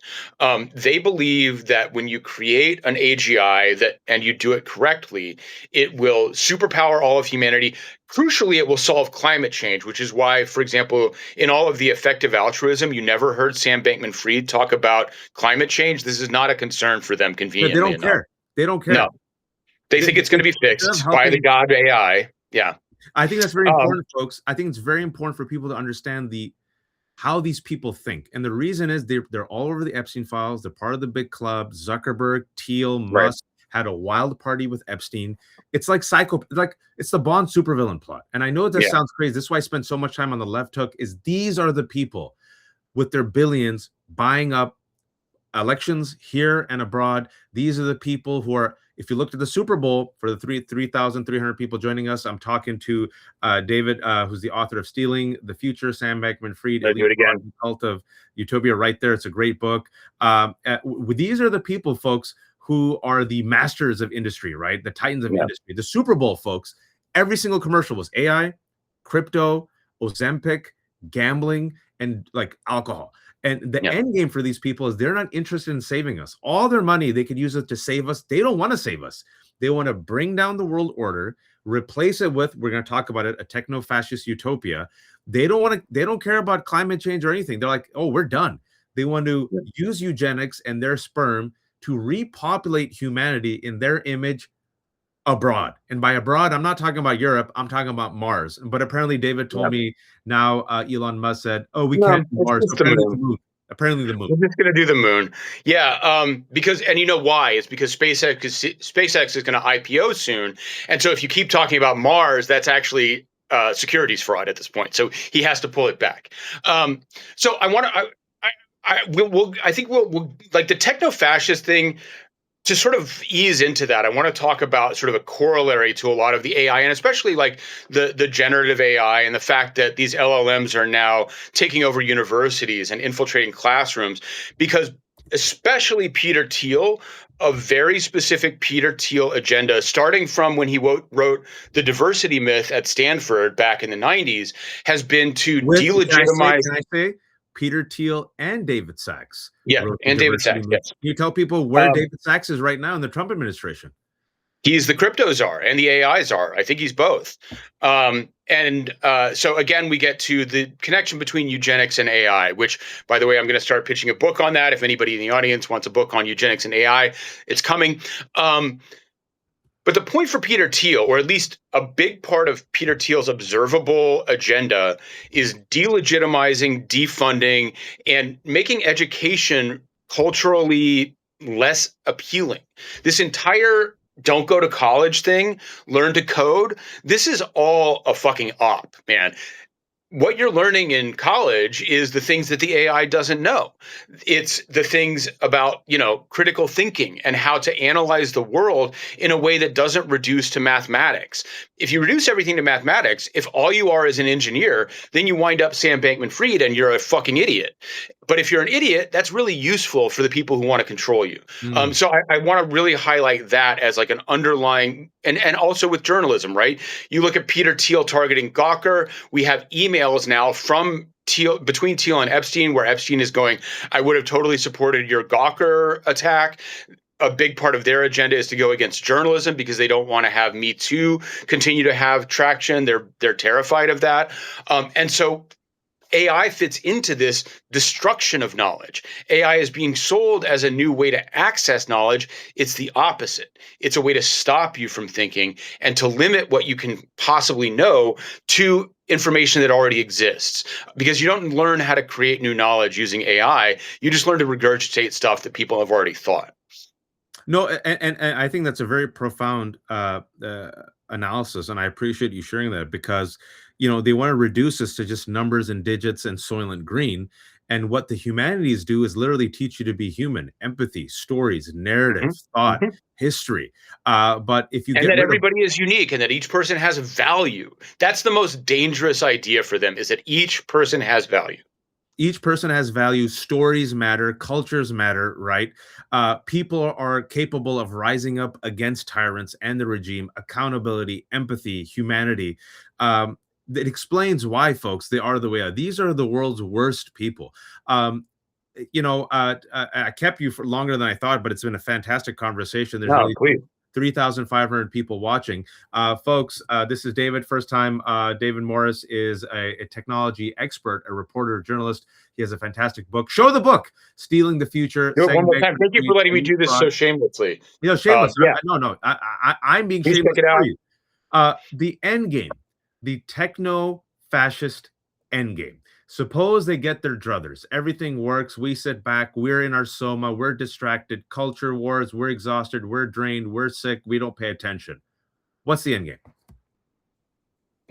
[SPEAKER 4] They believe that when you create an AGI and you do it correctly, it will superpower all of humanity. Crucially, it will solve climate change, which is why, for example, in all of the effective altruism, you never heard Sam Bankman-Fried talk about climate change. This is not a concern for them,
[SPEAKER 2] They
[SPEAKER 4] conveniently
[SPEAKER 2] don't
[SPEAKER 4] enough.
[SPEAKER 2] care. They don't care.
[SPEAKER 4] No, they think it's going to be
[SPEAKER 2] Instead of
[SPEAKER 4] fixed by the
[SPEAKER 2] helping,
[SPEAKER 4] god AI. Yeah.
[SPEAKER 2] I think that's very important, folks. I think it's very important for people to understand how these people think. And the reason is they're all over the Epstein files. They're part of the big club. Zuckerberg, Thiel,
[SPEAKER 4] Right.
[SPEAKER 2] Musk had a wild party with Epstein. It's like it's the Bond supervillain plot. And I know this
[SPEAKER 4] Yeah.
[SPEAKER 2] sounds crazy. This is why I spend so much time on the left hook, is these are the people with their billions buying up elections here and abroad. These are the people who are, if you looked at the Super Bowl, for the 3,300 people joining us, I'm talking to David, who's the author of Stealing the Future, Sam Bankman-Fried,
[SPEAKER 4] Let's do it again.
[SPEAKER 2] The Cult of Utopia, right there. It's a great book. These are the people, folks, who are the masters of industry, right? The titans of industry. The Super Bowl, folks, every single commercial was AI, crypto, Ozempic, gambling, and like alcohol. And the end game for these people is they're not interested in saving us. All their money, they could use it to save us. They don't want to save us. They want to bring down the world order, replace it with, we're going to talk about it, a techno-fascist utopia. They don't care about climate change or anything. They're like, oh, we're done. They want to use eugenics and their sperm to repopulate humanity in their image abroad. And by abroad, I'm not talking about Europe. I'm talking about Mars. But apparently, David told me now Elon Musk said, oh, we can't do Mars. Apparently the moon. Apparently the moon.
[SPEAKER 4] We're just going to do the moon. Yeah. Because, and you know why? It's because SpaceX is going to IPO soon. And so if you keep talking about Mars, that's actually securities fraud at this point. So he has to pull it back. So I want to, I think we'll like the techno-fascist thing. To sort of ease into that, I want to talk about sort of a corollary to a lot of the AI, and especially like the generative AI and the fact that these LLMs are now taking over universities and infiltrating classrooms, because especially Peter Thiel, a very specific Peter Thiel agenda, starting from when he wrote The Diversity Myth at Stanford back in the 90s, has been to delegitimize.
[SPEAKER 2] Can I say? Peter Thiel and David Sachs.
[SPEAKER 4] Yeah, and David Sachs, yes.
[SPEAKER 2] Can you tell people where David Sachs is right now in the Trump administration?
[SPEAKER 4] He's the crypto czar and the AI czar. I think he's both. So again, we get to the connection between eugenics and AI, which, by the way, I'm going to start pitching a book on that. If anybody in the audience wants a book on eugenics and AI, it's coming. But the point for Peter Thiel, or at least a big part of Peter Thiel's observable agenda, is delegitimizing, defunding, and making education culturally less appealing. This entire don't go to college thing, learn to code, this is all a fucking op, man. What you're learning in college is the things that the AI doesn't know. It's the things about, critical thinking and how to analyze the world in a way that doesn't reduce to mathematics. If you reduce everything to mathematics, if all you are is an engineer, then you wind up Sam Bankman-Fried and you're a fucking idiot. But if you're an idiot, that's really useful for the people who want to control you. So I want to really highlight that as like an underlying, and also with journalism, right? You look at Peter Thiel targeting Gawker. We have emails now from between Thiel and Epstein, where Epstein is going, I would have totally supported your Gawker attack. A big part of their agenda is to go against journalism because they don't want to have Me Too continue to have traction. They're terrified of that. And so AI fits into this destruction of knowledge. AI is being sold as a new way to access knowledge. It's the opposite. It's a way to stop you from thinking and to limit what you can possibly know to information that already exists. Because you don't learn how to create new knowledge using AI. You just learn to regurgitate stuff that people have already thought.
[SPEAKER 2] No, and I think that's a very profound analysis, and I appreciate you sharing that, because they want to reduce us to just numbers and digits and Soylent Green, And what the humanities do is literally teach you to be human, empathy, stories, narrative,
[SPEAKER 4] Hmm.
[SPEAKER 2] thought,
[SPEAKER 4] Hmm.
[SPEAKER 2] history. But if you
[SPEAKER 4] And
[SPEAKER 2] get
[SPEAKER 4] that
[SPEAKER 2] rid of
[SPEAKER 4] everybody is unique and that each person has value. That's the most dangerous idea for them, is that each person has value.
[SPEAKER 2] each person has value, stories matter, cultures matter, right? People are capable of rising up against tyrants and the regime, accountability, empathy, humanity. That explains why, folks, they are the way are. These are the world's worst people. um, I kept you for longer than I thought, but it's been a fantastic conversation. There's
[SPEAKER 4] No,
[SPEAKER 2] nearly
[SPEAKER 4] please.
[SPEAKER 2] 3,500 people watching. Folks, this is David. First time. David Morris is a technology expert, a reporter, a journalist. He has a fantastic book. Show the book, Stealing the Future.
[SPEAKER 4] Do it one more
[SPEAKER 2] Saying
[SPEAKER 4] time. Thank you for letting me do this
[SPEAKER 2] fraud.
[SPEAKER 4] so shamelessly.
[SPEAKER 2] Shameless.
[SPEAKER 4] Yeah,
[SPEAKER 2] No. I'm being
[SPEAKER 4] please
[SPEAKER 2] shameless
[SPEAKER 4] check it
[SPEAKER 2] for
[SPEAKER 4] out.
[SPEAKER 2] you. The end game, the techno-fascist end game. Suppose they get their druthers. Everything works. We sit back. We're in our soma. We're distracted. Culture wars. We're exhausted. We're drained. We're sick. We don't pay attention. What's the end game?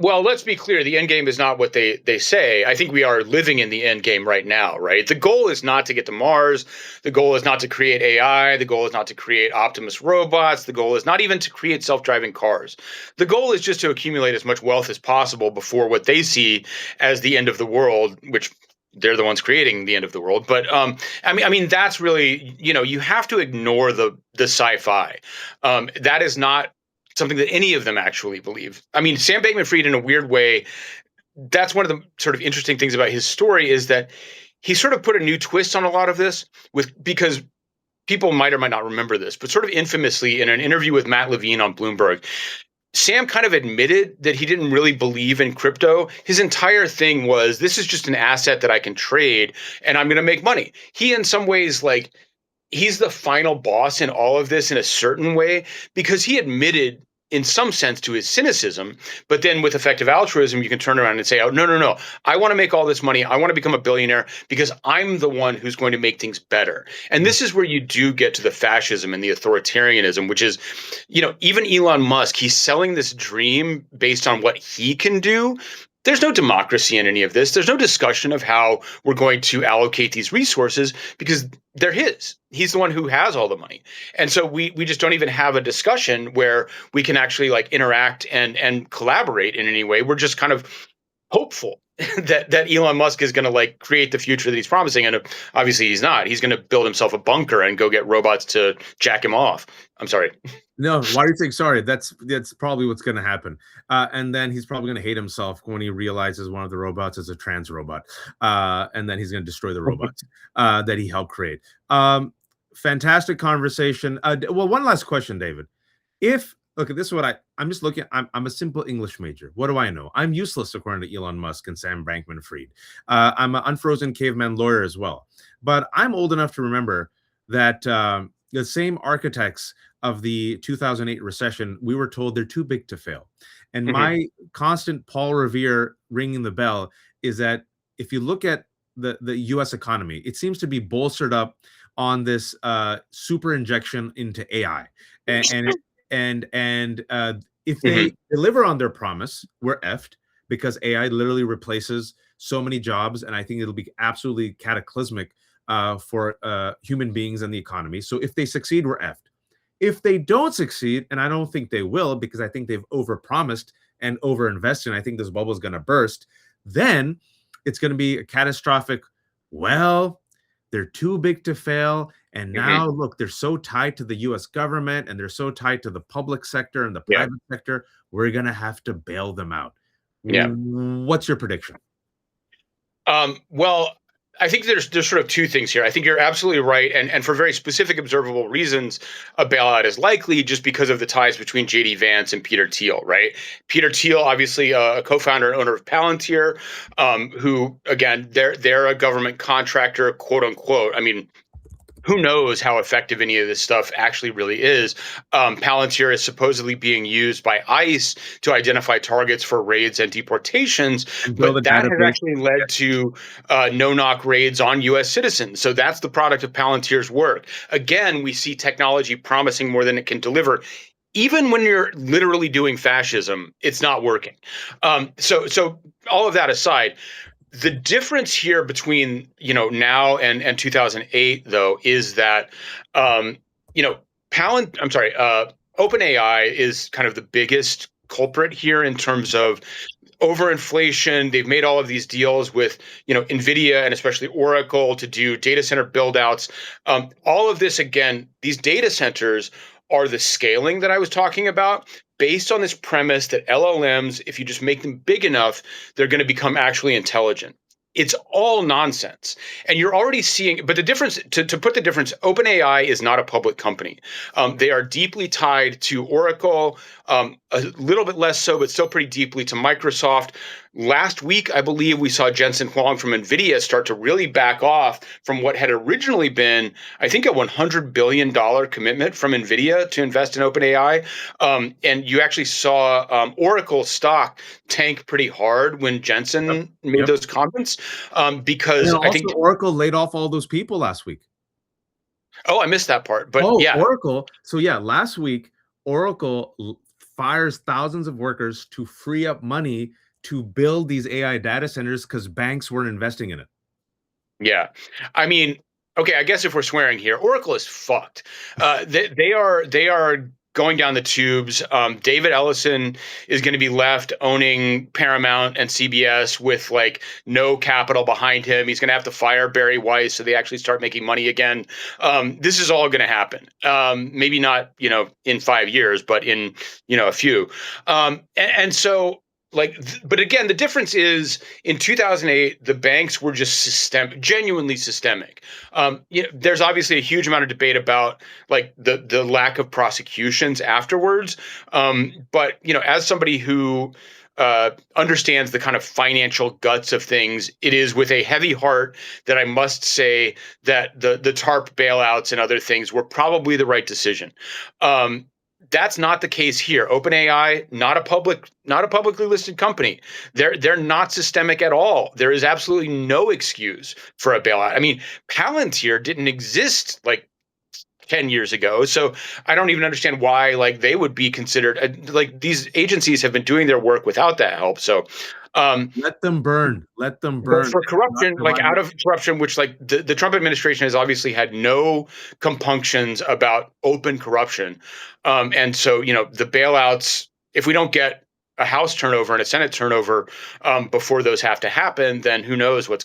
[SPEAKER 4] Well, let's be clear. The end game is not what they say. I think we are living in the end game right now, right? The goal is not to get to Mars. The goal is not to create AI. The goal is not to create Optimus robots. The goal is not even to create self-driving cars. The goal is just to accumulate as much wealth as possible before what they see as the end of the world, which they're the ones creating the end of the world. But I mean, that's really, you have to ignore the sci-fi. That is not something that any of them actually believe. I mean, Sam Bankman-Fried, in a weird way, that's one of the sort of interesting things about his story, is that he sort of put a new twist on a lot of this, because people might or might not remember this, but sort of infamously in an interview with Matt Levine on Bloomberg, Sam kind of admitted that he didn't really believe in crypto. His entire thing was, this is just an asset that I can trade and I'm going to make money. He, in some ways, he's the final boss in all of this in a certain way, because he admitted in some sense to his cynicism, but then with effective altruism, you can turn around and say, oh, no, I want to make all this money. I want to become a billionaire because I'm the one who's going to make things better. And this is where you do get to the fascism and the authoritarianism, which is, even Elon Musk, he's selling this dream based on what he can do. There's no democracy in any of this. There's no discussion of how we're going to allocate these resources, because they're his. He's the one who has all the money. And so we just don't even have a discussion where we can actually interact and collaborate in any way. We're just kind of hopeful that Elon Musk is going to create the future that he's promising. And obviously he's not. He's going to build himself a bunker and go get robots to jack him off. I'm sorry.
[SPEAKER 2] No, why are you saying sorry? That's probably what's going to happen. And then he's probably going to hate himself when he realizes one of the robots is a trans robot. And then he's going to destroy the robots that he helped create. Fantastic conversation. Well, one last question, David. Look, this is what I'm just looking. I'm a simple English major. What do I know? I'm useless according to Elon Musk and Sam Bankman-Fried. I'm an unfrozen caveman lawyer as well. But I'm old enough to remember that the same architects of the 2008 recession, we were told they're too big to fail. And my constant Paul Revere ringing the bell is that if you look at the U.S. economy, it seems to be bolstered up on this super injection into AI, and if they deliver on their promise, we're effed, because AI literally replaces so many jobs, and I think it'll be absolutely cataclysmic for human beings and the economy. So if they succeed, we're effed. If they don't succeed, and I don't think they will, because I think they've overpromised and overinvested, and I think this bubble is going to burst, then it's going to be a catastrophic. Well, they're too big to fail. And now, look, they're so tied to the U.S. government, and they're so tied to the public sector and the private sector. We're going to have to bail them out.
[SPEAKER 4] Yeah.
[SPEAKER 2] What's your prediction?
[SPEAKER 4] Well, I think there's sort of two things here. I think you're absolutely right. And for very specific observable reasons, a bailout is likely, just because of the ties between J.D. Vance and Peter Thiel, right? Peter Thiel, obviously a co-founder and owner of Palantir, who, again, they're a government contractor, quote unquote. I mean, who knows how effective any of this stuff actually really is. Palantir is supposedly being used by ICE to identify targets for raids and deportations, but that has actually led to no-knock raids on U.S. citizens. So that's the product of Palantir's work. Again, we see technology promising more than it can deliver. Even when you're literally doing fascism, it's not working. So all of that aside, The difference here between now and 2008 though is that you know OpenAI is kind of the biggest culprit here in terms of overinflation. They've made all of these deals with Nvidia and especially Oracle to do data center build outs. All of this, again, these data centers are the scaling that I was talking about, based on this premise that LLMs, if you just make them big enough, they're going to become actually intelligent. It's all nonsense. And you're already seeing, but the difference, to put the difference, OpenAI is not a public company. They are deeply tied to Oracle, a little bit less so, but still pretty deeply to Microsoft. Last week, I believe we saw Jensen Huang from NVIDIA start to really back off from what had originally been, I think, a $100 billion commitment from NVIDIA to invest in OpenAI. And you actually saw Oracle stock tank pretty hard when Jensen made those comments, because
[SPEAKER 2] And
[SPEAKER 4] I think
[SPEAKER 2] also Oracle laid off all those people last week.
[SPEAKER 4] Oh, I missed that part, but yeah.
[SPEAKER 2] Oracle. So yeah, last week Oracle fires thousands of workers to free up money to build these AI data centers because banks weren't investing in it.
[SPEAKER 4] Yeah, I mean, okay, I guess if we're swearing here, Oracle is fucked. They are going down the tubes. David Ellison is going to be left owning Paramount and CBS with like no capital behind him. He's going to have to fire Barry Weiss so they actually start making money again. This is all going to happen. Maybe not, in 5 years, but in, a few. And so, but again, the difference is in 2008, the banks were just genuinely systemic. There's obviously a huge amount of debate about like the lack of prosecutions afterwards. But as somebody who understands the kind of financial guts of things, it is with a heavy heart that I must say that the TARP bailouts and other things were probably the right decision. That's not the case here. OpenAI, not a publicly listed company. They're not systemic at all. There is absolutely no excuse for a bailout. I mean, Palantir didn't exist like 10 years ago. So I don't even understand why they would be considered these agencies have been doing their work without that help. So
[SPEAKER 2] let them burn. Let them burn.
[SPEAKER 4] But for corruption, out of corruption, which the Trump administration has obviously had no compunctions about open corruption. And so, the bailouts, if we don't get a House turnover and a Senate turnover before those have to happen, then who knows what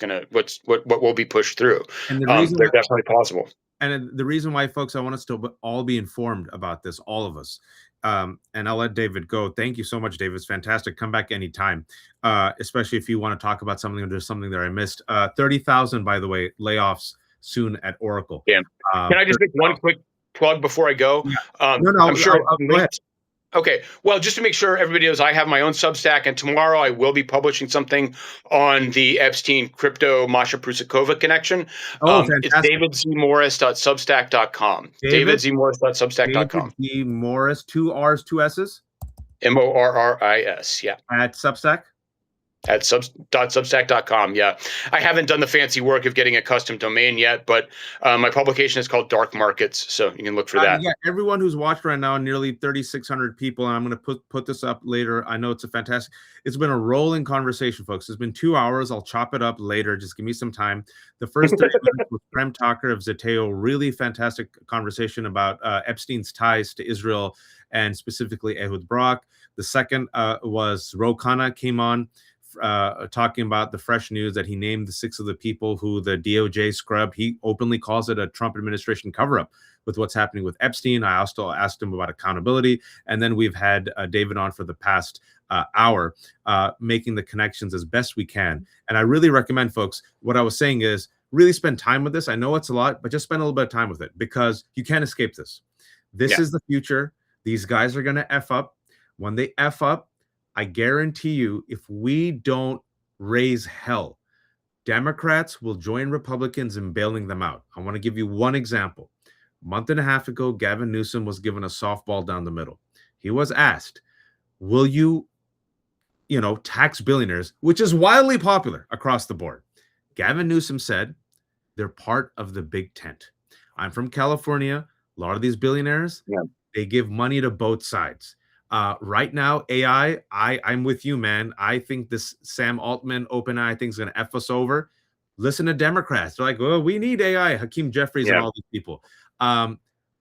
[SPEAKER 4] will be pushed through.
[SPEAKER 2] And
[SPEAKER 4] they're definitely possible.
[SPEAKER 2] And the reason why, folks, I want us to all be informed about this, all of us. And I'll let David go. Thank you so much, David. It's fantastic. Come back anytime, especially if you want to talk about something or there's something that I missed. 30,000, by the way, layoffs soon at Oracle.
[SPEAKER 4] Yeah. Can I just make one quick plug before I go?
[SPEAKER 2] Yeah. No,
[SPEAKER 4] I'm sure.
[SPEAKER 2] go ahead.
[SPEAKER 4] Okay. Well, just to make sure everybody knows, I have my own Substack, and tomorrow I will be publishing something on the Epstein crypto Masha Prusakova connection.
[SPEAKER 2] Fantastic.
[SPEAKER 4] It's davidzmorris.substack.com. davidzmorris.substack.com.
[SPEAKER 2] David D. Morris, 2 R's, 2 S's?
[SPEAKER 4] Morris, yeah.
[SPEAKER 2] At Substack?
[SPEAKER 4] At substack.com. Yeah. I haven't done the fancy work of getting a custom domain yet, but my publication is called Dark Markets, so you can look for that.
[SPEAKER 2] Yeah, everyone who's watched right now, nearly 3,600 people, and I'm going to put this up later. I know it's it's been a rolling conversation, folks. It's been 2 hours. I'll chop it up later. Just give me some time. The first 30 minutes with Prem Thakkar of Zeteo, really fantastic conversation about Epstein's ties to Israel and specifically Ehud Barak. The second was Ro Khanna came on, talking about the fresh news that he named the 6 of the people who the DOJ scrubbed. He openly calls it a Trump administration cover-up with what's happening with Epstein. I also asked him about accountability. And then we've had David on for the past hour, making the connections as best we can. And I really recommend, folks, what I was saying is really spend time with this. I know it's a lot, but just spend a little bit of time with it because you can't escape this. This is the future. These guys are going to F up. When they F up, I guarantee you, if we don't raise hell, Democrats will join Republicans in bailing them out. I want to give you one example. A month and a half ago, Gavin Newsom was given a softball down the middle. He was asked, will you, tax billionaires, which is wildly popular across the board. Gavin Newsom said, they're part of the big tent. I'm from California. A lot of these billionaires, they give money to both sides. Right now, AI, I'm with you, man. I think this Sam Altman OpenAI thing is going to F us over. Listen to Democrats. They're like, well, we need AI, Hakeem Jeffries and all these people.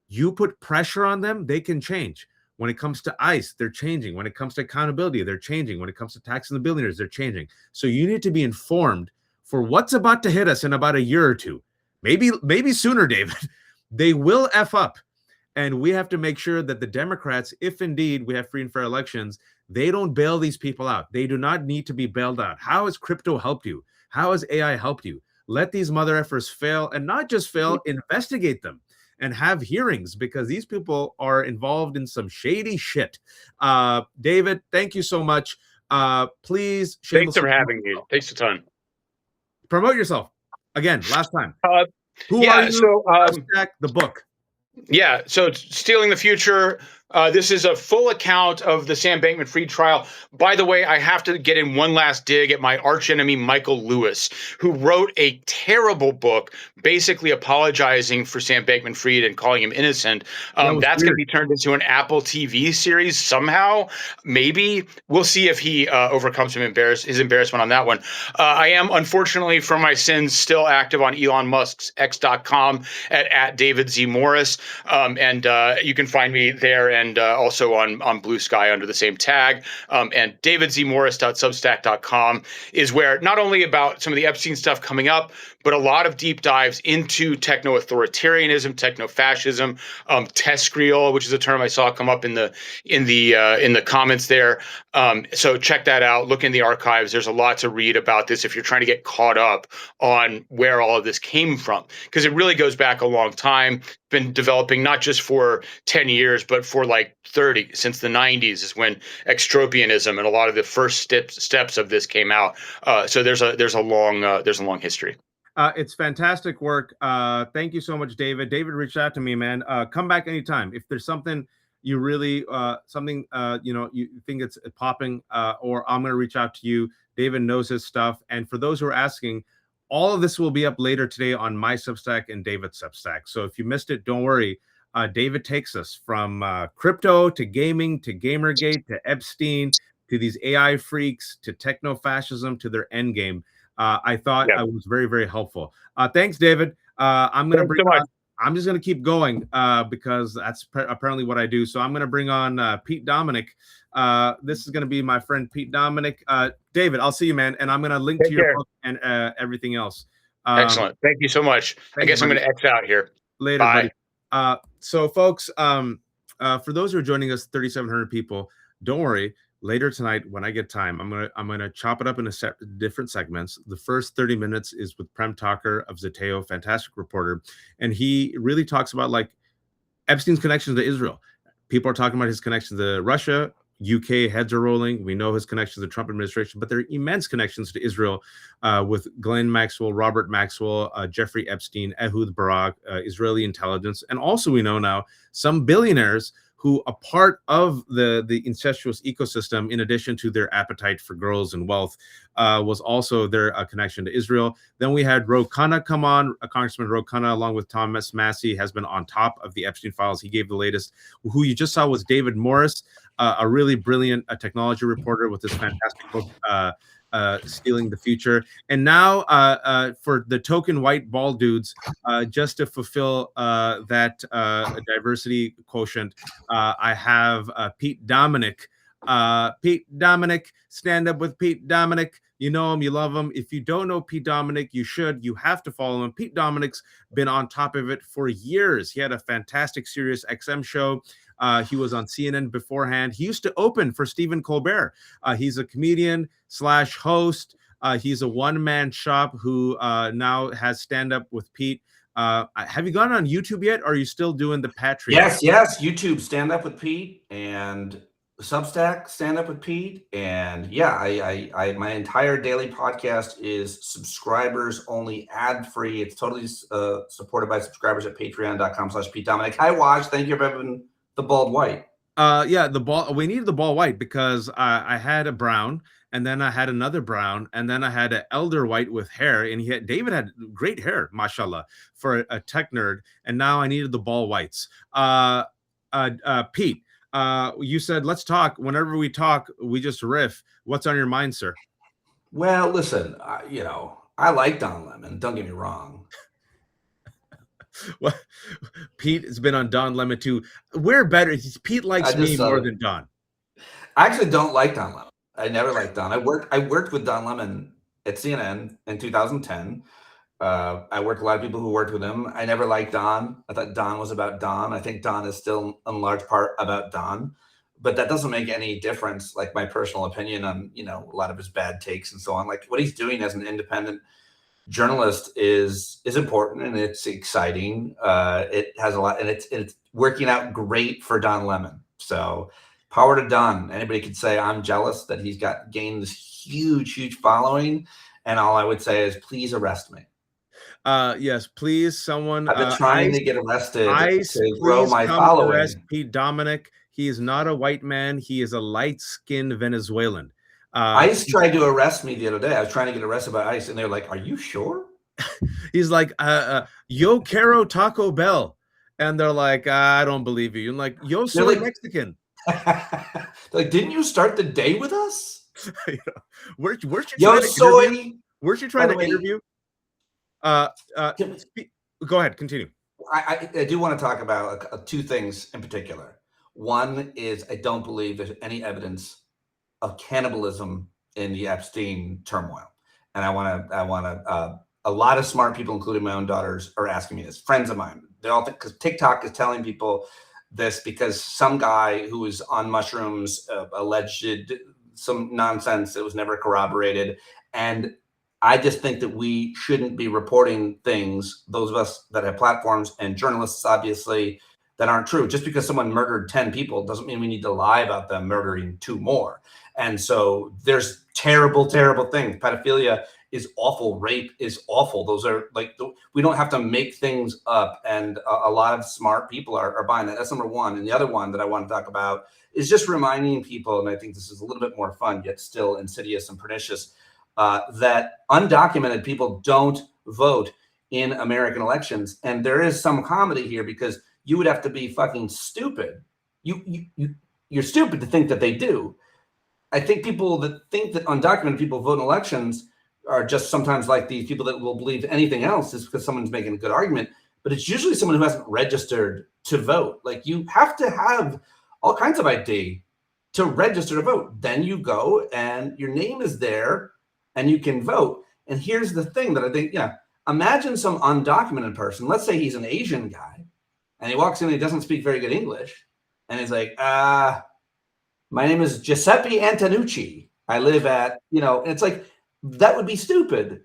[SPEAKER 2] You put pressure on them, they can change. When it comes to ICE, they're changing. When it comes to accountability, they're changing. When it comes to taxing the billionaires, they're changing. So you need to be informed for what's about to hit us in about a year or two. Maybe sooner, David. They will F up. And we have to make sure that the Democrats, if indeed we have free and fair elections, they don't bail these people out. They do not need to be bailed out. How has crypto helped you? How has AI helped you? Let these mother effers fail, and not just fail, investigate them and have hearings, because these people are involved in some shady shit. David, thank you so much. Please,
[SPEAKER 4] Thanks for having me. Thanks a ton.
[SPEAKER 2] Promote yourself again. Last time. Who
[SPEAKER 4] yeah,
[SPEAKER 2] are you?
[SPEAKER 4] So
[SPEAKER 2] the book.
[SPEAKER 4] Yeah, so it's Stealing the Future. This is a full account of the Sam Bankman-Fried trial. By the way, I have to get in one last dig at my archenemy, Michael Lewis, who wrote a terrible book basically apologizing for Sam Bankman-Fried and calling him innocent. That's going to be turned into an Apple TV series somehow. Maybe. We'll see if he overcomes his embarrassment on that one. I am, unfortunately, for my sins, still active on Elon Musk's X.com at David Z. Morris. And you can find me there and also on Blue Sky under the same tag. And davidzmorris.substack.com is where not only about some of the Epstein stuff coming up, but a lot of deep dives into techno-authoritarianism, techno-fascism, tescriel, which is a term I saw come up in the comments there. So check that out. Look in the archives. There's a lot to read about this if you're trying to get caught up on where all of this came from, because it really goes back a long time. Been developing not just for 10 years, but for like 30, since the 90s is when extropianism and a lot of the first steps of this came out. So there's a long history.
[SPEAKER 2] It's fantastic work. Thank you so much, David. David reached out to me, man. Come back anytime. If there's something you really, you think it's popping, or I'm going to reach out to you. David knows his stuff. And for those who are asking, all of this will be up later today on my Substack and David's Substack. So if you missed it, don't worry. David takes us from crypto to gaming to Gamergate to Epstein to these AI freaks to techno-fascism to their end game. I thought I was very, very helpful. Thanks, David. I'm just going to keep going because that's apparently what I do. So I'm going to bring on Pete Dominic. This is going to be my friend Pete Dominic. David, I'll see you, man. And I'm going to link to your book and everything else.
[SPEAKER 4] Excellent. Thank you so much. I guess I'm going to X out here.
[SPEAKER 2] Later,
[SPEAKER 4] bye.
[SPEAKER 2] Buddy. So, folks, for those who are joining us, 3,700 people, don't worry. Later tonight, when I get time, I'm gonna chop it up into different segments. The first 30 minutes is with Prem Thakkar of Zeteo, fantastic reporter, and he really talks about like Epstein's connections to Israel. People are talking about his connections to Russia. UK heads are rolling. We know his connections to the Trump administration, but there are immense connections to Israel with Glenn Maxwell, Robert Maxwell, Jeffrey Epstein, Ehud Barak, Israeli intelligence, and also we know now some billionaires who are part of the incestuous ecosystem, in addition to their appetite for girls and wealth, was also their connection to Israel. Then we had Ro Khanna come on. Congressman Ro Khanna, along with Thomas Massey, has been on top of the Epstein files. He gave the latest. Who you just saw was David Morris, a really brilliant technology reporter with this fantastic book, Stealing the Future. And now for the token white bald dudes, just to fulfill that diversity quotient, I have Pete Dominic. Pete Dominic, stand up with Pete Dominic. You know him, you love him. If you don't know Pete Dominic, you should. You have to follow him. Pete Dominic's been on top of it for years. He had a fantastic Sirius XM show. He was on CNN beforehand. He used to open for Stephen Colbert. He's a comedian / host. He's a one-man shop who now has stand-up with Pete. Have you gone on YouTube yet, or are you still doing the Patreon?
[SPEAKER 5] Yes. YouTube, Stand Up with Pete, and Substack, Stand Up with Pete. And yeah, I my entire daily podcast is subscribers only, ad-free. It's totally supported by subscribers at patreon.com/Pete Dominic. Hi, Waj. Thank you for having the bald white.
[SPEAKER 2] Yeah, the ball. We needed the ball white because I had a brown, and then I had another brown, and then I had an elder white with hair. And David had great hair, mashallah, for a tech nerd. And now I needed the ball whites. Pete, You said let's talk. Whenever we talk, we just riff. What's on your mind, sir?
[SPEAKER 5] Well, listen, I like Don Lemon. Don't get me wrong.
[SPEAKER 2] What? Pete has been on Don Lemon too. We're better. Pete likes me more than Don.
[SPEAKER 5] I actually don't like Don Lemon. I never liked Don. I worked with Don Lemon at CNN in 2010. I worked with a lot of people who worked with him. I never liked Don. I thought Don was about Don. I think Don is still in large part about Don, but that doesn't make any difference. Like my personal opinion on, a lot of his bad takes and so on, like what he's doing as an independent journalist is important and it's exciting. It has a lot and it's working out great for Don Lemon. So power to Don. Anybody could say I'm jealous that he's gained this huge following. And all I would say is please arrest me.
[SPEAKER 2] Yes, please, someone.
[SPEAKER 5] I've been trying to get arrested to grow my
[SPEAKER 2] come
[SPEAKER 5] following.
[SPEAKER 2] Arrest Pete Dominic. He is not a white man. He is a light-skinned Venezuelan.
[SPEAKER 5] ICE tried to arrest me the other day. I was trying to get arrested by ICE, and they're like, "Are you sure?"
[SPEAKER 2] He's like, "Yo quiero Taco Bell," and they're like, "I don't believe you." And like, "Yo soy Mexican."
[SPEAKER 5] Like, didn't you start the day with us?
[SPEAKER 2] Where's your
[SPEAKER 5] Yo soy?
[SPEAKER 2] Where's you trying to interview? Go ahead, continue.
[SPEAKER 5] I do want to talk about two things in particular. One is I don't believe there's any evidence of cannibalism in the Epstein turmoil, and I want to. A lot of smart people, including my own daughters, are asking me this. Friends of mine, they all think because TikTok is telling people this because some guy who was on mushrooms alleged some nonsense that was never corroborated, and I just think that we shouldn't be reporting things, those of us that have platforms and journalists, obviously, that aren't true. Just because someone murdered 10 people doesn't mean we need to lie about them murdering 2 more. And so there's terrible, terrible things. Pedophilia is awful. Rape is awful. Those are like, we don't have to make things up. And a lot of smart people are buying that. That's number one. And the other one that I want to talk about is just reminding people, and I think this is a little bit more fun, yet still insidious and pernicious, that undocumented people don't vote in American elections. And there is some comedy here because you would have to be fucking stupid. You're stupid to think that they do. I think people that think that undocumented people vote in elections are just sometimes like these people that will believe anything else is because someone's making a good argument. But it's usually someone who hasn't registered to vote. Like you have to have all kinds of ID to register to vote. Then you go and your name is there and you can vote. And here's the thing that I think, imagine some undocumented person. Let's say he's an Asian guy and he walks in and he doesn't speak very good English. And he's like, my name is Giuseppe Antonucci. I live at, and it's like, that would be stupid.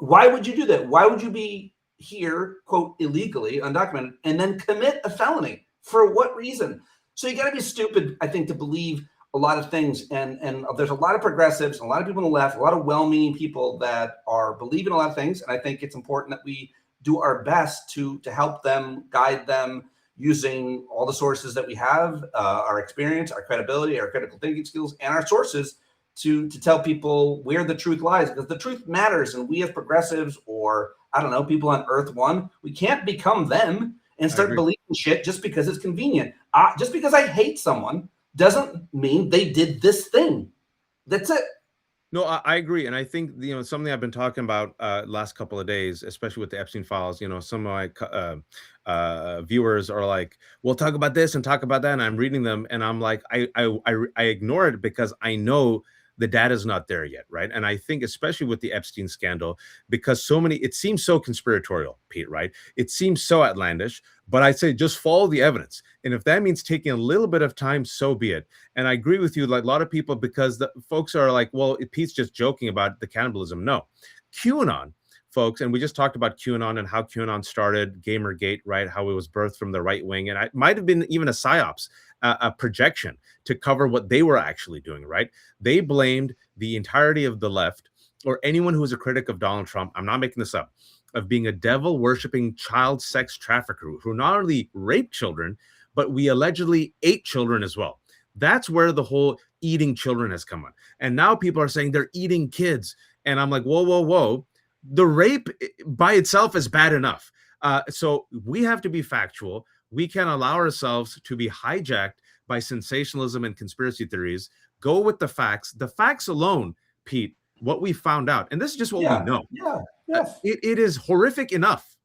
[SPEAKER 5] Why would you do that? Why would you be here, quote, illegally, undocumented, and then commit a felony? For what reason? So you got to be stupid, I think, to believe a lot of things. And there's a lot of progressives, a lot of people on the left, a lot of well-meaning people that are believing a lot of things. And I think it's important that we do our best to help them, guide them, using all the sources that we have, our experience, our credibility, our critical thinking skills, and our sources to tell people where the truth lies, because the truth matters. And we as progressives, or I don't know, people on Earth One, we can't become them and start believing shit just because it's convenient. Just because I hate someone doesn't mean they did this thing. That's it.
[SPEAKER 2] No, I agree. And I think, something I've been talking about last couple of days, especially with the Epstein files, some of my viewers are like, we'll talk about this and talk about that. And I'm reading them and I'm like, I ignore it because I know the data's not there yet, right? And I think especially with the Epstein scandal, because it seems so conspiratorial, Pete, right? It seems so outlandish, but I say just follow the evidence. And if that means taking a little bit of time, so be it. And I agree with you, like a lot of people, because the folks are like, well, Pete's just joking about the cannibalism. No, QAnon, folks, and we just talked about QAnon and how QAnon started, Gamergate, right? How it was birthed from the right wing. And it might have been even a psyops, a projection to cover what they were actually doing, right? They blamed the entirety of the left or anyone who was a critic of Donald Trump, I'm not making this up, of being a devil-worshipping child sex trafficker who not only raped children, but we allegedly ate children as well. That's where the whole eating children has come on. And now people are saying they're eating kids. And I'm like, whoa, whoa, whoa. The rape by itself is bad enough. So we have to be factual. we can allow ourselves to be hijacked by sensationalism and conspiracy theories. Go with the facts. The facts alone, Pete, what we found out, and this is just what we know. It is horrific enough.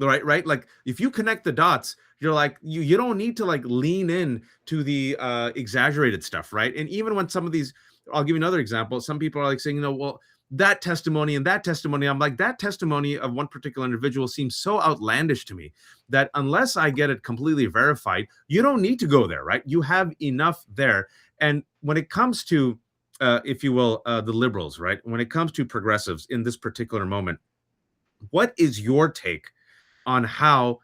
[SPEAKER 2] Right. Like if you connect the dots, you're like, you don't need to like lean in to the exaggerated stuff. Right. And even when some of these, I'll give you another example. Some people are like saying, well, that testimony and that testimony. I'm like, that testimony of one particular individual seems so outlandish to me that unless I get it completely verified, you don't need to go there. Right. You have enough there. And when it comes to, if you will, the liberals, right, when it comes to progressives in this particular moment, what is your take on how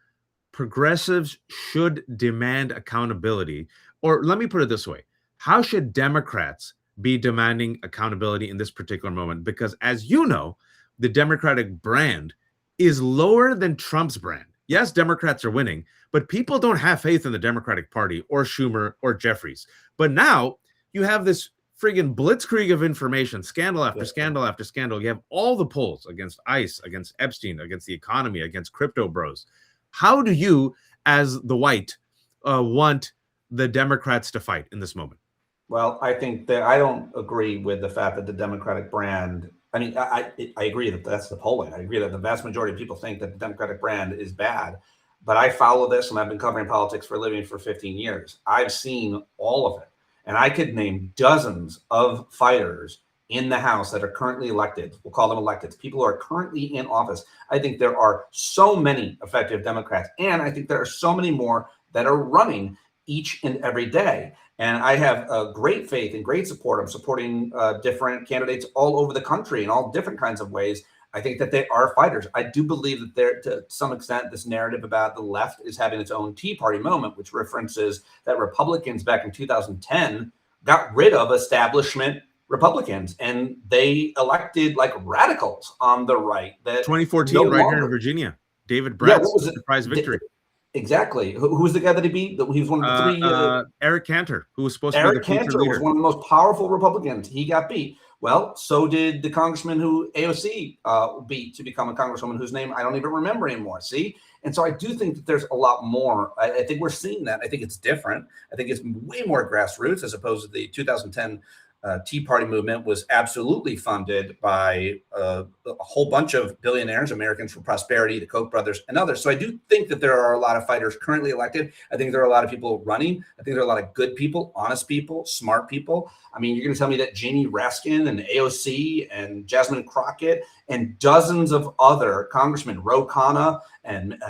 [SPEAKER 2] progressives should demand accountability? Or let me put it this way. How should Democrats be demanding accountability in this particular moment? Because as you know, the Democratic brand is lower than Trump's brand. Yes, Democrats are winning, but people don't have faith in the Democratic Party or Schumer or Jeffries. But now you have this friggin' blitzkrieg of information, scandal after scandal after scandal. You have all the polls against ICE, against Epstein, against the economy, against crypto bros. How do you, as the white, want the Democrats to fight in this moment?
[SPEAKER 5] Well, I think that I don't agree with the fact that the Democratic brand, I mean, I agree that that's the polling. I agree that the vast majority of people think that the Democratic brand is bad. But I follow this, and I've been covering politics for a living for 15 years. I've seen all of it. And I could name dozens of fighters in the House that are currently elected. We'll call them electeds. People who are currently in office. I think there are so many effective Democrats. And I think there are so many more that are running each and every day. And I have great faith and great support. I'm supporting different candidates all over the country in all different kinds of ways. I think that they are fighters. I do believe that there, to some extent, this narrative about the left is having its own Tea Party moment, which references that Republicans back in 2010 got rid of establishment Republicans, and they elected like radicals on the right. That
[SPEAKER 2] 2014, right here in Virginia, David Brett's surprise victory.
[SPEAKER 5] Exactly. Who was the guy that he beat? He was one of the three.
[SPEAKER 2] Eric Cantor, who was supposed to
[SPEAKER 5] be
[SPEAKER 2] the future
[SPEAKER 5] Cantor
[SPEAKER 2] leader.
[SPEAKER 5] Was one of the most powerful Republicans. He got beat. Well, so did the congressman who AOC beat to become a congresswoman whose name I don't even remember anymore. See? And so I do think that there's a lot more. I think we're seeing that. I think it's different. I think it's way more grassroots as opposed to the 2010 Tea Party movement was absolutely funded by a whole bunch of billionaires, Americans for Prosperity, the Koch brothers, and others. So I do think that there are a lot of fighters currently elected. I think there are a lot of people running. I think there are a lot of good people, honest people, smart people. I mean, you're going to tell me that Jamie Raskin and AOC and Jasmine Crockett and dozens of other congressmen, Ro Khanna and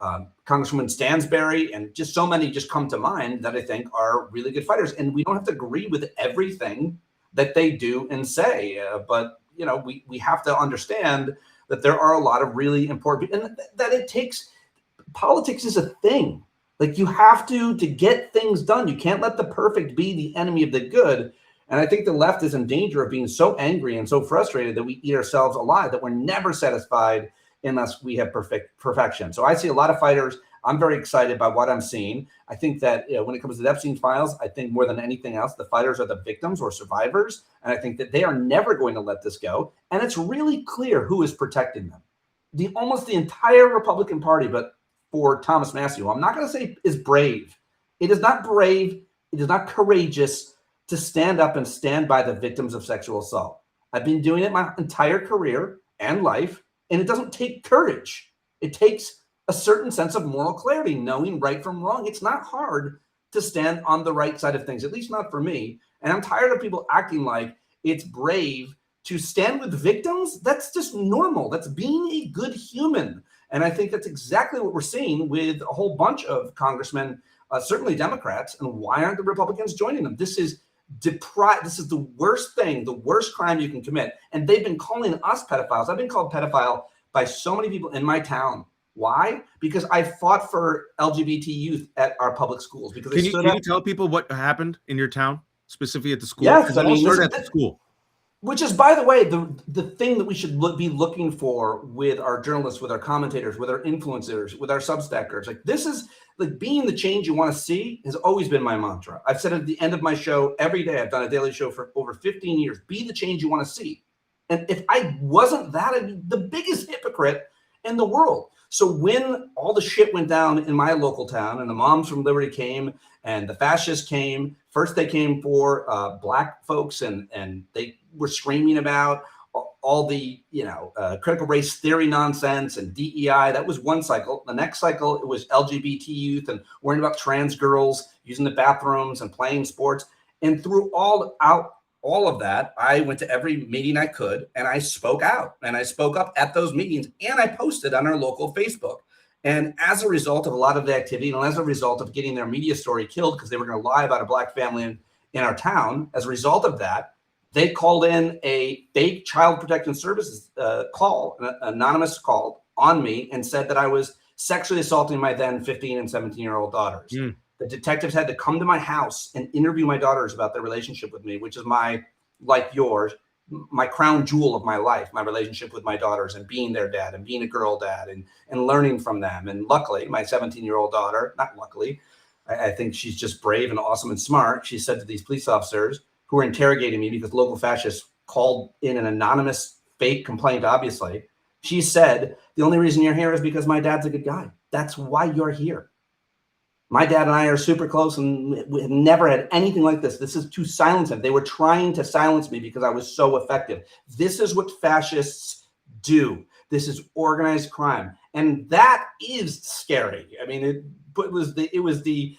[SPEAKER 5] Congresswoman Stansberry, and just so many just come to mind that I think are really good fighters. And we don't have to agree with everything that they do and say, but you know, we have to understand that there are a lot of really important, and that it takes, politics is a thing. Like you have to get things done. You can't let the perfect be the enemy of the good. And I think the left is in danger of being so angry and so frustrated that we eat ourselves alive, that we're never satisfied unless we have perfection. So I see a lot of fighters. I'm very excited by what I'm seeing. I think that when it comes to the Epstein files, I think more than anything else, the fighters are the victims or survivors. And I think that they are never going to let this go. And it's really clear who is protecting them. Almost the entire Republican Party, but for Thomas Massie, who I'm not going to say is brave. It is not brave. It is not courageous to stand up and stand by the victims of sexual assault. I've been doing it my entire career and life, and it doesn't take courage. It takes a certain sense of moral clarity, knowing right from wrong. It's not hard to stand on the right side of things, at least not for me. And I'm tired of people acting like it's brave to stand with victims. That's just normal. That's being a good human. And I think that's exactly what we're seeing with a whole bunch of congressmen, certainly Democrats. And why aren't the Republicans joining them? This is this is the worst thing, the worst crime you can commit. And they've been calling us pedophiles. I've been called pedophile by so many people in my town. Why? Because I fought for LGBT youth at our public schools. Because
[SPEAKER 2] can you tell people what happened in your town, specifically at the school?
[SPEAKER 5] Yes,
[SPEAKER 2] I mean, started at the school.
[SPEAKER 5] Which is, by the way, the thing that we should be looking for with our journalists, with our commentators, with our influencers, with our Substackers. Like this is like being the change you want to see has always been my mantra. I've said at the end of my show every day. I've done a daily show for over 15 years. Be the change you want to see. And if I wasn't that, I'd be the biggest hypocrite and the world. So when all the shit went down in my local town and the moms from Liberty came and the fascists came, first they came for black folks and they were screaming about all the, critical race theory nonsense and DEI. That was one cycle. The next cycle, it was LGBT youth and worrying about trans girls using the bathrooms and playing sports. And through all of that, I went to every meeting I could and I spoke out and I spoke up at those meetings and I posted on our local Facebook. And as a result of a lot of the activity and as a result of getting their media story killed because they were going to lie about a black family in our town, as a result of that, they called in a fake child protection services call, an anonymous call on me and said that I was sexually assaulting my then 15 and 17-year-old daughters. Mm. The detectives had to come to my house and interview my daughters about their relationship with me, which is like yours, my crown jewel of my life, my relationship with my daughters and being their dad and being a girl dad and learning from them. And luckily, my 17-year-old daughter, not luckily, I think she's just brave and awesome and smart. She said to these police officers who were interrogating me because local fascists called in an anonymous fake complaint, obviously, she said, the only reason you're here is because my dad's a good guy. That's why you're here. My dad and I are super close and we have never had anything like this. This is to silence him. They were trying to silence me because I was so effective. This is what fascists do. This is organized crime. And that is scary. I mean, it was the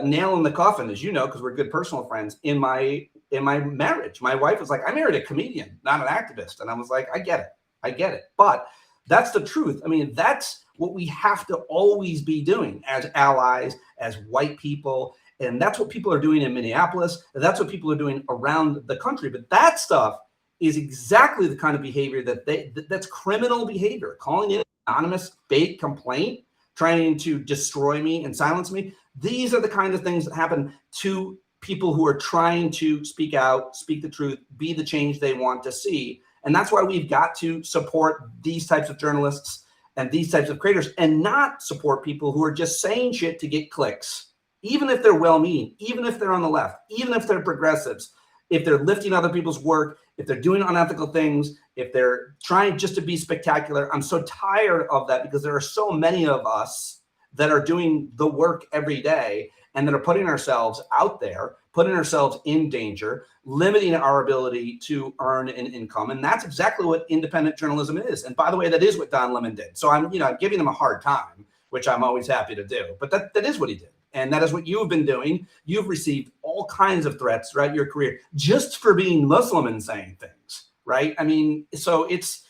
[SPEAKER 5] nail in the coffin, as you know, because we're good personal friends, in my marriage. My wife was like, I married a comedian, not an activist. And I was like, I get it. But that's the truth. I mean, that's what we have to always be doing as allies, as white people. And that's what people are doing in Minneapolis. And that's what people are doing around the country. But that stuff is exactly the kind of behavior that's criminal behavior. Calling in an anonymous fake complaint, trying to destroy me and silence me. These are the kind of things that happen to people who are trying to speak out, speak the truth, be the change they want to see. And that's why we've got to support these types of journalists and these types of creators and not support people who are just saying shit to get clicks, even if they're well-meaning, even if they're on the left, even if they're progressives, if they're lifting other people's work, if they're doing unethical things, if they're trying just to be spectacular. I'm so tired of that because there are so many of us that are doing the work every day and that are putting ourselves out there, putting ourselves in danger, limiting our ability to earn an income. And that's exactly what independent journalism is. And by the way, that is what Don Lemon did. So I'm giving him a hard time, which I'm always happy to do. But that is what he did. And that is what you've been doing. You've received all kinds of threats throughout your career just for being Muslim and saying things, right? I mean, so it's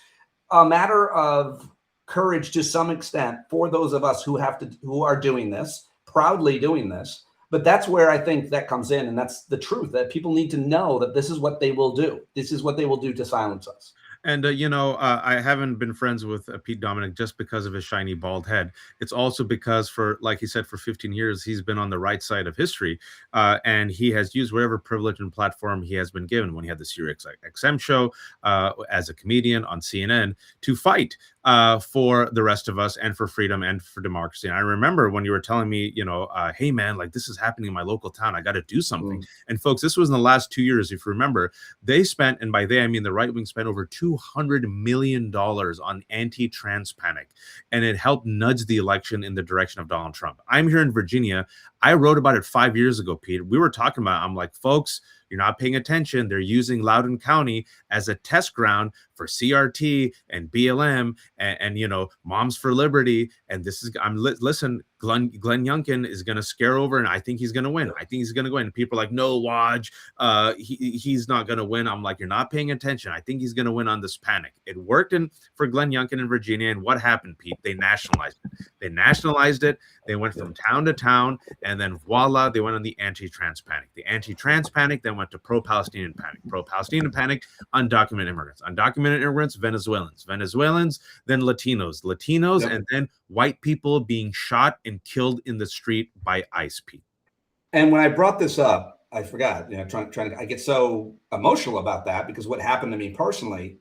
[SPEAKER 5] a matter of courage to some extent for those of us who are doing this, proudly doing this. But that's where I think that comes in. And that's the truth, that people need to know that this is what they will do. This is what they will do to silence us.
[SPEAKER 2] And, I haven't been friends with Pete Dominic just because of his shiny bald head. It's also because like he said, for 15 years, he's been on the right side of history. And he has used whatever privilege and platform he has been given when he had the Sirius XM show as a comedian on CNN to fight for the rest of us and for freedom and for democracy. And I remember when you were telling me, hey, man, like this is happening in my local town. I got to do something. And folks, this was in the last 2 years. If you remember, they spent, and by they, I mean the right wing spent over $200 million on anti-trans panic. And it helped nudge the election in the direction of Donald Trump. I'm here in Virginia. I wrote about it 5 years ago, Pete. We were talking about it. I'm like, folks, you're not paying attention. They're using Loudoun County as a test ground for CRT and BLM and Moms for Liberty. And this is, listen, Glenn Youngkin is going to scare over, and I think he's going to win. I think he's going to win. And people are like, no, Waj, he's not going to win. I'm like, you're not paying attention. I think he's going to win on this panic. It worked for Glenn Youngkin in Virginia. And what happened, Pete? They nationalized it. They went from town to town, and then voila, they went on the anti-trans panic. The anti-trans panic then went to pro-Palestinian panic. Pro-Palestinian panic, undocumented immigrants. Undocumented immigrants, Venezuelans, then Latinos,
[SPEAKER 5] Yep.
[SPEAKER 2] And then white people being shot and killed in the street by ICE, Pete.
[SPEAKER 5] And when I brought this up, I forgot, I get so emotional about that because what happened to me personally,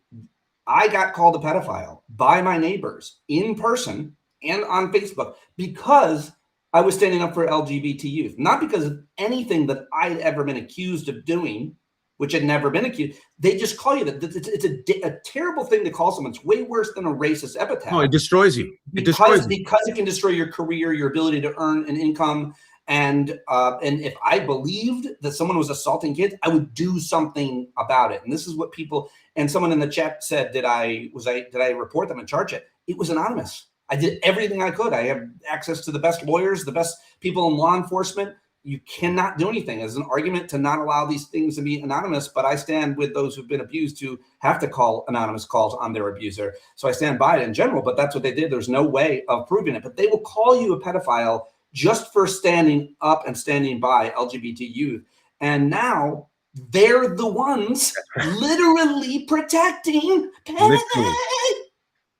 [SPEAKER 5] I got called a pedophile by my neighbors in person and on Facebook because I was standing up for LGBT youth, not because of anything that I'd ever been accused of doing which had never been accused. They just call you that. It's a terrible thing to call someone. It's way worse than a racist epithet.
[SPEAKER 2] No, it destroys you.
[SPEAKER 5] Because it can destroy your career, your ability to earn an income. And if I believed that someone was assaulting kids, I would do something about it. And this is what people, and someone in the chat said, did I report them and charge it? It was anonymous. I did everything I could. I have access to the best lawyers, the best people in law enforcement. You cannot do anything as an argument to not allow these things to be anonymous. But I stand with those who've been abused who have to call anonymous calls on their abuser. So I stand by it in general, but that's what they did. There's no way of proving it, but they will call you a pedophile just for standing up and standing by LGBT youth. And now they're the ones literally protecting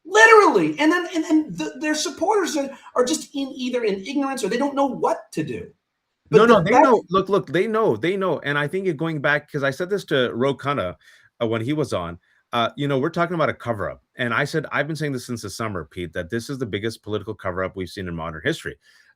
[SPEAKER 5] literally. And then their supporters are just either in ignorance or they don't know what to do. But
[SPEAKER 2] they know. Look, they know. And I think going back, because I said this to Ro Khanna when he was on, we're talking about a cover-up. And I said, I've been saying this since the summer, Pete, that this is the biggest political cover-up we've seen in modern history.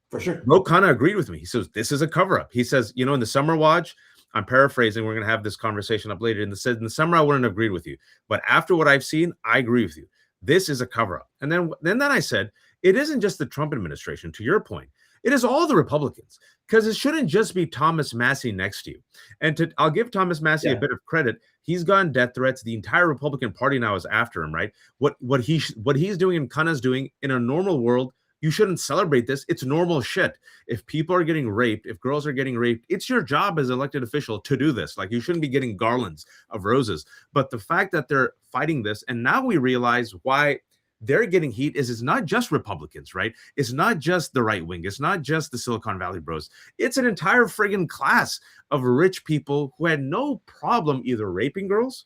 [SPEAKER 5] For sure.
[SPEAKER 2] Ro Khanna agreed with me. He says, this is a cover-up. He says, in the summer watch, I'm paraphrasing, we're going to have this conversation up later. In the summer, I wouldn't have agreed with you. But after what I've seen, I agree with you. This is a cover-up. And then I said, it isn't just the Trump administration, to your point. It is all the Republicans, because it shouldn't just be Thomas Massie next to you. And I'll give Thomas Massie a bit of credit. He's gotten death threats. The entire Republican Party now is after him, right? What he's doing and Khanna's doing in a normal world, you shouldn't celebrate this. It's normal shit. If people are getting raped, if girls are getting raped, it's your job as an elected official to do this. Like, you shouldn't be getting garlands of roses. But the fact that they're fighting this, and now we realize why they're getting heat, is it's not just Republicans, right? It's not just the right wing. It's not just the Silicon Valley bros. It's an entire friggin' class of rich people who had no problem either raping girls,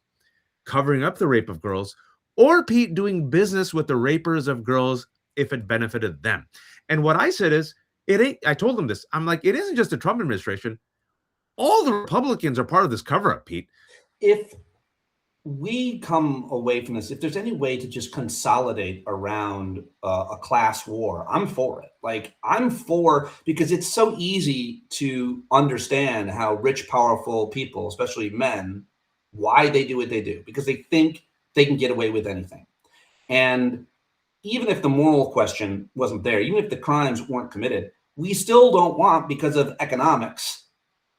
[SPEAKER 2] covering up the rape of girls, or Pete doing business with the rapers of girls if it benefited them. And what I said is, I told them this. I'm like, it isn't just the Trump administration. All the Republicans are part of this cover-up, Pete.
[SPEAKER 5] If we come away from this, if there's any way to just consolidate around a class war, I'm for it. Like, I'm for, because it's so easy to understand how rich, powerful people, especially men, why they do what they do, because they think they can get away with anything. And even if the moral question wasn't there, even if the crimes weren't committed, we still don't want, because of economics,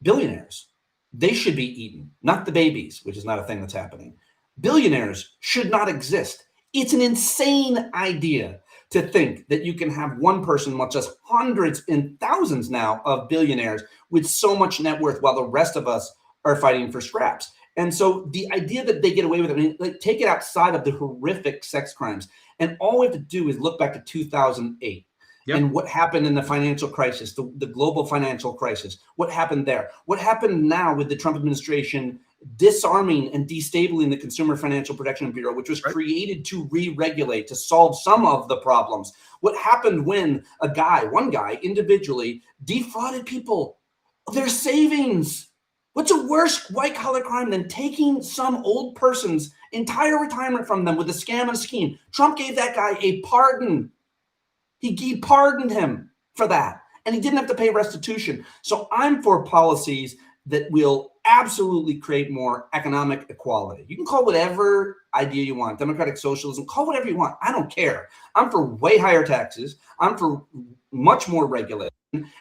[SPEAKER 5] billionaires. They should be eaten, not the babies, which is not a thing that's happening. Billionaires should not exist. It's an insane idea to think that you can have one person, much as hundreds and thousands now of billionaires with so much net worth, while the rest of us are fighting for scraps. And so the idea that they get away with it, like, take it outside of the horrific sex crimes. And all we have to do is look back to 2008 and what happened in the financial crisis, the global financial crisis. What happened there? What happened now with the Trump administration disarming and destabilizing the Consumer Financial Protection Bureau, which was created to re-regulate, to solve some of the problems. What happened when one guy individually defrauded people of their savings? What's a worse white-collar crime than taking some old person's entire retirement from them with a scam and a scheme? Trump gave that guy a pardon. He pardoned him for that, and he didn't have to pay restitution. So I'm for policies that will absolutely create more economic equality. You can call whatever idea you want, democratic socialism, call whatever you want. I don't care. I'm for way higher taxes. I'm for much more regulation.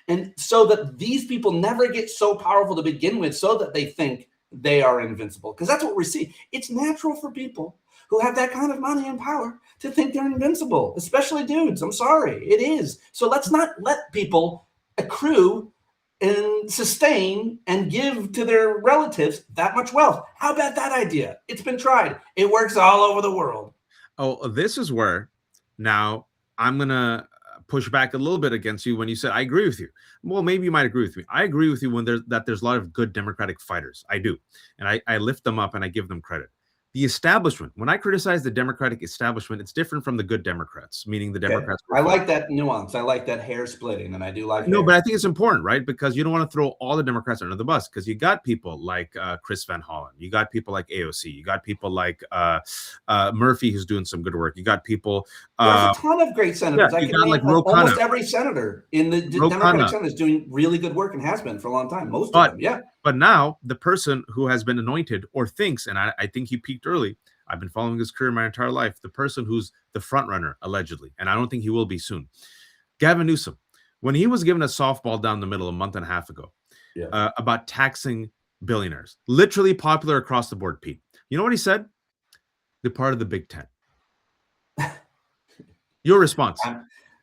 [SPEAKER 5] And so that these people never get so powerful to begin with, so that they think they are invincible. Because that's what we see. It's natural for people who have that kind of money and power to think they're invincible, especially dudes. I'm sorry, it is. So let's not let people accrue and sustain and give to their relatives that much wealth. How about that idea? It's been tried. It works all over the world.
[SPEAKER 2] Oh, this is where now I'm going to push back a little bit against you when you said, I agree with you. Well, maybe you might agree with me. I agree with you when there's a lot of good Democratic fighters. I do. And I lift them up and I give them credit. The establishment, when I criticize the Democratic establishment, it's different from the good Democrats, meaning the Democrats.
[SPEAKER 5] I like that nuance. I like that hair splitting, and I do like.
[SPEAKER 2] No, but I think it's important, right? Because you don't want to throw all the Democrats under the bus, because you got people like Chris Van Hollen, you got people like AOC, you got people like Murphy, who's doing some good work. You got people.
[SPEAKER 5] There's a ton of great senators.
[SPEAKER 2] Yeah,
[SPEAKER 5] I
[SPEAKER 2] you
[SPEAKER 5] can
[SPEAKER 2] got
[SPEAKER 5] name
[SPEAKER 2] like Ro
[SPEAKER 5] almost
[SPEAKER 2] Khanna.
[SPEAKER 5] every senator in the Democratic Senate is doing really good work and has been for a long time. Most of them, yeah.
[SPEAKER 2] But now the person who has been anointed or thinks, and I think he peaked early. I've been following his career my entire life. The person who's the front runner, allegedly, and I don't think he will be soon, Gavin Newsom, when he was given a softball down the middle a month and a half ago about taxing billionaires, literally popular across the board, Pete. You know what he said? They're part of the Big Ten. Your response?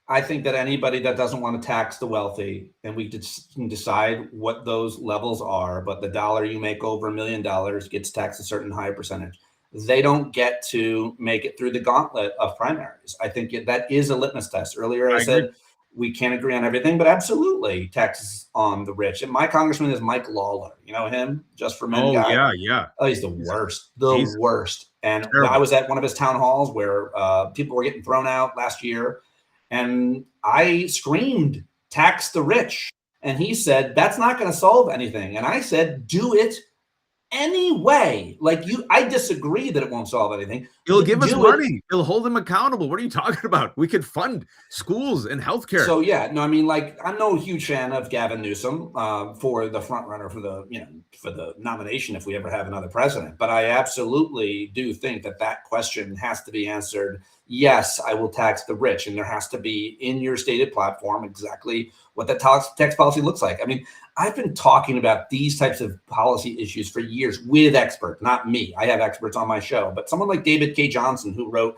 [SPEAKER 5] I think that anybody that doesn't want to tax the wealthy, and we can decide what those levels are, but the dollar you make over $1 million gets taxed a certain high percentage. They don't get to make it through the gauntlet of primaries. I think that is a litmus test. Earlier, I said agree. We can't agree on everything, but absolutely taxes on the rich. And my congressman is Mike Lawler. You know him? Just for Men guy.
[SPEAKER 2] Yeah.
[SPEAKER 5] Oh, he's the worst. The worst. And I was at one of his town halls where people were getting thrown out last year. And I screamed, tax the rich. And he said, that's not going to solve anything. And I said, do it anyway. Like I disagree that it won't solve anything.
[SPEAKER 2] He'll give us money. He'll hold them accountable. What are you talking about? We could fund schools and healthcare.
[SPEAKER 5] So I'm no huge fan of Gavin Newsom for the front runner for the nomination if we ever have another president. But I absolutely do think that question has to be answered. Yes, I will tax the rich, and there has to be in your stated platform exactly what that tax policy looks like. I mean, I've been talking about these types of policy issues for years with experts, not me. I have experts on my show, but someone like David K. Johnson, who wrote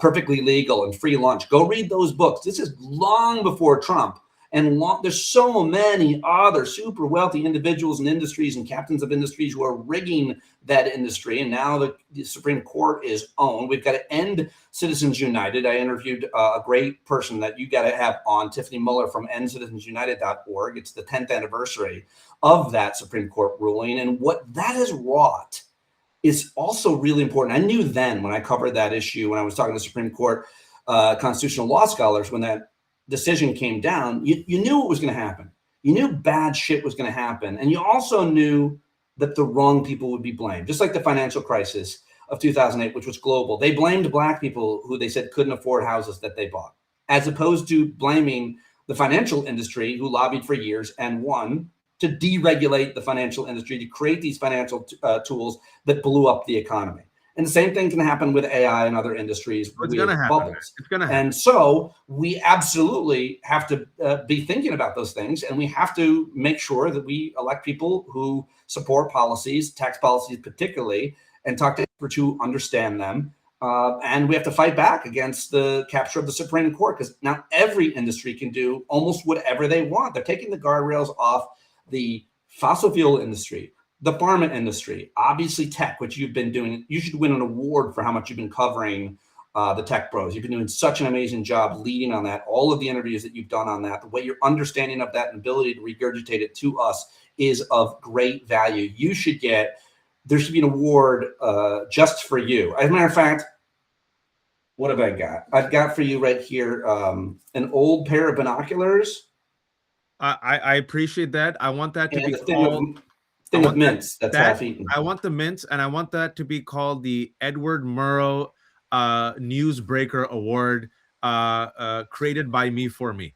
[SPEAKER 5] Perfectly Legal and Free Lunch. Go read those books. This is long before Trump. And there's so many other super wealthy individuals and industries and captains of industries who are rigging that industry. And now the Supreme Court is owned. We've got to end Citizens United. I interviewed a great person that you got to have on, Tiffany Muller from endcitizensunited.org. It's the 10th anniversary of that Supreme Court ruling. And what that has wrought is also really important. I knew then when I covered that issue, when I was talking to Supreme Court constitutional law scholars, when that decision came down, you knew what was going to happen. You knew bad shit was going to happen. And you also knew that the wrong people would be blamed. Just like the financial crisis of 2008, which was global. They blamed Black people who they said couldn't afford houses that they bought, as opposed to blaming the financial industry who lobbied for years and won to deregulate the financial industry, to create these financial tools that blew up the economy. And the same thing can happen with AI and other industries.
[SPEAKER 2] It's going to happen. It's going to happen.
[SPEAKER 5] And so we absolutely have to be thinking about those things. And we have to make sure that we elect people who support policies, tax policies particularly, and talk to experts who understand them. And we have to fight back against the capture of the Supreme Court, because now every industry can do almost whatever they want. They're taking the guardrails off the fossil fuel industry, the pharma industry, obviously tech, which you've been doing. You should win an award for how much you've been covering the tech bros. You've been doing such an amazing job leading on that. All of the interviews that you've done on that, the way your understanding of that and ability to regurgitate it to us is of great value. There should be an award just for you. As a matter of fact, what have I got? I've got for you right here an old pair of binoculars.
[SPEAKER 2] I appreciate that. I want that to be called...
[SPEAKER 5] Thing of mints that's half-eaten.
[SPEAKER 2] I want the mints, and I want that to be called the Edward Murrow Newsbreaker Award, created by me for me.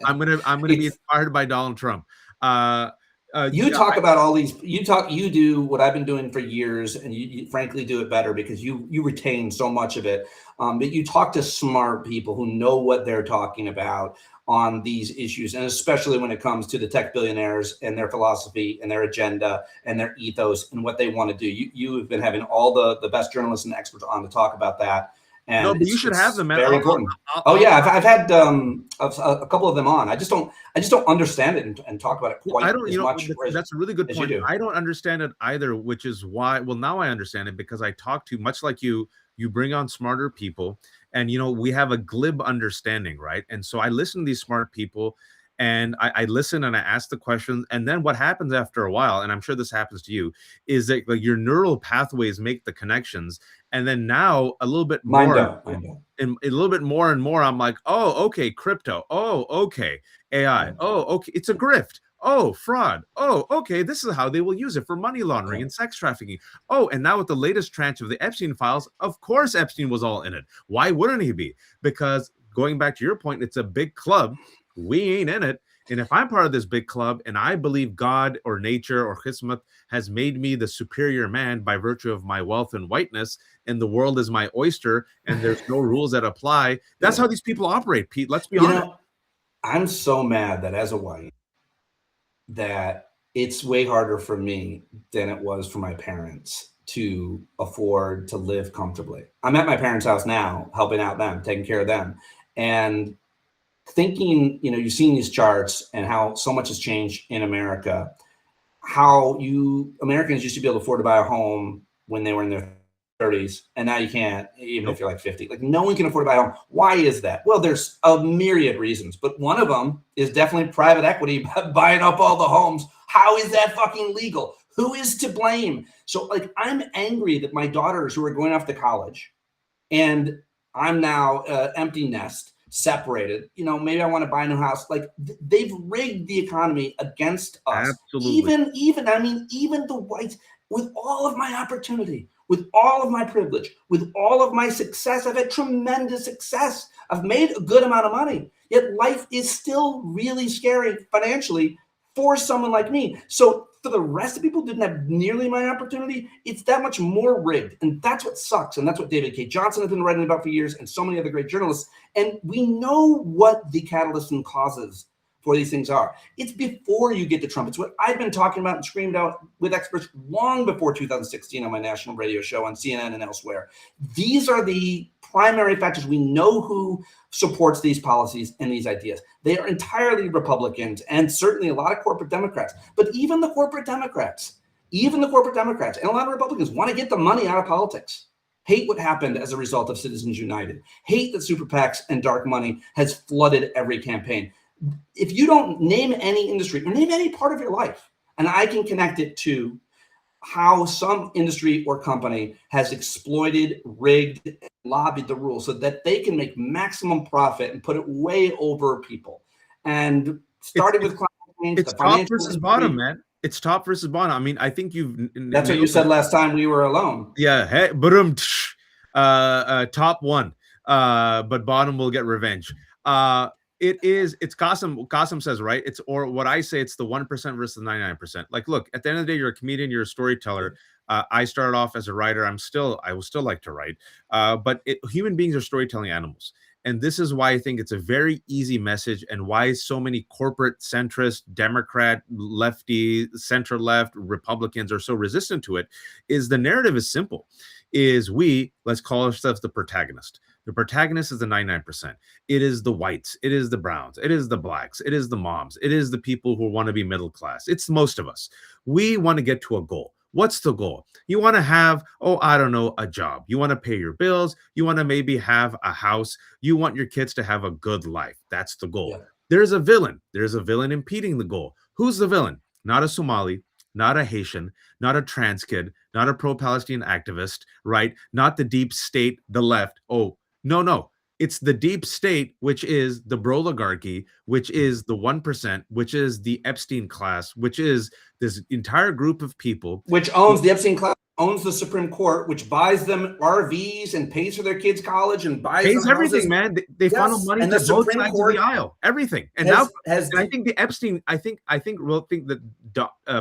[SPEAKER 2] I'm gonna be inspired by Donald Trump.
[SPEAKER 5] You talk about all these. You do what I've been doing for years, and you frankly do it better because you retain so much of it. But you talk to smart people who know what they're talking about on these issues, and especially when it comes to the tech billionaires and their philosophy and their agenda and their ethos and what they want to do. You have been having all the best journalists and experts on to talk about that. And
[SPEAKER 2] no, but you should have them, man.
[SPEAKER 5] Very important. I've had a couple of them on. I just don't understand it and talk about it quite as much.
[SPEAKER 2] That's a really good point. I don't understand it either, which is why. Well, now I understand it because I talk to, much like you bring on smarter people, and we have a glib understanding, right? And so I listen to these smart people, and I listen and I ask the questions, and then what happens after a while, and I'm sure this happens to you, is that like your neural pathways make the connections, and then now a little bit more, and a little bit more and more, I'm like, oh, okay, crypto, oh, okay, AI, oh, okay, it's a grift. Oh, fraud. Oh, okay. This is how they will use it for money laundering and sex trafficking. Oh, and now with the latest tranche of the Epstein files, of course Epstein was all in it. Why wouldn't he be? Because going back to your point, it's a big club. We ain't in it. And if I'm part of this big club and I believe God or nature or Kismet has made me the superior man by virtue of my wealth and whiteness, and the world is my oyster and there's no rules that apply, that's how these people operate, Pete. Let's be honest.
[SPEAKER 5] I'm so mad that as a white, that it's way harder for me than it was for my parents to afford to live comfortably. I'm at my parents' house now, helping out them, taking care of them. And thinking, you've seen these charts and how so much has changed in America, how Americans used to be able to afford to buy a home when they were in their 30s, and now you can't, even if you're like 50. Like, no one can afford to buy a home. Why is that? Well, there's a myriad reasons, but one of them is definitely private equity buying up all the homes. How is that fucking legal? Who is to blame? So, like, I'm angry that my daughters who are going off to college, and I'm now empty nest, separated, maybe I want to buy a new house. Like, they've rigged the economy against us.
[SPEAKER 2] Absolutely.
[SPEAKER 5] Even the whites, with all of my opportunity, with all of my privilege, with all of my success, I've had tremendous success. I've made a good amount of money, yet life is still really scary financially for someone like me. So for the rest of people who didn't have nearly my opportunity, it's that much more rigged. And that's what sucks. And that's what David K. Johnson has been writing about for years, and so many other great journalists. And we know what the catalysts and causes for these things are. It's before you get to Trump. It's what I've been talking about and screamed out with experts long before 2016 on my national radio show on CNN and elsewhere. These are the primary factors. We know who supports these policies and these ideas. They are entirely Republicans, and certainly a lot of corporate Democrats. But even the corporate Democrats, and a lot of Republicans want to get the money out of politics. Hate what happened as a result of Citizens United. Hate that super PACs and dark money has flooded every campaign. If you don't name any industry or name any part of your life, and I can connect it to how some industry or company has exploited, rigged, and lobbied the rules so that they can make maximum profit and put it way over people. And started with climate change.
[SPEAKER 2] It's top versus bottom, man. It's top versus bottom. I mean, I think
[SPEAKER 5] that's what you said last time we were alone.
[SPEAKER 2] Yeah. Hey, top one. But bottom will get revenge. It's Qasim says, right? Or what I say, it's the 1% versus the 99%. Like, look, at the end of the day, you're a comedian, you're a storyteller. I started off as a writer. I will still like to write. But human beings are storytelling animals. And this is why I think it's a very easy message, and why so many corporate centrist, Democrat, lefty, center left Republicans are so resistant to it. Is the narrative is simple. Let's call ourselves the protagonist. The protagonist is the 99%. It is the whites. It is the browns. It is the blacks. It is the moms. It is the people who want to be middle class. It's most of us. We want to get to a goal. What's the goal? You want to have, a job. You want to pay your bills. You want to maybe have a house. You want your kids to have a good life. That's the goal. Yeah. There's a villain. There's a villain impeding the goal. Who's the villain? Not a Somali, not a Haitian, not a trans kid, not a pro-Palestinian activist, right? Not the deep state, the left. Oh, no. It's the deep state, which is the broligarchy, which is the 1%, which is the Epstein class, which is this entire group of people.
[SPEAKER 5] Which owns the Epstein class, owns the Supreme Court, which buys them RVs and pays for their kids' college and pays
[SPEAKER 2] everything, man. They funnel money to both sides of the aisle. Everything. And I think the Epstein,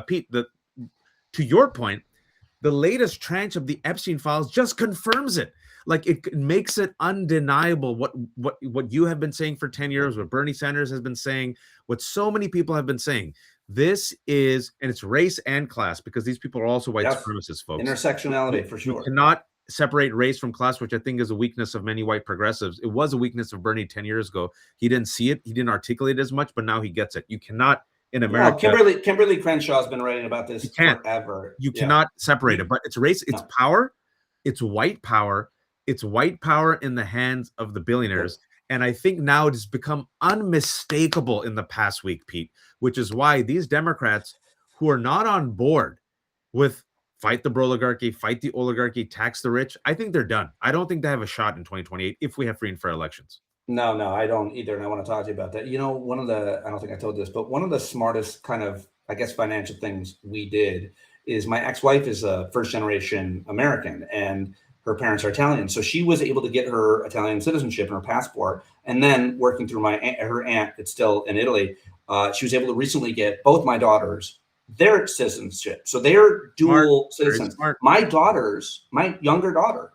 [SPEAKER 2] Pete, to your point, the latest tranche of the Epstein files just confirms it. Like, it makes it undeniable what you have been saying for 10 years, what Bernie Sanders has been saying, what so many people have been saying. This is, and it's race and class, because these people are also white supremacists, folks.
[SPEAKER 5] Intersectionality, for sure.
[SPEAKER 2] You cannot separate race from class, which I think is a weakness of many white progressives. It was a weakness of Bernie 10 years ago. He didn't see it. He didn't articulate it as much, but now he gets it. You cannot, in America.
[SPEAKER 5] No, Kimberly Crenshaw has been writing about this forever.
[SPEAKER 2] You cannot separate it, but it's race, it's power, it's white power. It's white power in the hands of the billionaires. And I think now it has become unmistakable in the past week, Pete, which is why these Democrats who are not on board with fight the broligarchy, fight the oligarchy, tax the rich, I think they're done. I don't think they have a shot in 2028 if we have free and fair elections.
[SPEAKER 5] No, I don't either. And I want to talk to you about that. I don't think I told this, but one of the smartest kind of, I guess, financial things we did is my ex-wife is a first-generation American, and her parents are Italian. So she was able to get her Italian citizenship and her passport. And then working through her aunt, that's still in Italy, She was able to recently get both my daughters their citizenship. So they're dual citizens. My younger daughter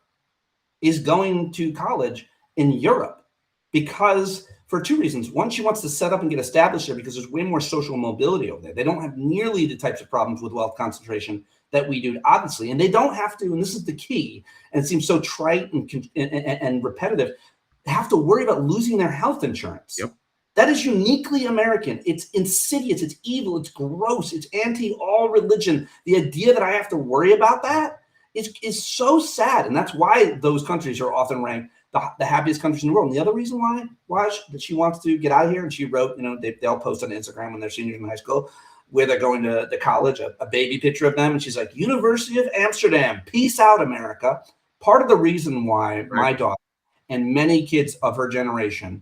[SPEAKER 5] is going to college in Europe because for two reasons. One, she wants to set up and get established there because there's way more social mobility over there. They don't have nearly the types of problems with wealth concentration that we do, obviously. And they don't have to, and this is the key, and it seems so trite and repetitive, they have to worry about losing their health insurance.
[SPEAKER 2] Yep.
[SPEAKER 5] That is uniquely American. It's insidious, it's evil, it's gross, it's anti-all religion. The idea that I have to worry about that is so sad. And that's why those countries are often ranked the happiest countries in the world. And the other reason why that she wants to get out of here, and she wrote, they'll post on Instagram when they're seniors in high school, where they're going to the college, a baby picture of them. And she's like, University of Amsterdam, peace out, America. Part of the reason why my daughter and many kids of her generation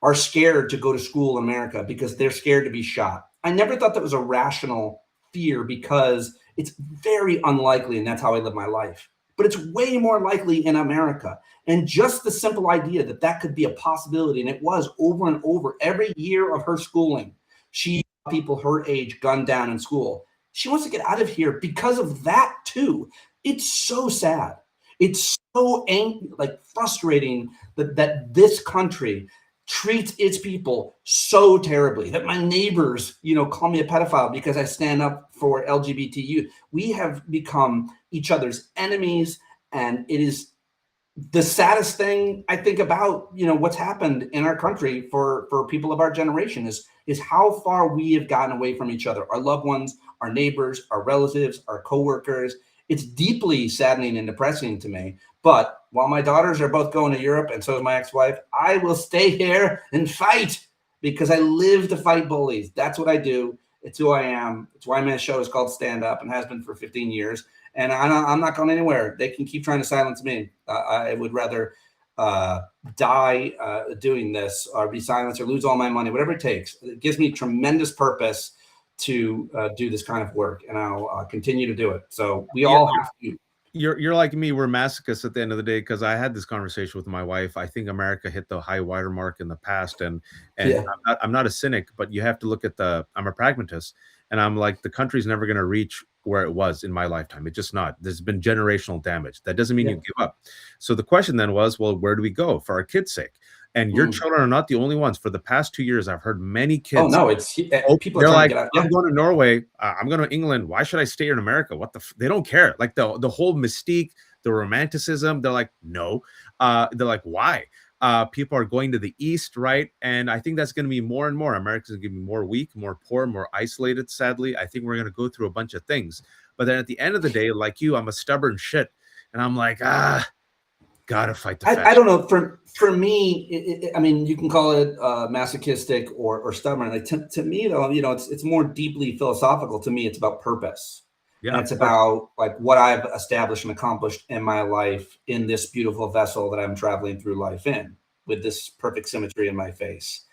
[SPEAKER 5] are scared to go to school in America because they're scared to be shot. I never thought that was a rational fear because it's very unlikely, and that's how I live my life. But it's way more likely in America. And just the simple idea that that could be a possibility, and it was over and over every year of her schooling, she saw people her age gunned down in school. She wants to get out of here because of that too. It's so sad. It's so frustrating that this country treats its people so terribly, that my neighbors, call me a pedophile because I stand up for LGBT youth. We have become each other's enemies, and it is the saddest thing I think about, what's happened in our country for people of our generation is how far we have gotten away from each other, our loved ones, our neighbors, our relatives, our coworkers. It's deeply saddening and depressing to me. But while my daughters are both going to Europe, and so is my ex-wife, I will stay here and fight because I live to fight bullies. That's what I do. It's who I am. It's why my show is called Stand Up and has been for 15 years. And I'm not going anywhere. They can keep trying to silence me. I would rather die doing this or be silenced or lose all my money, whatever it takes. It gives me tremendous purpose to do this kind of work, and I'll continue to do it. So we all have to.
[SPEAKER 2] You're like me. We're masochists at the end of the day, because I had this conversation with my wife. I think America hit the high water mark in the past, and yeah. I'm not a cynic, but you have to look at I'm a pragmatist, and I'm like, the country's never going to reach where it was in my lifetime. It's just not. There's been generational damage. That doesn't mean you give up. So the question then was, well, where do we go for our kids' sake? And your children are not the only ones. For the past 2 years, I've heard many kids.
[SPEAKER 5] Oh no, it's people are
[SPEAKER 2] like,
[SPEAKER 5] to get out.
[SPEAKER 2] I'm going to Norway. I'm going to England. Why should I stay in America? They don't care. Like the whole mystique, the romanticism. They're like, no. They're like, why? People are going to the East, right? And I think that's going to be more and more. America's going to be more weak, more poor, more isolated. Sadly, I think we're going to go through a bunch of things. But then at the end of the day, like you, I'm a stubborn shit, and I'm like, gotta fight the
[SPEAKER 5] I don't know. For me, I mean, you can call it masochistic or stubborn. Like to me, though, it's more deeply philosophical. To me, it's about purpose. Yeah, and it's about like what I've established and accomplished in my life in this beautiful vessel that I'm traveling through life in, with this perfect symmetry in my face.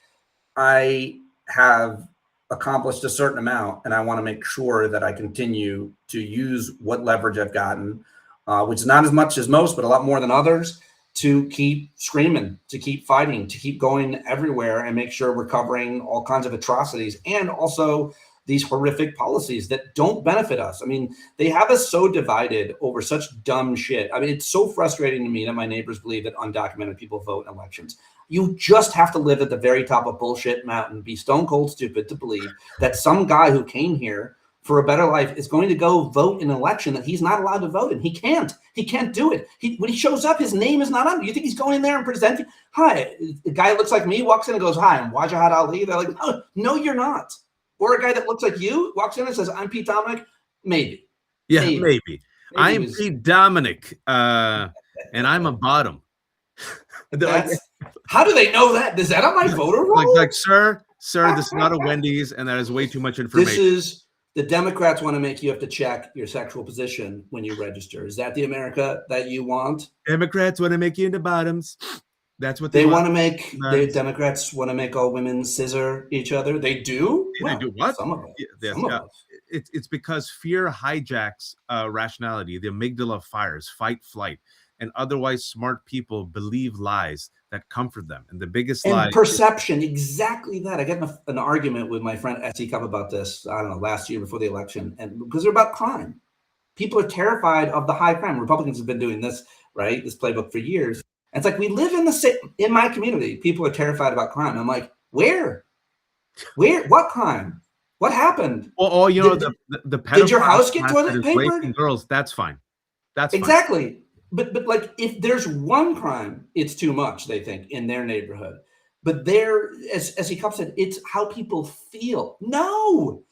[SPEAKER 5] I have accomplished a certain amount, and I want to make sure that I continue to use what leverage I've gotten. Which is not as much as most, but a lot more than others, to keep screaming, to keep fighting, to keep going everywhere and make sure we're covering all kinds of atrocities and also these horrific policies that don't benefit us. I mean, they have us so divided over such dumb shit. I mean, it's so frustrating to me that my neighbors believe that undocumented people vote in elections. You just have to live at the very top of bullshit mountain, be stone cold stupid to believe that some guy who came here for a better life is going to go vote in an election that he's not allowed to vote in. He can't do it. When he shows up, his name is not on it. You think he's going in there and presenting? Hi, the guy that looks like me walks in and goes, hi, I'm Wajahat Ali. They're like, no, you're not. Or a guy that looks like you walks in and says, I'm Pete Dominic. Maybe.
[SPEAKER 2] Yeah, maybe. I'm Pete Dominic, and I'm a bottom.
[SPEAKER 5] How do they know that? Is that on my voter roll?
[SPEAKER 2] Like, sir, this is not a Wendy's, and that is way too much information.
[SPEAKER 5] The Democrats want to make you have to check your sexual position when you register. Is that the America that you want?
[SPEAKER 2] Democrats want to make you into bottoms. That's what
[SPEAKER 5] they want to make. The Democrats want to make all women scissor each other. They do?
[SPEAKER 2] They do what?
[SPEAKER 5] Some of us.
[SPEAKER 2] It's because fear hijacks rationality. The amygdala fires, fight, flight. and otherwise smart people believe lies that comfort them. And the biggest
[SPEAKER 5] And
[SPEAKER 2] lie
[SPEAKER 5] perception, exactly that. I got in an argument with my friend SE Cup about this, I don't know, last year before the election, and because they're about crime. People are terrified of the high crime. Republicans have been doing this, right? This playbook for years. And it's like, we live in the same, in my community, people are terrified about crime. I'm like, where? What crime? What happened?
[SPEAKER 2] Well, you know, the
[SPEAKER 5] Did your
[SPEAKER 2] pedophile
[SPEAKER 5] house get
[SPEAKER 2] class
[SPEAKER 5] toilet
[SPEAKER 2] that is
[SPEAKER 5] papered?
[SPEAKER 2] raping girls, that's fine. That's fine.
[SPEAKER 5] Exactly. But like, if there's one crime, it's too much, they think, in their neighborhood. But there, as he said, it's how people feel. No,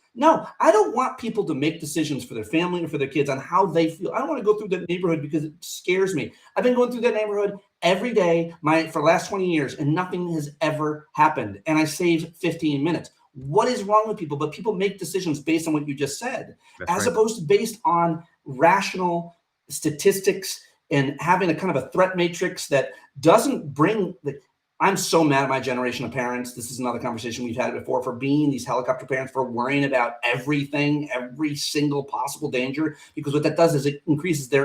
[SPEAKER 5] I don't want people to make decisions for their family or for their kids on how they feel. I don't want to go through that neighborhood because it scares me. I've been going through that neighborhood every day for the last 20 years, and nothing has ever happened. And I saved 15 minutes. What is wrong with people? But people make decisions based on what you just said, as opposed to based on rational statistics and having a kind of a threat matrix that doesn't bring I'm so mad at my generation of parents. This is another conversation we've had before, for being these helicopter parents, for worrying about everything, every single possible danger, because what that does is it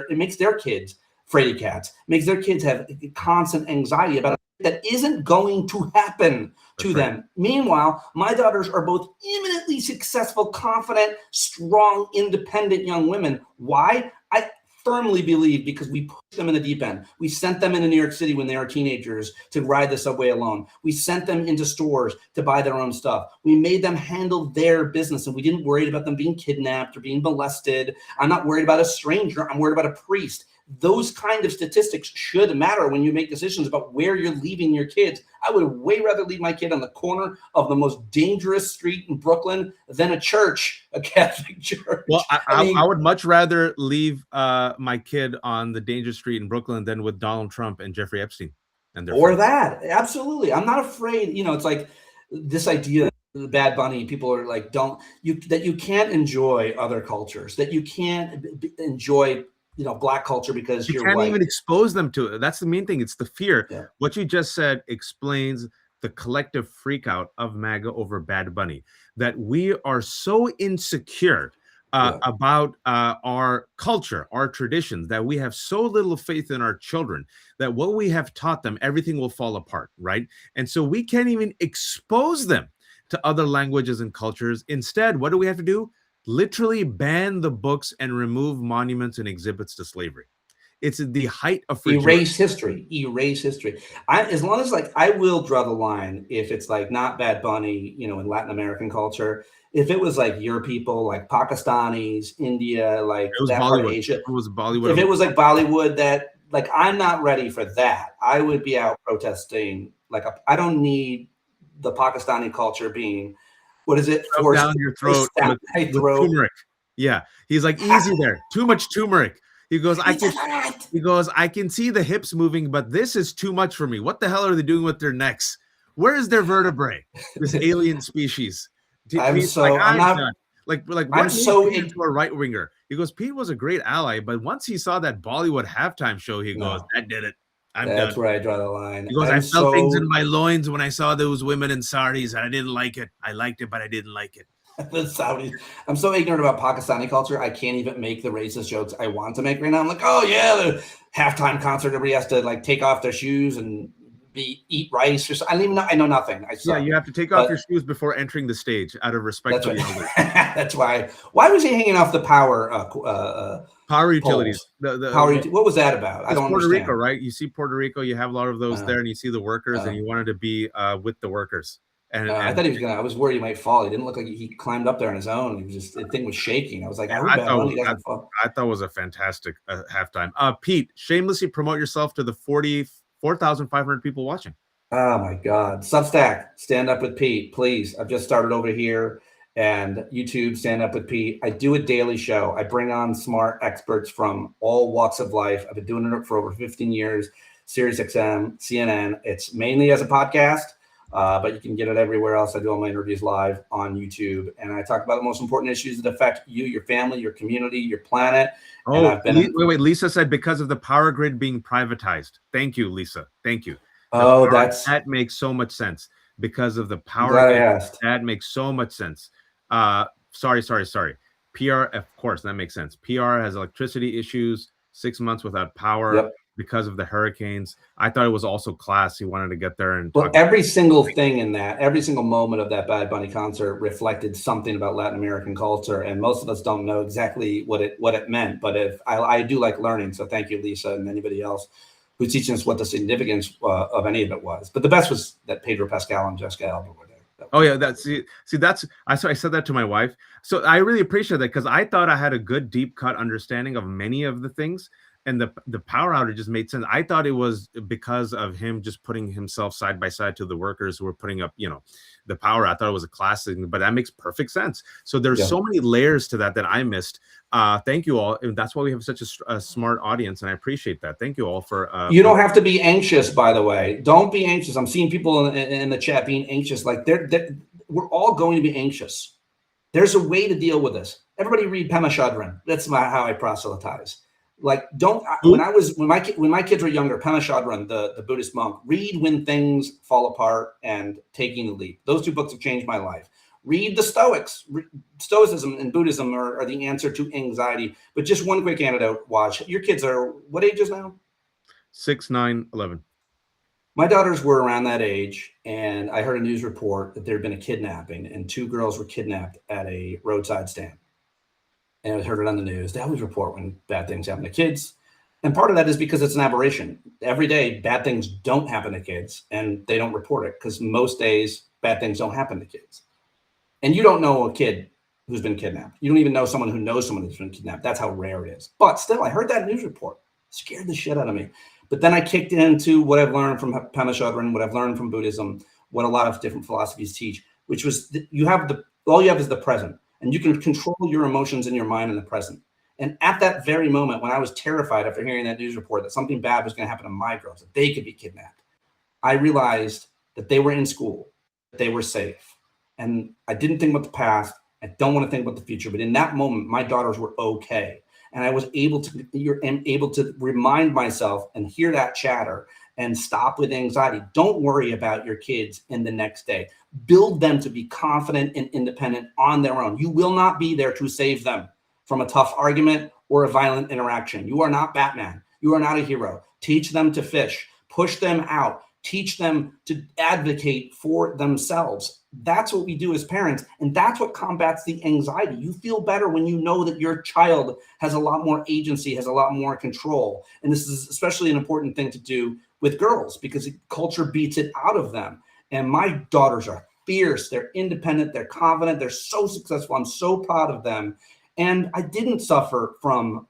[SPEAKER 5] makes their kids fraidy cats, makes their kids have constant anxiety about it that isn't going to happen to them. Meanwhile, my daughters are both eminently successful, confident, strong, independent young women. Why? I firmly believe because we pushed them in the deep end. We sent them into New York City when they were teenagers to ride the subway alone. We sent them into stores to buy their own stuff. We made them handle their business, and we didn't worry about them being kidnapped or being molested. I'm not worried about a stranger. I'm worried about a priest. Those kind of statistics should matter when you make decisions about where you're leaving your kids. I would way rather leave my kid on the corner of the most dangerous street in Brooklyn than a church, a Catholic church.
[SPEAKER 2] Well, I would much rather leave my kid on the dangerous street in Brooklyn than with Donald Trump and Jeffrey Epstein. And
[SPEAKER 5] that. Absolutely. I'm not afraid. You know, it's like this idea, the Bad Bunny, people are like, that you can't enjoy other cultures, that you can't enjoy Black culture because
[SPEAKER 2] you
[SPEAKER 5] you're
[SPEAKER 2] can't
[SPEAKER 5] white.
[SPEAKER 2] even expose them to it. That's the main thing. It's the fear.
[SPEAKER 5] Yeah.
[SPEAKER 2] What you just said explains the collective freak out of MAGA over Bad Bunny, that we are so insecure about our culture, our traditions, that we have so little faith in our children that what we have taught them, everything will fall apart, right? And so we can't even expose them to other languages and cultures. Instead, what do we have to do? Literally ban the books and remove monuments and exhibits to slavery. It's the height of
[SPEAKER 5] erase history. As long as I will draw the line if it's like not Bad Bunny, in Latin American culture. If it was like your people, like Pakistanis, India, like that part of Asia,
[SPEAKER 2] it was Bollywood.
[SPEAKER 5] If it was like Bollywood, that I'm not ready for that. I would be out protesting. I don't need the Pakistani culture being, what is it?
[SPEAKER 2] Forced down your throat with turmeric. Yeah, he's like, easy there. Too much turmeric. He goes, I can see the hips moving, but this is too much for me. What the hell are they doing with their necks? Where is their vertebrae? This alien species.
[SPEAKER 5] I'm so into
[SPEAKER 2] a right winger. He goes, Pete was a great ally, but once he saw that Bollywood halftime show, he goes, that did it.
[SPEAKER 5] That's done. Where I draw the line.
[SPEAKER 2] He goes, I felt things in my loins when I saw those women in saris, and I didn't like it. I liked it, but I didn't like it.
[SPEAKER 5] The Saudis. I'm so ignorant about Pakistani culture. I can't even make the racist jokes I want to make right now. I'm like, oh yeah, the halftime concert, everybody has to take off their shoes and eat rice or something. I don't even know. I know nothing.
[SPEAKER 2] You have to take off your shoes before entering the stage out of respect for the elders.
[SPEAKER 5] That's why. Why was he hanging off the power
[SPEAKER 2] utilities?
[SPEAKER 5] What was that about? I don't
[SPEAKER 2] Puerto
[SPEAKER 5] understand.
[SPEAKER 2] Rico, right? You see Puerto Rico, you have a lot of those there, and you see the workers, and you wanted to be with the workers. And
[SPEAKER 5] I thought he was I was worried he might fall. He didn't look like he climbed up there on his own. He was just, the thing was shaking. I was like, I thought
[SPEAKER 2] it was a fantastic halftime. Pete, shamelessly promote yourself to the 44,500 people watching.
[SPEAKER 5] Oh my God. Substack, Stand Up with Pete, please. I've just started over here, and YouTube, Stand Up with Pete. I do a daily show. I bring on smart experts from all walks of life. I've been doing it for over 15 years. SiriusXM, CNN. It's mainly as a podcast. But you can get it everywhere else. I do all my interviews live on YouTube, and I talk about the most important issues that affect you, your family, your community, your planet.
[SPEAKER 2] Oh, wait. Lisa said because of the power grid being privatized. Thank you, Lisa. Thank you. That makes so much sense because of the power grid. That makes so much sense. Sorry. PR, of course, that makes sense. PR has electricity issues, 6 months without power.
[SPEAKER 5] Yep.
[SPEAKER 2] because of the hurricanes. I thought it was also class. He wanted to get there and
[SPEAKER 5] Well, every single thing in that, every single moment of that Bad Bunny concert reflected something about Latin American culture, and most of us don't know exactly what it meant. But if I do like learning, so thank you, Lisa, and anybody else who's teaching us what the significance of any of it was. But the best was that Pedro Pascal and Jessica Alba were there.
[SPEAKER 2] Oh yeah, I said that to my wife. So I really appreciate that, because I thought I had a good deep cut understanding of many of the things, and the power outages made sense. I thought it was because of him just putting himself side by side to the workers who were putting up, the power. I thought it was a classic, but that makes perfect sense. So there's so many layers to that I missed. Thank you all. And that's why we have such a smart audience, and I appreciate that. Thank you all for.
[SPEAKER 5] You don't have to be anxious, by the way. Don't be anxious. I'm seeing people in the chat being anxious. Like we're all going to be anxious. There's a way to deal with this. Everybody read Pema Chodron. That's how I proselytize. Like, when my kids were younger, Pema Chodron, the Buddhist monk, read When Things Fall Apart and Taking the Leap. Those two books have changed my life. Read the Stoics. Stoicism and Buddhism are the answer to anxiety. But just one quick anecdote, Watch. Your kids are what ages now?
[SPEAKER 2] 6, 9, 11.
[SPEAKER 5] My daughters were around that age, and I heard a news report that there had been a kidnapping, and 2 girls were kidnapped at a roadside stand. And I heard it on the news. They always report when bad things happen to kids. And part of that is because it's an aberration. Every day, bad things don't happen to kids, and they don't report it, because most days, bad things don't happen to kids. And you don't know a kid who's been kidnapped. You don't even know someone who knows someone who's been kidnapped. That's how rare it is. But still, I heard that news report. It scared the shit out of me. But then I kicked into what I've learned from Pema Chodron, what I've learned from Buddhism, what a lot of different philosophies teach, which was all you have is the present. And you can control your emotions in your mind in the present. And at that very moment, when I was terrified after hearing that news report that something bad was going to happen to my girls, that they could be kidnapped, I realized that they were in school, that they were safe. And I didn't think about the past. I don't want to think about the future. But in that moment, my daughters were okay. And I was able to remind myself and hear that chatter and stop with anxiety. Don't worry about your kids in the next day. Build them to be confident and independent on their own. You will not be there to save them from a tough argument or a violent interaction. You are not Batman. You are not a hero. Teach them to fish. Push them out. Teach them to advocate for themselves. That's what we do as parents, and that's what combats the anxiety. You feel better when you know that your child has a lot more agency, has a lot more control. And this is especially an important thing to do with girls, because culture beats it out of them. And my daughters are fierce. They're independent. They're confident. They're so successful. I'm so proud of them. And I didn't suffer from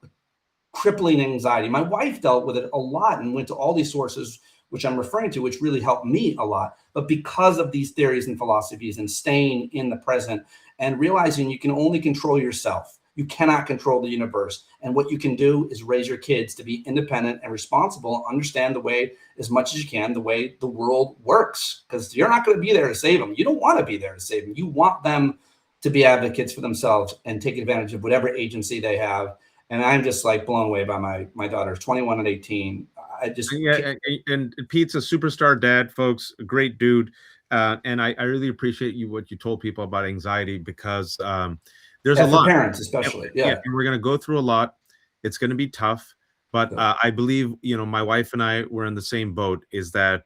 [SPEAKER 5] crippling anxiety. My wife dealt with it a lot and went to all these sources, which I'm referring to, which really helped me a lot. But because of these theories and philosophies and staying in the present and realizing you can only control yourself, you cannot control the universe. And what you can do is raise your kids to be independent and responsible, understand the way, as much as you can, the way the world works. Because you're not going to be there to save them. You don't want to be there to save them. You want them to be advocates for themselves and take advantage of whatever agency they have. And I'm just like blown away by my daughters, 21 and 18.
[SPEAKER 2] And Pete's a superstar dad, folks, a great dude. And I really appreciate what you told people about anxiety, because there's a lot.
[SPEAKER 5] Parents, especially. Yeah.
[SPEAKER 2] And we're going to go through a lot. It's going to be tough. But I believe, my wife and I were in the same boat, is that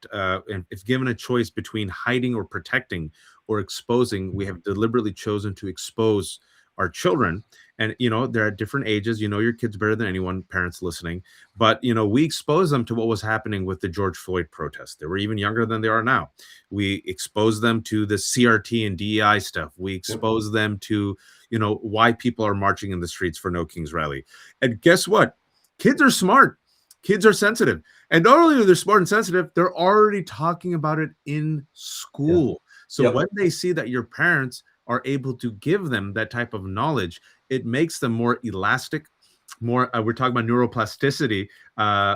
[SPEAKER 2] if given a choice between hiding or protecting or exposing, we have deliberately chosen to expose our children. And, they're at different ages. Your kids better than anyone, parents listening. But, we exposed them to what was happening with the George Floyd protests. They were even younger than they are now. We exposed them to the CRT and DEI stuff. We exposed them to, why people are marching in the streets for No King's Rally. And guess what? Kids are smart. Kids are sensitive. And not only are they smart and sensitive, they're already talking about it in school. So when they see that your parents are able to give them that type of knowledge, it makes them more elastic, more, we're talking about neuroplasticity.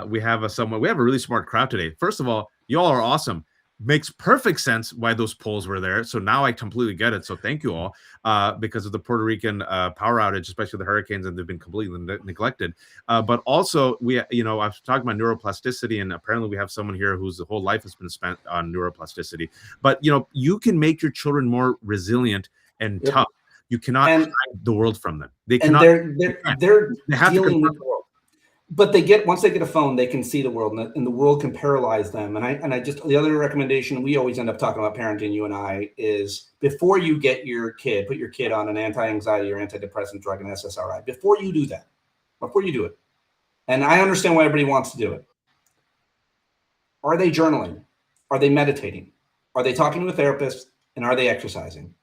[SPEAKER 2] We have a really smart crowd today. First of all, y'all are awesome. Makes perfect sense why those polls were there. So now I completely get it. So thank you all, because of the Puerto Rican power outage, especially the hurricanes, and they've been completely neglected. But also I was talking about neuroplasticity, and apparently we have someone here whose whole life has been spent on neuroplasticity. But you can make your children more resilient and tough. You cannot hide the world from them. They cannot.
[SPEAKER 5] They're dealing with the world. But once they get a phone, they can see the world, and the world can paralyze them. And I just, the other recommendation, we always end up talking about parenting, you and I, is before you get your kid, put your kid on an anti-anxiety or antidepressant drug, an SSRI. Before you do that, before you do it, and I understand why everybody wants to do it. Are they journaling? Are they meditating? Are they talking to a therapist? And are they exercising?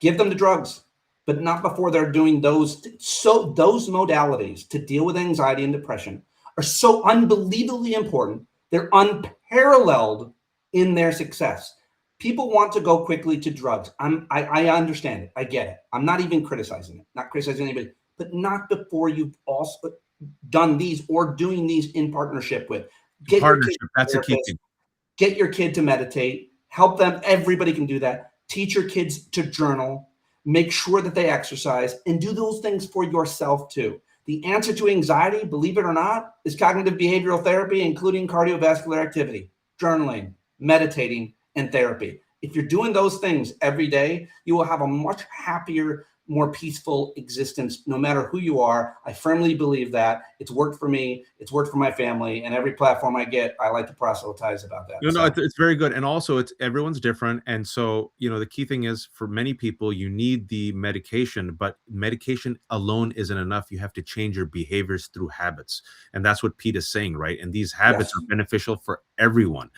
[SPEAKER 5] Give them the drugs, but not before they're doing those. So those modalities to deal with anxiety and depression are so unbelievably important. They're unparalleled in their success. People want to go quickly to drugs. I understand it. I get it. I'm not even criticizing it, not criticizing anybody, but not before you've also done these or doing these in partnership with. Get
[SPEAKER 2] Partnership, that's a key thing.
[SPEAKER 5] Get your kid to meditate. Help them. Everybody can do that. Teach your kids to journal. Make sure that they exercise and do those things for yourself too. The answer to anxiety, believe it or not, is cognitive behavioral therapy, including cardiovascular activity, journaling, meditating, and therapy. If you're doing those things every day, you will have a much happier, more peaceful existence, no matter who you are. I firmly believe that. It's worked for me. It's worked for my family. And every platform I get, I like to proselytize about that.
[SPEAKER 2] No, it's very good. And also, everyone's different. And so, the key thing is, for many people, you need the medication, but medication alone isn't enough. You have to change your behaviors through habits. And that's what Pete is saying, right? And these habits are beneficial for everyone.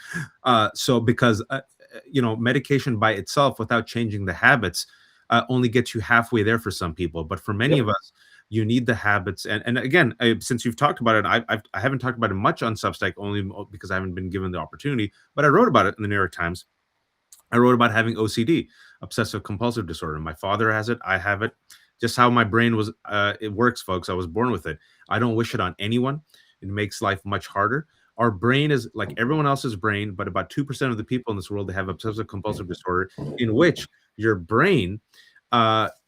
[SPEAKER 2] Because medication by itself, without changing the habits, only gets you halfway there for some people. But for many of us, you need the habits. And again, since you've talked about it, I haven't talked about it much on Substack, only because I haven't been given the opportunity, but I wrote about it in the New York Times. I wrote about having OCD, obsessive compulsive disorder. My father has it. I have it. Just how my brain was, it works, folks. I was born with it. I don't wish it on anyone. It makes life much harder. Our brain is like everyone else's brain, but about 2% of the people in this world, they have obsessive compulsive disorder, in which your brain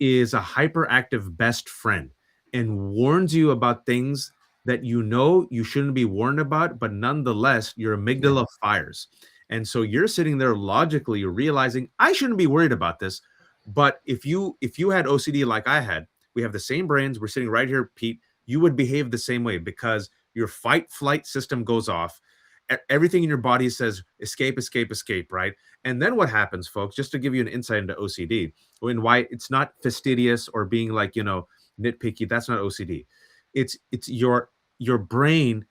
[SPEAKER 2] is a hyperactive best friend and warns you about things that you shouldn't be warned about, but nonetheless, your amygdala fires. And so you're sitting there logically realizing, I shouldn't be worried about this. But if you had OCD like I had, we have the same brains, we're sitting right here, Pete, you would behave the same way, because your fight-flight system goes off. Everything in your body says escape, escape, escape, right? And then what happens, folks, just to give you an insight into OCD, and why it's not fastidious or being like, nitpicky, that's not OCD. It's your brain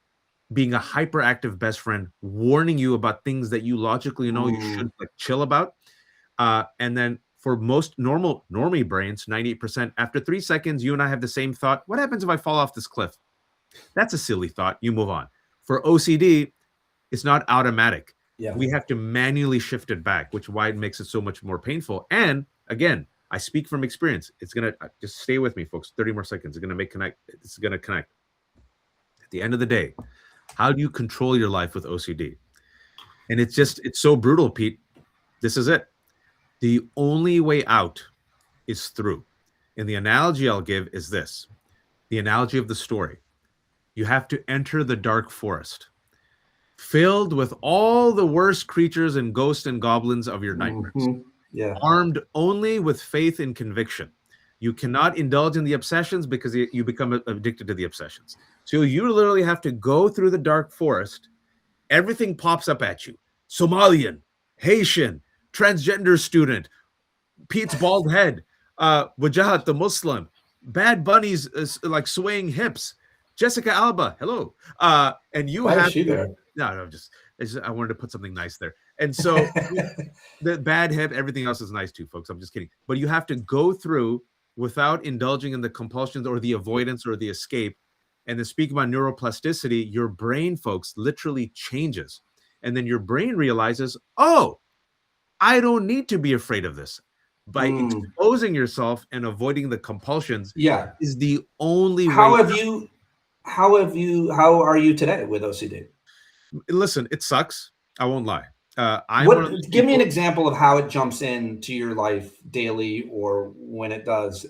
[SPEAKER 2] being a hyperactive best friend, warning you about things that you logically know you should chill about. And then for most normie brains, 98%, after 3 seconds, you and I have the same thought. What happens if I fall off this cliff? That's a silly thought. You move on. For OCD, it's not automatic.
[SPEAKER 5] Yeah.
[SPEAKER 2] We have to manually shift it back, which is why it makes it so much more painful. And again, I speak from experience. It's going to just stay with me, folks. 30 more seconds. It's going to connect. At the end of the day, how do you control your life with OCD? And it's so brutal, Pete. This is it. The only way out is through. And the analogy I'll give is this. The analogy of the story. You have to enter the dark forest, filled with all the worst creatures and ghosts and goblins of your nightmares, armed only with faith and conviction. You cannot indulge in the obsessions because you become addicted to the obsessions. So you literally have to go through the dark forest. Everything pops up at you. Somalian, Haitian, transgender student, Pete's bald head, Wajahat the Muslim, Bad Bunny's like swaying hips, Jessica Alba, hello. And you have
[SPEAKER 5] she there?
[SPEAKER 2] No, just I wanted to put something nice there. And so the bad hip, everything else is nice too, folks. I'm just kidding. But you have to go through without indulging in the compulsions or the avoidance or the escape. And then speaking about neuroplasticity, your brain, folks, literally changes. And then your brain realizes, oh, I don't need to be afraid of this. By exposing yourself and avoiding the compulsions is the only way.
[SPEAKER 5] How are you today with OCD?
[SPEAKER 2] Listen, it sucks. I won't lie.
[SPEAKER 5] Give me an example of how it jumps into your life daily or when it does,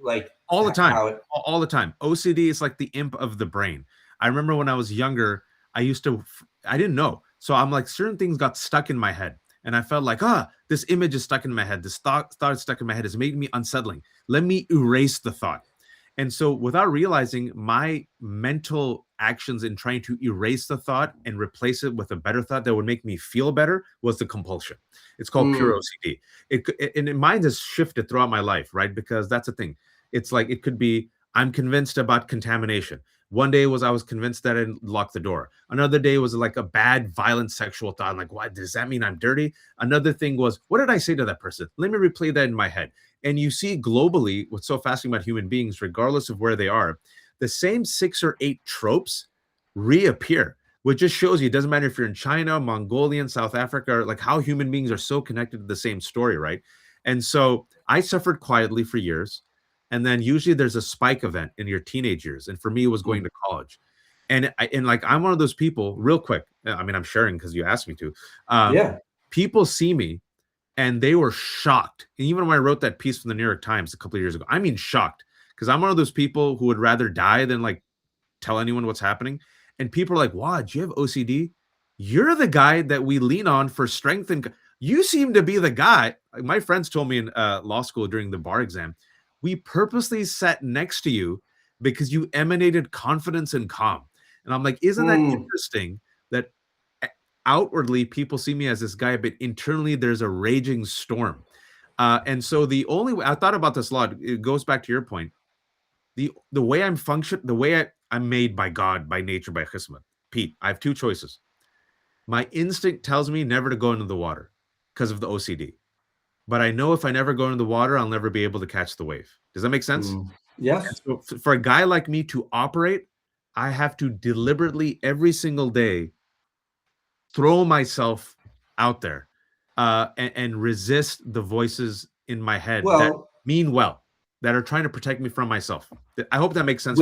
[SPEAKER 5] like
[SPEAKER 2] all the time. All the time. OCD is like the imp of the brain. I remember when I was younger, I didn't know. So I'm like, certain things got stuck in my head. And I felt like, this image is stuck in my head. This thought is stuck in my head. It's making me unsettling. Let me erase the thought. And so without realizing, my mental actions in trying to erase the thought and replace it with a better thought that would make me feel better was the compulsion. It's called pure OCD. And mine has shifted throughout my life, right? Because that's the thing. It's like it could be I'm convinced about contamination. One day I was convinced that I didn't lock the door. Another day was like a bad, violent sexual thought. I'm like, what does that mean? I'm dirty. Another thing was, what did I say to that person? Let me replay that in my head. And you see globally, what's so fascinating about human beings, regardless of where they are, the same 6 or 8 tropes reappear, which just shows you it doesn't matter if you're in China, Mongolian, South Africa, like how human beings are so connected to the same story, right? And so I suffered quietly for years. And then usually there's a spike event in your teenage years. And for me, it was going to college. And I'm one of those people, real quick. I mean, I'm sharing because you asked me to. People see me and they were shocked. And even when I wrote that piece from the New York Times a couple of years ago, I mean, shocked, because I'm one of those people who would rather die than like tell anyone what's happening. And people are like, wow, do you have OCD? You're the guy that we lean on for strength. And you seem to be the guy. My friends told me in law school during the bar exam, we purposely sat next to you because you emanated confidence and calm. And I'm like, isn't that interesting that outwardly people see me as this guy, but internally there's a raging storm. And so the only way I thought about this a lot, it goes back to your point. The way I'm the way I'm made by God, by nature, by Chisma. Pete, I have 2 choices. My instinct tells me never to go into the water because of the OCD. But I know if I never go into the water, I'll never be able to catch the wave. Does that make sense?
[SPEAKER 5] Yes.
[SPEAKER 2] So for a guy like me to operate, I have to deliberately every single day throw myself out there and resist the voices in my head that mean well, that are trying to protect me from myself. I hope that makes sense.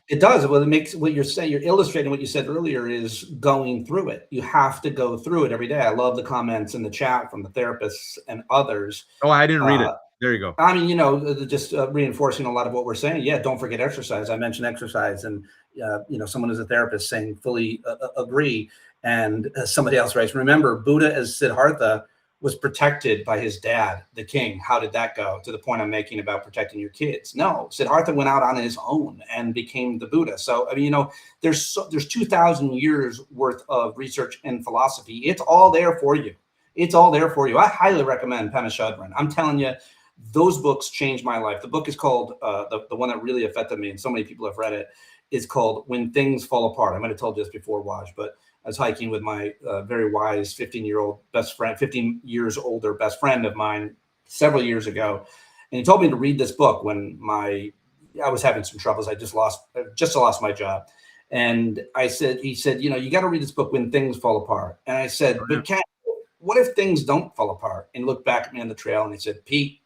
[SPEAKER 5] It does. Well, it makes what you're saying, you're illustrating what you said earlier is going through it. You have to go through it every day. I love the comments in the chat from the therapists and others.
[SPEAKER 2] Oh, I didn't read it. There you go.
[SPEAKER 5] I mean, just reinforcing a lot of what we're saying. Yeah, don't forget exercise. I mentioned exercise, and someone who's a therapist saying fully agree. And somebody else writes, remember, Buddha as Siddhartha was protected by his dad, the king. How did that go? To the point I'm making about protecting your kids. No, Siddhartha went out on his own and became the Buddha. So, I mean, there's 2,000 years worth of research and philosophy. It's all there for you. It's all there for you. I highly recommend Panashadran. I'm telling you, those books changed my life. The book is called, the one that really affected me, and so many people have read it, is called When Things Fall Apart. I might have told you this before, Waj, but I was hiking with my very wise 15 years older best friend of mine several years ago. And he told me to read this book when I was having some troubles. I just lost my job. And he said, you got to read this book When Things Fall Apart. And I said, but Ken, what if things don't fall apart? And he looked back at me on the trail and he said, Pete,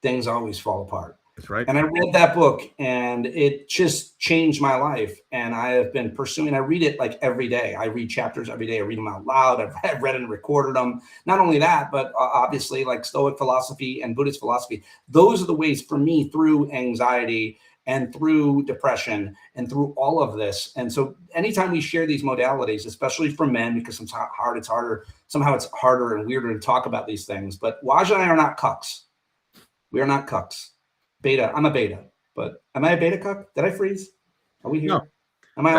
[SPEAKER 5] things always fall apart.
[SPEAKER 2] That's right.
[SPEAKER 5] And I read that book and it just changed my life. And I have been pursuing, I read it like every day. I read chapters every day. I read them out loud. I've read and recorded them. Not only that, but obviously like Stoic philosophy and Buddhist philosophy. Those are the ways for me through anxiety and through depression and through all of this. And so anytime we share these modalities, especially for men, because somehow it's harder and weirder to talk about these things. But Waj and I are not cucks. We are not cucks. Beta. I'm a beta, but am I a beta cuck? Did I freeze? Are we here?
[SPEAKER 2] No.
[SPEAKER 5] Am I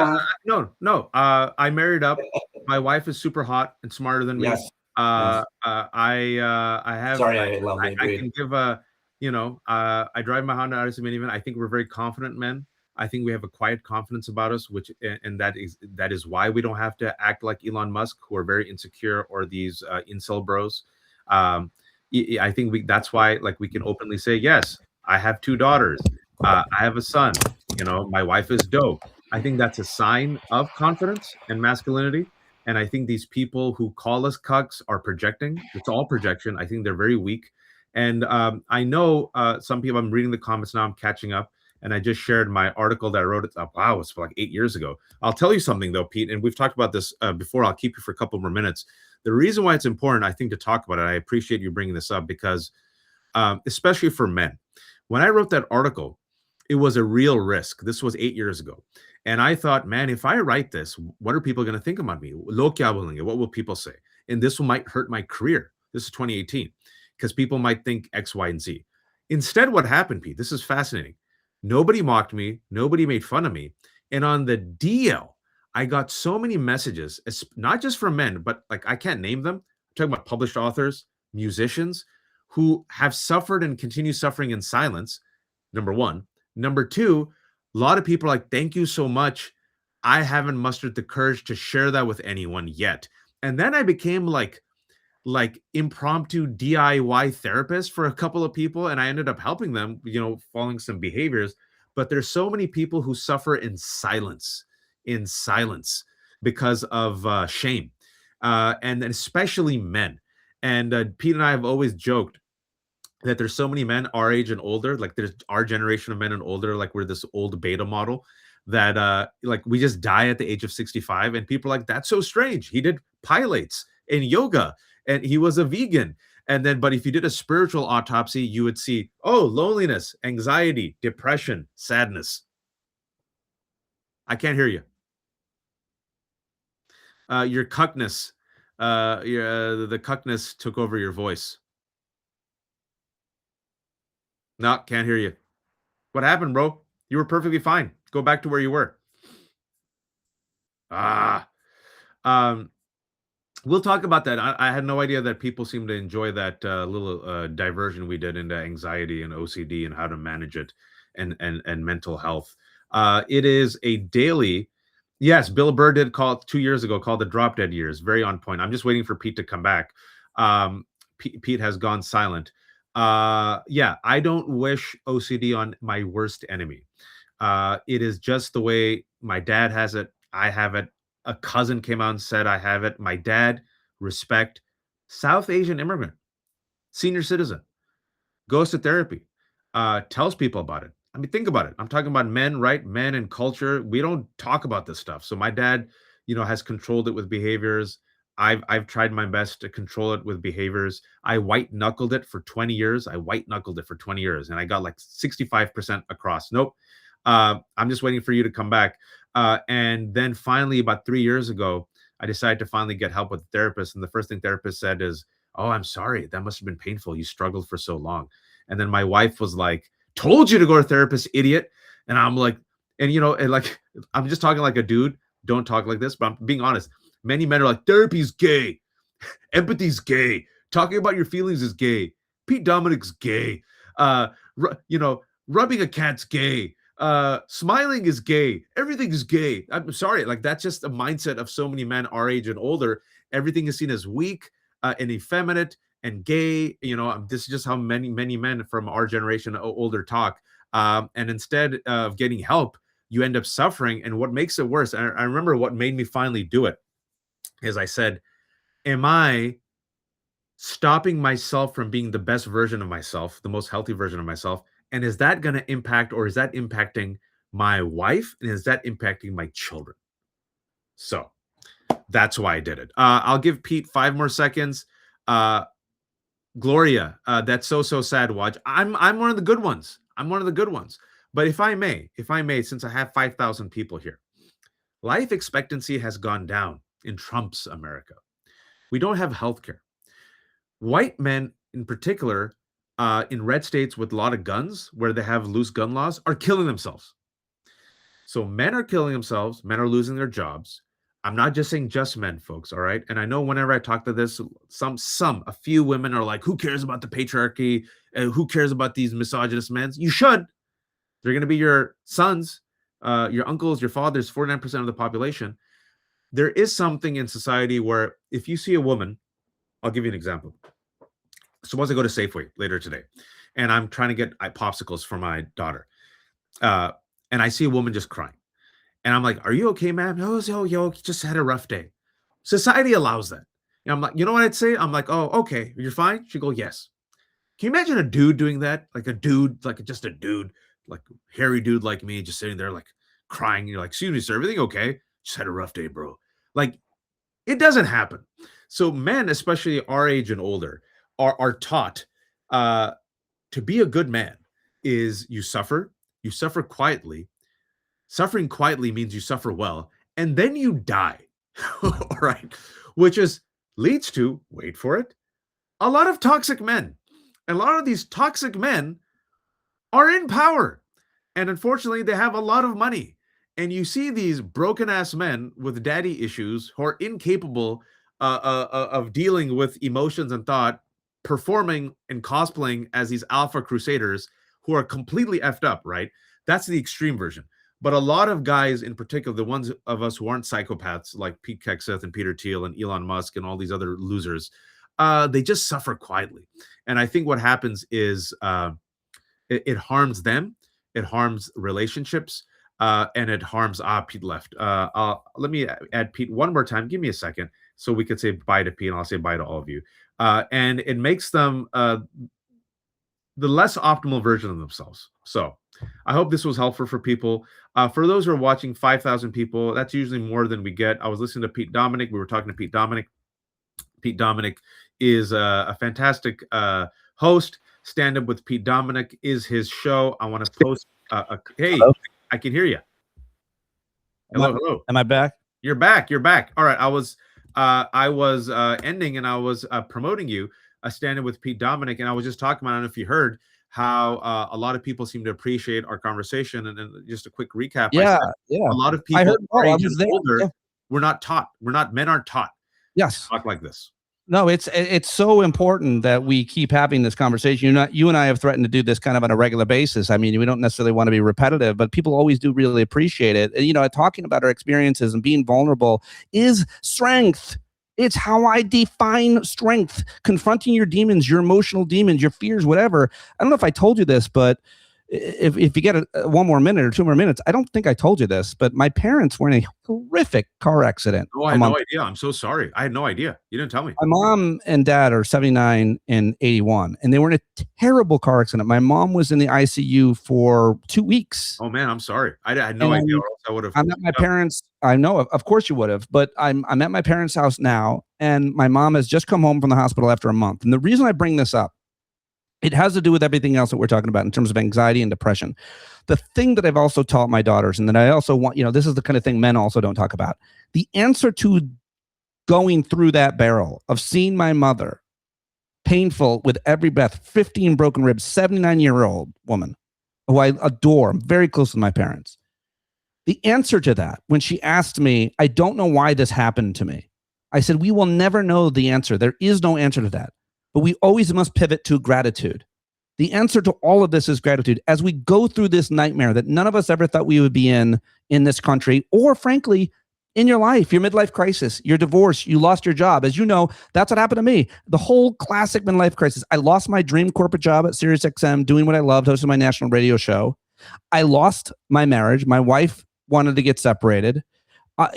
[SPEAKER 5] on?
[SPEAKER 2] No. I married up. My wife is super hot and smarter than me.
[SPEAKER 5] Yes.
[SPEAKER 2] I have.
[SPEAKER 5] Sorry, I love it.
[SPEAKER 2] I can give I drive my Honda Odyssey minivan. I think we're very confident men. I think we have a quiet confidence about us, and that is why we don't have to act like Elon Musk, who are very insecure, or these incel bros. I think that's why we can openly say, yes, I have 2 daughters. I have a son. My wife is dope. I think that's a sign of confidence and masculinity. And I think these people who call us cucks are projecting. It's all projection. I think they're very weak. And I know some people, I'm reading the comments now, I'm catching up. And I just shared my article that I wrote. Wow, it's like 8 years ago. I'll tell you something though, Pete, and we've talked about this before. I'll keep you for a couple more minutes. The reason why it's important, I think, to talk about it, I appreciate you bringing this up because especially for men, when I wrote that article, it was a real risk. This was 8 years ago. And I thought, man, if I write this, what are people going to think about me? What will people say? And this might hurt my career. This is 2018 because people might think X, Y, and Z. Instead, what happened, Pete, this is fascinating. Nobody mocked me. Nobody made fun of me. And on the DL, I got so many messages, not just from men, but like I can't name them. I'm talking about published authors, musicians who have suffered and continue suffering in silence. Number one. Number two, a lot of people are like, thank you so much. I haven't mustered the courage to share that with anyone yet. And then I became like impromptu DIY therapist for a couple of people, and I ended up helping them, following some behaviors. But there's so many people who suffer in silence because of shame, and then especially men. And Pete and I have always joked that there's so many men our age and older, like there's our generation of men and older, like we're this old beta model that like we just die at the age of 65, and people are like, that's so strange. He did pilates and yoga and he was a vegan. And then, but if you did a spiritual autopsy, you would see, oh, loneliness, anxiety, depression, sadness. I can't hear you. Your cuckness, the cuckness took over your voice. No, can't hear you. What happened, bro? You were perfectly fine. Go back to where you were. We'll talk about that. I had no idea that people seem to enjoy that little diversion we did into anxiety and OCD and how to manage it and mental health. It is a daily. Yes, Bill Burr did call it 2 years ago, called the Drop Dead Years. Very on point. I'm just waiting for Pete to come back. Pete has gone silent. Yeah, I don't wish OCD on my worst enemy. It is just the way my dad has it. I have it. A cousin came out and said I have it. My dad, respect, South Asian immigrant, senior citizen, goes to therapy, tells people about it. I mean, think about it. I'm talking about men, right? Men and culture. We don't talk about this stuff. So my dad, has controlled it with behaviors. I've tried my best to control it with behaviors. I white knuckled it for 20 years. And I got like 65% across. Nope. I'm just waiting for you to come back. And then finally, about 3 years ago, I decided to finally get help with a therapist. And the first thing therapist said is, oh, I'm sorry. That must have been painful. You struggled for so long. And then my wife was like, told you to go to therapist, idiot. And I'm like, and like, I'm just talking like a dude. Don't talk like this, but I'm being honest. Many men are like, therapy's gay. Empathy's gay. Talking about your feelings is gay. Pete Dominic's gay. Rubbing a cat's gay. Smiling is gay. Everything is gay. I'm sorry. Like, that's just a mindset of so many men our age and older. Everything is seen as weak and effeminate and gay. This is just how many men from our generation older talk. And instead of getting help, you end up suffering. And what makes it worse, I remember what made me finally do it, is I said, am I stopping myself from being the best version of myself, the most healthy version of myself? And is that going to impact, or is that impacting my wife? And is that impacting my children? So that's why I did it. I'll give Pete 5 more seconds. Gloria, that's so sad, Waj. I'm one of the good ones. But if I may, since I have 5,000 people here, life expectancy has gone down in Trump's America. We don't have healthcare. White men in particular, in red states with a lot of guns, where they have loose gun laws, are killing themselves. So men are killing themselves. Men are losing their jobs. I'm not just saying just men, folks. All right. And I know whenever I talk to this, a few women are like, who cares about the patriarchy? Who cares about these misogynist men? You should. They're going to be your sons, your uncles, your fathers, 49% of the population. There is something in society where if you see a woman, I'll give you an example. Suppose I go to Safeway later today and I'm trying to get popsicles for my daughter. And I see a woman just crying. And I'm like, are you okay, ma'am? Oh, just had a rough day. Society allows that. And I'm like, you know what I'd say? I'm like, oh, okay, you're fine? She'd go, yes. Can you imagine a dude doing that? Like a dude, like just a dude, like a hairy dude like me, just sitting there like crying. You're like, excuse me, sir, everything okay? Just had a rough day, bro. Like, it doesn't happen. So men, especially our age and older, are taught to be a good man is you suffer quietly. Suffering quietly means you suffer well, and then you die. All right. Which leads to, wait for it, a lot of toxic men. And a lot of these toxic men are in power. And unfortunately, they have a lot of money. And you see these broken ass men with daddy issues who are incapable of dealing with emotions and thought, performing and cosplaying as these alpha crusaders who are completely effed up, right? That's the extreme version. But a lot of guys, in particular, the ones of us who aren't psychopaths like Pete Hegseth and Peter Thiel and Elon Musk and all these other losers, they just suffer quietly. And I think what happens is it harms them, it harms relationships, and it harms Pete left. Let me add Pete one more time. Give me a second so we could say bye to Pete, and I'll say bye to all of you. And it makes them the less optimal version of themselves. So I hope this was helpful for people. For those who are watching, 5,000 people, that's usually more than we get. I was listening to Pete Dominic. We were talking to Pete Dominic. Pete Dominic is a fantastic host. Stand Up with Pete Dominic is his show. I want to post. Hey, hello? I can hear you. Hello.
[SPEAKER 6] Am I back?
[SPEAKER 2] You're back. All right. I was ending and I was promoting you. Stand Up with Pete Dominic, and I was just talking about, I don't know if you heard how a lot of people seem to appreciate our conversation. And just a quick recap.
[SPEAKER 6] Yeah.
[SPEAKER 2] A lot of people
[SPEAKER 6] I heard,
[SPEAKER 2] older, yeah. We're not taught. Men aren't taught.
[SPEAKER 6] Yes.
[SPEAKER 2] To talk like this.
[SPEAKER 6] No, it's so important that we keep having this conversation. You and I have threatened to do this kind of on a regular basis. I mean, we don't necessarily want to be repetitive, but people always do really appreciate it. And, talking about our experiences and being vulnerable is strength. It's how I define strength. Confronting your demons, your emotional demons, your fears, whatever. I don't know if I told you this, but if you get one more minute or 2 more minutes, I don't think I told you this, but my parents were in a horrific car accident.
[SPEAKER 2] Oh, I had no idea. I'm so sorry. I had no idea. You didn't tell me.
[SPEAKER 6] My mom and dad are 79 and 81, and they were in a terrible car accident. My mom was in the ICU for 2 weeks.
[SPEAKER 2] Oh man, I'm sorry. I had no idea. Or else I would have.
[SPEAKER 6] I'm at my parents. I know, of course you would have, but I'm at my parents' house now, and my mom has just come home from the hospital after a month. And the reason I bring this up, it has to do with everything else that we're talking about in terms of anxiety and depression. The thing that I've also taught my daughters, and that I also want, this is the kind of thing men also don't talk about. The answer to going through that barrel of seeing my mother, painful with every breath, 15 broken ribs, 79-year-old woman who I adore. I'm very close with my parents. The answer to that, when she asked me, I don't know why this happened to me, I said, we will never know the answer. There is no answer to that. But we always must pivot to gratitude. The answer to all of this is gratitude. As we go through this nightmare that none of us ever thought we would be in this country, or frankly, in your life, your midlife crisis, your divorce, you lost your job. As you know, that's what happened to me. The whole classic midlife crisis. I lost my dream corporate job at SiriusXM, doing what I loved, hosting my national radio show. I lost my marriage. My wife wanted to get separated. And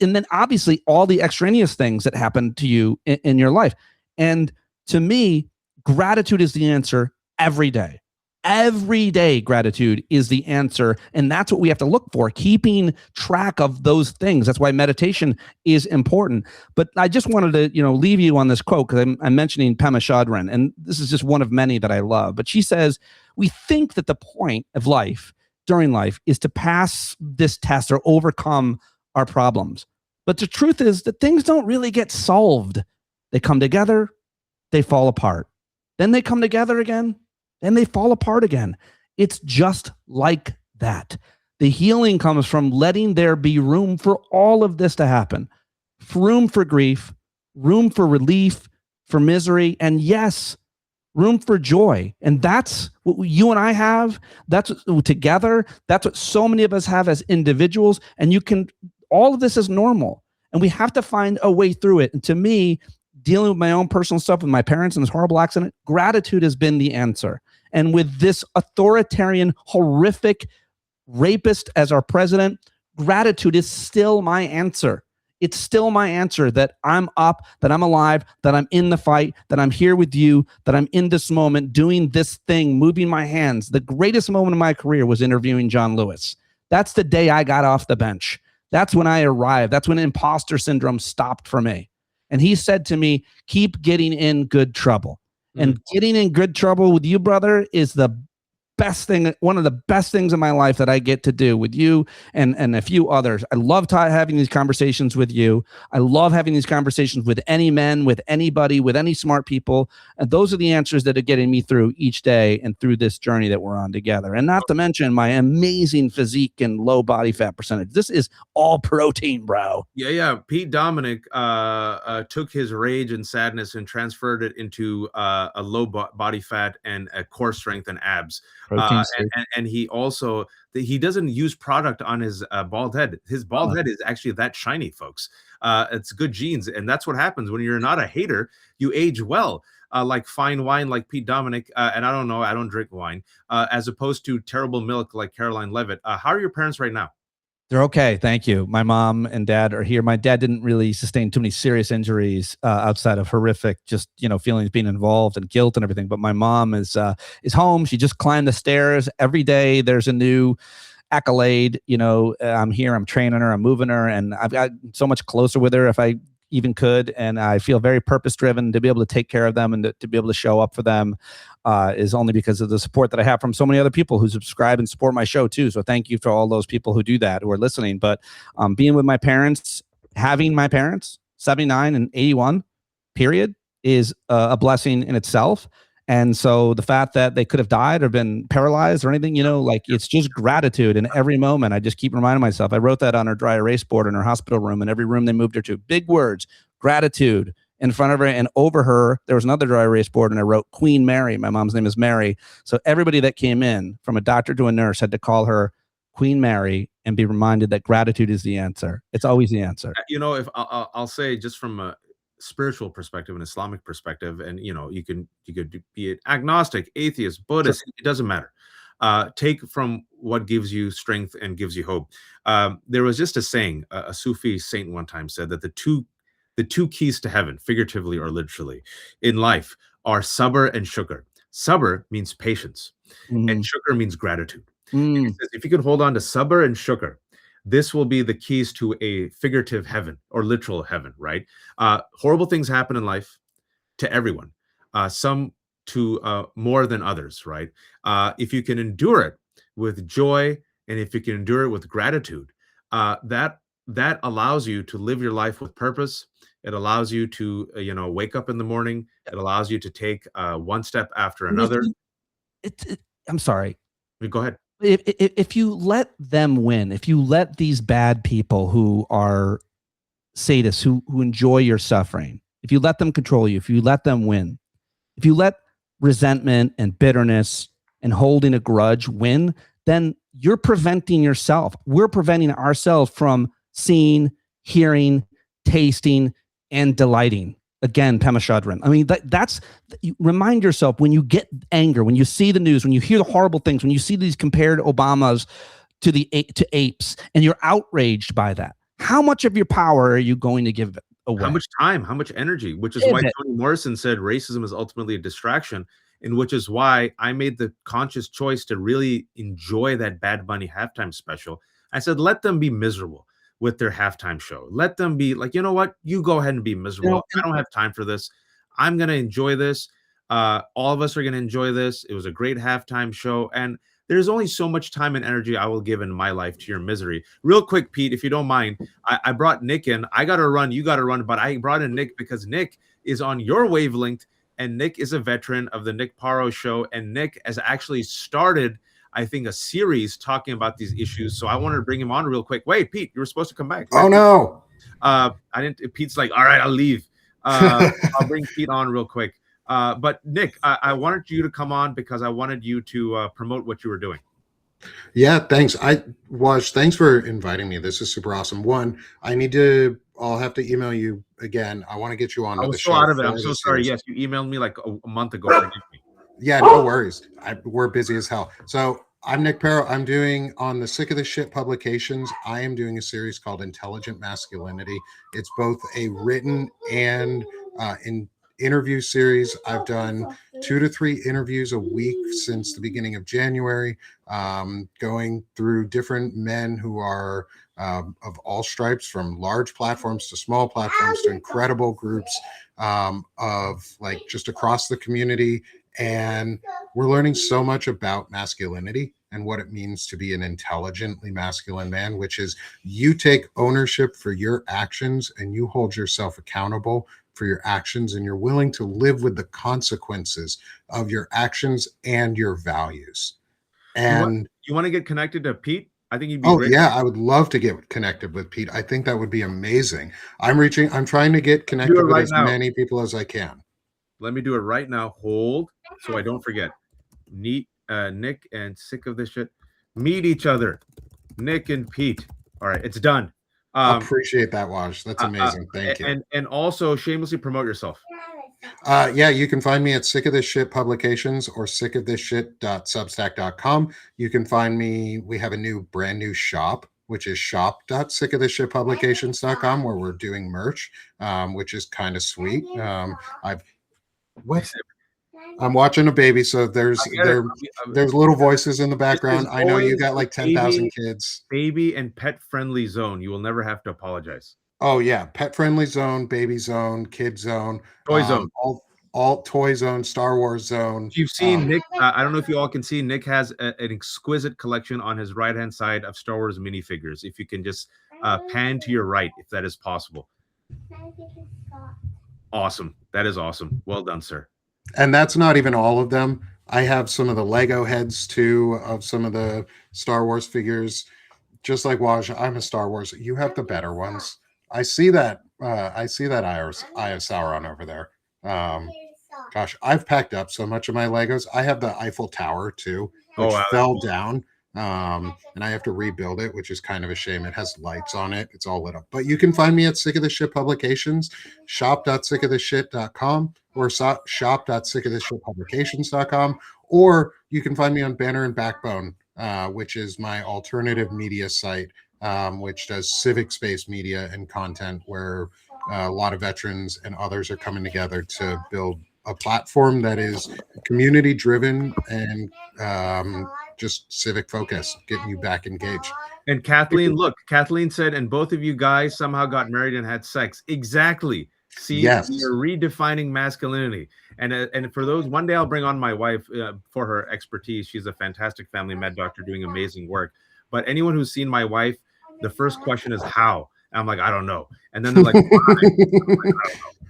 [SPEAKER 6] then obviously all the extraneous things that happened to you in your life. And to me, gratitude is the answer every day. Every day, gratitude is the answer. And that's what we have to look for, keeping track of those things. That's why meditation is important. But I just wanted to, leave you on this quote, because I'm mentioning Pema Chodron, and this is just one of many that I love. But she says, we think that the point of life, during life, is to pass this test or overcome our problems. But the truth is that things don't really get solved. They come together, they fall apart. Then they come together again, and they fall apart again. It's just like that. The healing comes from letting there be room for all of this to happen. Room for grief, room for relief, for misery, and yes, room for joy. And that's what you and I have. That's what, together, that's what so many of us have as individuals. And all of this is normal. And we have to find a way through it. And to me, dealing with my own personal stuff with my parents and this horrible accident, gratitude has been the answer. And with this authoritarian, horrific rapist as our president, gratitude is still my answer. It's still my answer that I'm up, that I'm alive, that I'm in the fight, that I'm here with you, that I'm in this moment doing this thing, moving my hands. The greatest moment of my career was interviewing John Lewis. That's the day I got off the bench. That's when I arrived. That's when imposter syndrome stopped for me. And he said to me, keep getting in good trouble. And getting in good trouble with you, brother, is the one of the best things in my life that I get to do with you and a few others. I love having these conversations with you. I love having these conversations with any men, with anybody, with any smart people. And those are the answers that are getting me through each day and through this journey that we're on together. And not to mention my amazing physique and low body fat percentage. This is all protein, bro.
[SPEAKER 2] Yeah. Pete Dominic took his rage and sadness and transferred it into a low body fat and a core strength and abs. And he also he doesn't use product on his bald head. His bald head is actually that shiny, folks. It's good genes, and that's what happens when you're not a hater. You age well, like fine wine, like Pete Dominic. And I don't know, I don't drink wine, as opposed to terrible milk, like Caroline Levitt. How are your parents right now?
[SPEAKER 6] They're okay. Thank you. My mom and dad are here. My dad didn't really sustain too many serious injuries outside of horrific, just, feelings being involved and guilt and everything. But my mom is home. She just climbed the stairs every day. There's a new accolade. I'm here. I'm training her. I'm moving her. And I've got so much closer with her if I even could. And I feel very purpose driven to be able to take care of them and to be able to show up for them. Is only because of the support that I have from so many other people who subscribe and support my show too. So thank you for all those people who do that, who are listening. But being with my parents, having my parents, 79 and 81, period, is a blessing in itself. And so the fact that they could have died or been paralyzed or anything, it's just gratitude in every moment. I just keep reminding myself. I wrote that on her dry erase board in her hospital room, and every room they moved her to. Big words, gratitude. In front of her and over her, there was another dry erase board, and I wrote Queen Mary. My mom's name is Mary. So everybody that came in, from a doctor to a nurse, had to call her Queen Mary and be reminded that gratitude is the answer. It's always the answer.
[SPEAKER 2] If I'll say, just from a spiritual perspective, an Islamic perspective, and you could be an agnostic, atheist, Buddhist, sure. It doesn't matter. Take from what gives you strength and gives you hope. There was just a saying, a Sufi saint one time said that the two keys to heaven, figuratively or literally, in life are sabr and shukr. Sabr means patience, and shukr means gratitude. He says, if you can hold on to sabr and shukr, this will be the keys to a figurative heaven or literal heaven, right? Horrible things happen in life to everyone, some to more than others, right? If you can endure it with joy, and if you can endure it with gratitude, that allows you to live your life with purpose. It allows you to, wake up in the morning. It allows you to take one step after another.
[SPEAKER 6] I'm sorry.
[SPEAKER 2] Go ahead.
[SPEAKER 6] If you let them win, if you let these bad people who are sadists, who enjoy your suffering, if you let them control you, if you let them win, if you let resentment and bitterness and holding a grudge win, then you're preventing yourself. We're preventing ourselves from seeing, hearing, tasting, and delighting. Again, Pema Chodron. I mean, that's remind yourself when you get anger, when you see the news, when you hear the horrible things, when you see these compared Obamas to apes, and you're outraged by that. How much of your power are you going to give away?
[SPEAKER 2] How much time? How much energy? Which is why Toni Morrison said racism is ultimately a distraction, and which is why I made the conscious choice to really enjoy that Bad Bunny halftime special. I said, let them be miserable with their halftime show. Let them be like, you know what? You go ahead and be miserable. I don't have time for this. I'm going to enjoy this. All of us are going to enjoy this. It was a great halftime show. And there's only so much time and energy I will give in my life to your misery. Real quick, Pete, if you don't mind, I brought Nick in. I got to run. You got to run. But I brought in Nick because Nick is on your wavelength. And Nick is a veteran of the Nick Paro show. And Nick has actually started, I think, a series talking about these issues. So I wanted to bring him on real quick. Wait, Pete, you were supposed to come back.
[SPEAKER 7] Oh, no.
[SPEAKER 2] I didn't. Pete's like, all right, I'll leave. I'll bring Pete on real quick. But Nick, I wanted you to come on because I wanted you to promote what you were doing.
[SPEAKER 7] Yeah, thanks. Thanks for inviting me. This is super awesome. One, I'll have to email you again. I want to get you on.
[SPEAKER 2] I was so out of it. I'm so sorry. Yes, you emailed me like a month ago. Forgive me.
[SPEAKER 7] Yeah, no worries. We're busy as hell. So I'm Nick Paro. I'm doing on the Sick of the Shit publications. I am doing a series called Intelligent Masculinity. It's both a written and in interview series. I've done 2 to 3 interviews a week since the beginning of January, going through different men who are of all stripes, from large platforms to small platforms to incredible groups of like just across the community. And we're learning so much about masculinity and what it means to be an intelligently masculine man, which is you take ownership for your actions and you hold yourself accountable for your actions, and you're willing to live with the consequences of your actions and your values. And
[SPEAKER 2] you want to get connected to Pete? I think he'd be
[SPEAKER 7] oh
[SPEAKER 2] great.
[SPEAKER 7] yeah, I would love to get connected with Pete. I think that would be amazing. I'm trying to get connected with
[SPEAKER 2] right
[SPEAKER 7] as
[SPEAKER 2] now.
[SPEAKER 7] many people as I can.
[SPEAKER 2] Let me do it right now. Hold, so I don't forget. Nick and Sick of This Shit meet each other. Nick and Pete. All right, it's done.
[SPEAKER 7] Appreciate that, Waj. That's amazing. Thank you.
[SPEAKER 2] And also shamelessly promote yourself.
[SPEAKER 7] Yeah, you can find me at Sick of This Shit Publications or sickofthisshit.substack.com. You can find me. We have a brand new shop, which is shop.sickofthisshitpublications.com, where we're doing merch, which is kind of sweet. I'm watching a baby, so there's little voices in the background. I know you got like 10,000 kids.
[SPEAKER 2] Baby and pet friendly zone. You will never have to apologize.
[SPEAKER 7] Oh yeah, pet friendly zone, baby zone, kid zone,
[SPEAKER 2] toy zone,
[SPEAKER 7] all toy zone, Star Wars zone.
[SPEAKER 2] You've seen Nick. I don't know if you all can see. Nick has an exquisite collection on his right hand side of Star Wars minifigures. If you can just pan to your right, if that is possible. Awesome. That is awesome. Well done, sir.
[SPEAKER 7] And that's not even all of them. I have some of the Lego heads too of some of the Star Wars figures. Just like Waj, I'm a Star Wars. You have the better ones. I see that. I see that Eye of Sauron over there. Gosh, I've packed up so much of my Legos. I have the Eiffel Tower too, which fell down. And I have to rebuild it, which is kind of a shame. It has lights on it. It's all lit up. But you can find me at Sick of the Shit Publications, shop.sickofthisshit.com, or shop.sickofthisshitpublications.com, or you can find me on Banner and Backbone, which is my alternative media site, which does civics-based media and content, where a lot of veterans and others are coming together to build a platform that is community-driven and just civic focused, getting you back engaged.
[SPEAKER 2] And Kathleen, look, Kathleen said, and both of you guys somehow got married and had sex. Exactly. See,
[SPEAKER 7] yes.
[SPEAKER 2] You're redefining masculinity. And for those, one day I'll bring on my wife for her expertise. She's a fantastic family med doctor doing amazing work. But anyone who's seen my wife, the first question is how? And I'm like, I don't know. And then they're like, why?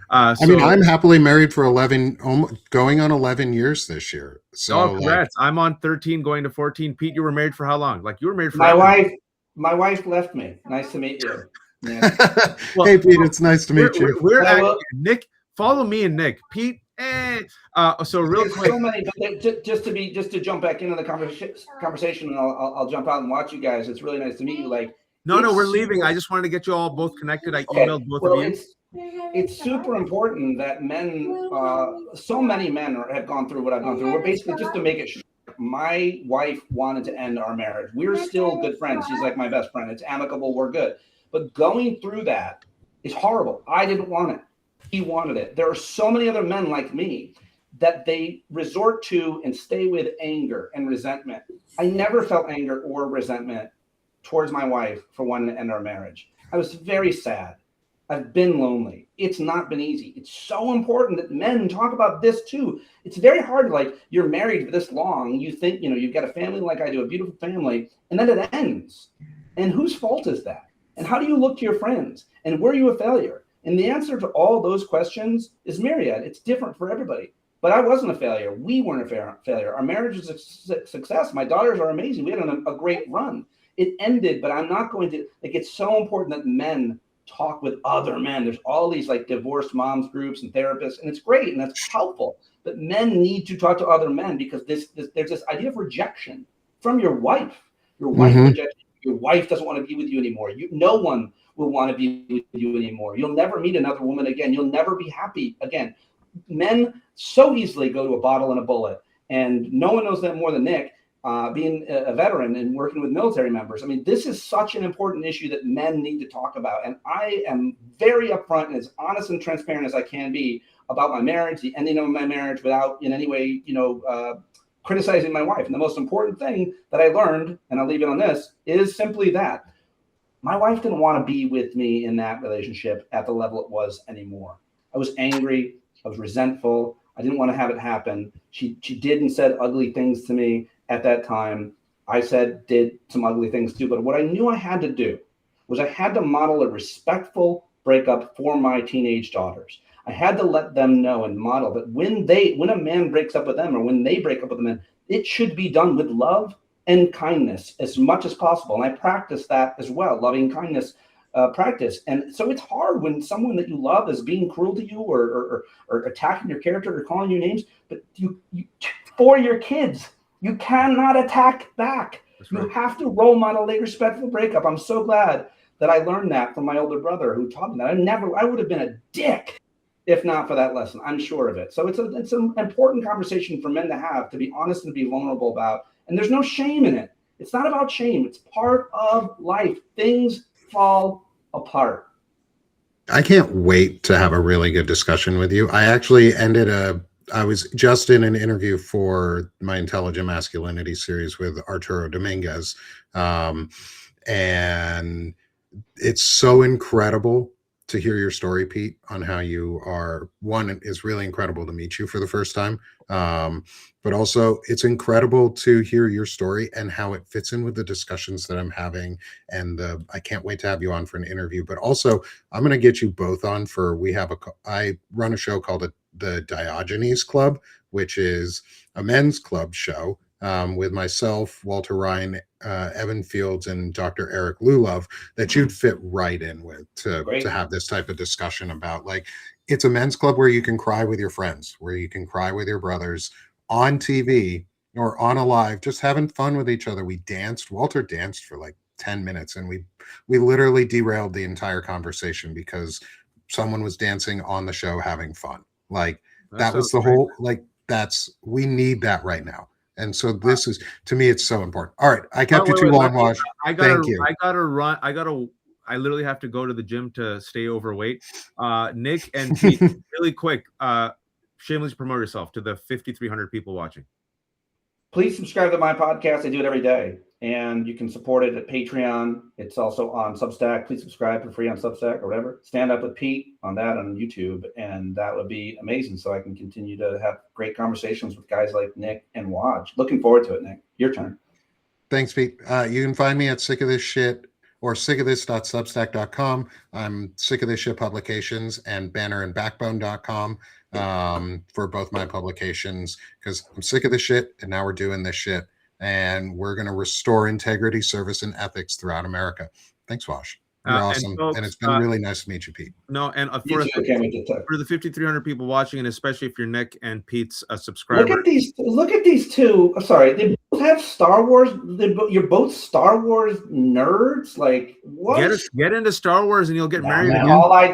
[SPEAKER 7] I mean, I'm happily married for 11, going on 11 years this year. So,
[SPEAKER 2] congrats! I'm on 13, going to 14. Pete, you were married for how long? Like, you were married for
[SPEAKER 5] my wife left me. Nice to meet you.
[SPEAKER 7] Yeah. Well, hey, Pete, it's nice to meet you.
[SPEAKER 2] We're actually, Nick, follow me and Nick. Pete, so real quick.
[SPEAKER 5] So many, but just to jump back into the conversation, and I'll jump out and watch you guys. It's really nice to meet you. Like,
[SPEAKER 2] no, we're leaving. I just wanted to get you all both connected. I emailed both of you.
[SPEAKER 5] It's super important that men, so many men have gone through what I've gone through. We're basically, just to make it short, my wife wanted to end our marriage. We're still good friends. She's like my best friend. It's amicable. We're good. But going through that is horrible. I didn't want it. He wanted it. There are so many other men like me that they resort to and stay with anger and resentment. I never felt anger or resentment towards my wife for wanting to end our marriage. I was very sad. I've been lonely. It's not been easy. It's so important that men talk about this too. It's very hard. Like, you're married for this long. You think, you've got a family like I do, a beautiful family, and then it ends. And whose fault is that? And how do you look to your friends? And were you a failure? And the answer to all those questions is myriad. It's different for everybody. But I wasn't a failure. We weren't a failure. Our marriage is a success. My daughters are amazing. We had a great run. It ended, but I'm not going to, it's so important that men talk with other men. There's all these like divorced moms groups and therapists, and it's great and that's helpful. But men need to talk to other men, because there's this idea of rejection from your wife. Your wife rejects you. Your wife doesn't want to be with you anymore. No one will want to be with you anymore. You'll never meet another woman again. You'll never be happy again. Men so easily go to a bottle and a bullet, and no one knows that more than Nick. Being a veteran and working with military members. I mean, this is such an important issue that men need to talk about. And I am very upfront and as honest and transparent as I can be about my marriage, the ending of my marriage, without in any way, criticizing my wife. And the most important thing that I learned, and I'll leave it on this, is simply that my wife didn't want to be with me in that relationship at the level it was anymore. I was angry. I was resentful.
[SPEAKER 8] I didn't want to have it happen. She did and said ugly things to me at that time. I did some ugly things too. But what I knew I had to do was I had to model a respectful breakup for my teenage daughters. I had to let them know and model that when a man breaks up with them, or when they break up with a man, it should be done with love and kindness as much as possible. And I practice that as well, loving kindness practice. And so it's hard when someone that you love is being cruel to you, or attacking your character, or calling you names. But you for your kids, you cannot attack back. You have to role model a respectful breakup. I'm so glad that I learned that from my older brother, who taught me that. I would have been a dick if not for that lesson. I'm sure of it. So it's an important conversation for men to have, to be honest and be vulnerable about. And there's no shame in it. It's not about shame. It's part of life. Things fall apart.
[SPEAKER 7] I can't wait to have a really good discussion with you. I actually I was just in an interview for my Intelligent Masculinity series with Arturo Dominguez. And it's so incredible to hear your story, Pete, on how you are. One, it's really incredible to meet you for the first time. But also it's incredible to hear your story and how it fits in with the discussions that I'm having. And I can't wait to have you on for an interview, but also I'm going to get you both on I run a show called the Diogenes Club, which is a men's club show with myself, Walter Ryan, Evan Fields, and Dr. Eric Lulov, that you'd fit right in with to have this type of discussion about. Like, it's a men's club where you can cry with your friends, where you can cry with your brothers on TV or on a live, just having fun with each other. We danced. Walter danced for like 10 minutes, and we literally derailed the entire conversation because someone was dancing on the show having fun. Like, that was the whole, like, we need that right now. And so this is, to me, it's so important. All right. I kept you too long, Wash. Thank you.
[SPEAKER 2] I gotta run. I literally have to go to the gym to stay overweight. Nick and Pete, really quick, shamelessly promote yourself to the 5,300 people watching.
[SPEAKER 8] Please subscribe to my podcast. I do it every day, and you can support it at Patreon. It's also on Substack. Please subscribe for free on Substack or whatever. Stand Up with Pete on that on YouTube, and that would be amazing, so I can continue to have great conversations with guys like Nick and Waj. Looking forward to it, Nick. Your turn.
[SPEAKER 7] Thanks, Pete. You can find me at Sick of This Shit or sickofthis.substack.com. I'm Sick of This Shit Publications and bannerandbackbone.com for both my publications, because I'm sick of this shit, and now we're doing this shit, and we're going to restore integrity, service, and ethics throughout America. Thanks, Wash. You're awesome. And, folks, and it's been really nice to meet you, Pete.
[SPEAKER 2] No, and for the 5,300 people watching, and especially if you're Nick and Pete's a subscriber.
[SPEAKER 8] Look at these two. Sorry, they both have Star Wars. You're both Star Wars nerds. Like, what?
[SPEAKER 2] Get into Star Wars and you'll get married.
[SPEAKER 8] Man, all I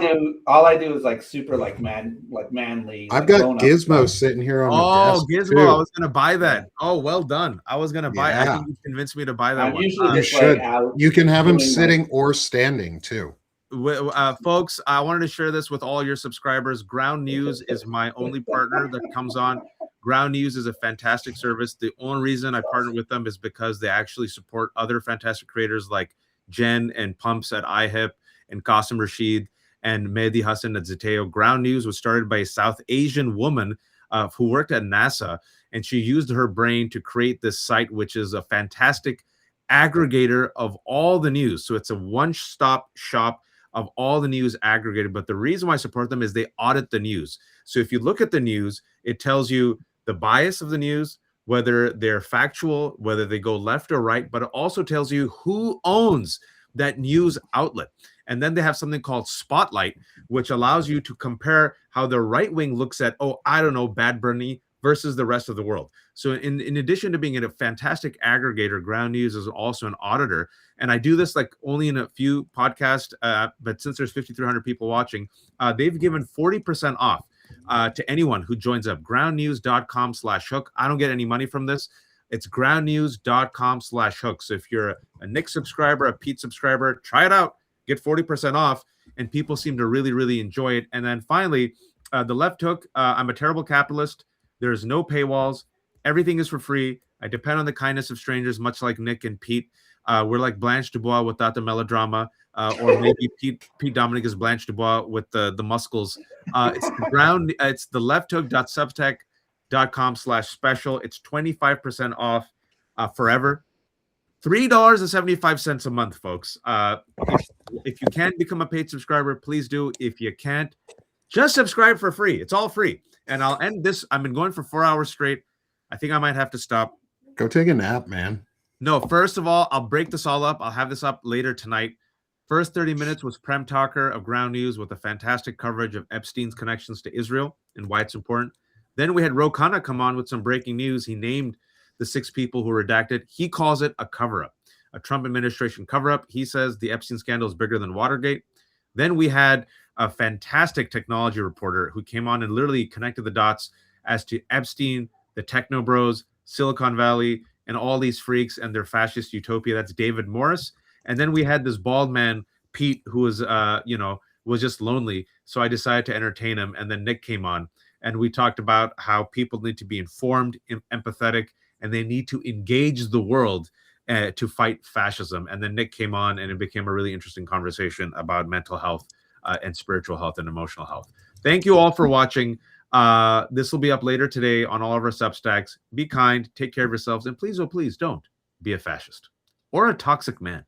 [SPEAKER 8] do is like super manly.
[SPEAKER 7] I've got Gizmo sitting here on the desk.
[SPEAKER 2] Gizmo! Too. I was gonna buy that. Oh, well done. I was gonna buy. I think you convinced me to buy that one.
[SPEAKER 7] You should. You can have him sitting or standing too.
[SPEAKER 2] Folks, I wanted to share this with all your subscribers. Ground News is my only partner that comes on. Ground News is a fantastic service. The only reason I partnered with them is because they actually support other fantastic creators like Jen and Pumps at iHip and Qasim Rashid and Mehdi Hassan at Zeteo. Ground News was started by a South Asian woman who worked at NASA, and she used her brain to create this site, which is a fantastic aggregator of all the news. So it's a one-stop shop of all the news aggregated. But the reason why I support them is they audit the news. So if you look at the news, it tells you the bias of the news, whether they're factual, whether they go left or right, but it also tells you who owns that news outlet. And then they have something called Spotlight, which allows you to compare how the right wing looks at, Bad Bunny versus the rest of the world. So in addition to being a fantastic aggregator, Ground News is also an auditor. And I do this like only in a few podcasts, but since there's 5,300 people watching, they've given 40% off to anyone who joins up. groundnews.com/hook. I don't get any money from this. It's groundnews.com/hook. So if you're a Nick subscriber, a Pete subscriber, try it out. Get 40% off. And people seem to really, really enjoy it. And then finally, the left hook. I'm a terrible capitalist. There's no paywalls. Everything is for free. I depend on the kindness of strangers, much like Nick and Pete. We're like Blanche Dubois without the melodrama, or maybe Pete Dominic is Blanche Dubois with the muscles It's the lefthook.substack.com/special. It's 25% off forever. $3.75 a month, folks. If you can become a paid subscriber, please do. If you can't, just subscribe for free. It's all free. And I'll end this. I've been going for 4 hours straight. I think I might have to stop.
[SPEAKER 7] Go take a nap, man.
[SPEAKER 2] No, first of all, I'll break this all up. I'll have this up later tonight. First 30 minutes was Prem Thakkar of Ground News with a fantastic coverage of Epstein's connections to Israel and why it's important. Then we had Ro Khanna come on with some breaking news. He named the 6 people who redacted. He calls it a cover-up, a Trump administration cover-up. He says the Epstein scandal is bigger than Watergate. Then we had a fantastic technology reporter who came on and literally connected the dots as to Epstein, the techno bros, Silicon Valley, and all these freaks and their fascist utopia. That's David Morris. And then we had this bald man, Pete, who was, was just lonely. So I decided to entertain him. And then Nick came on and we talked about how people need to be informed, empathetic, and they need to engage the world to fight fascism. And then Nick came on and it became a really interesting conversation about mental health and spiritual health and emotional health. Thank you all for watching. This will be up later today on all of our Substacks. Be kind, take care of yourselves, and please, oh please, don't be a fascist or a toxic man.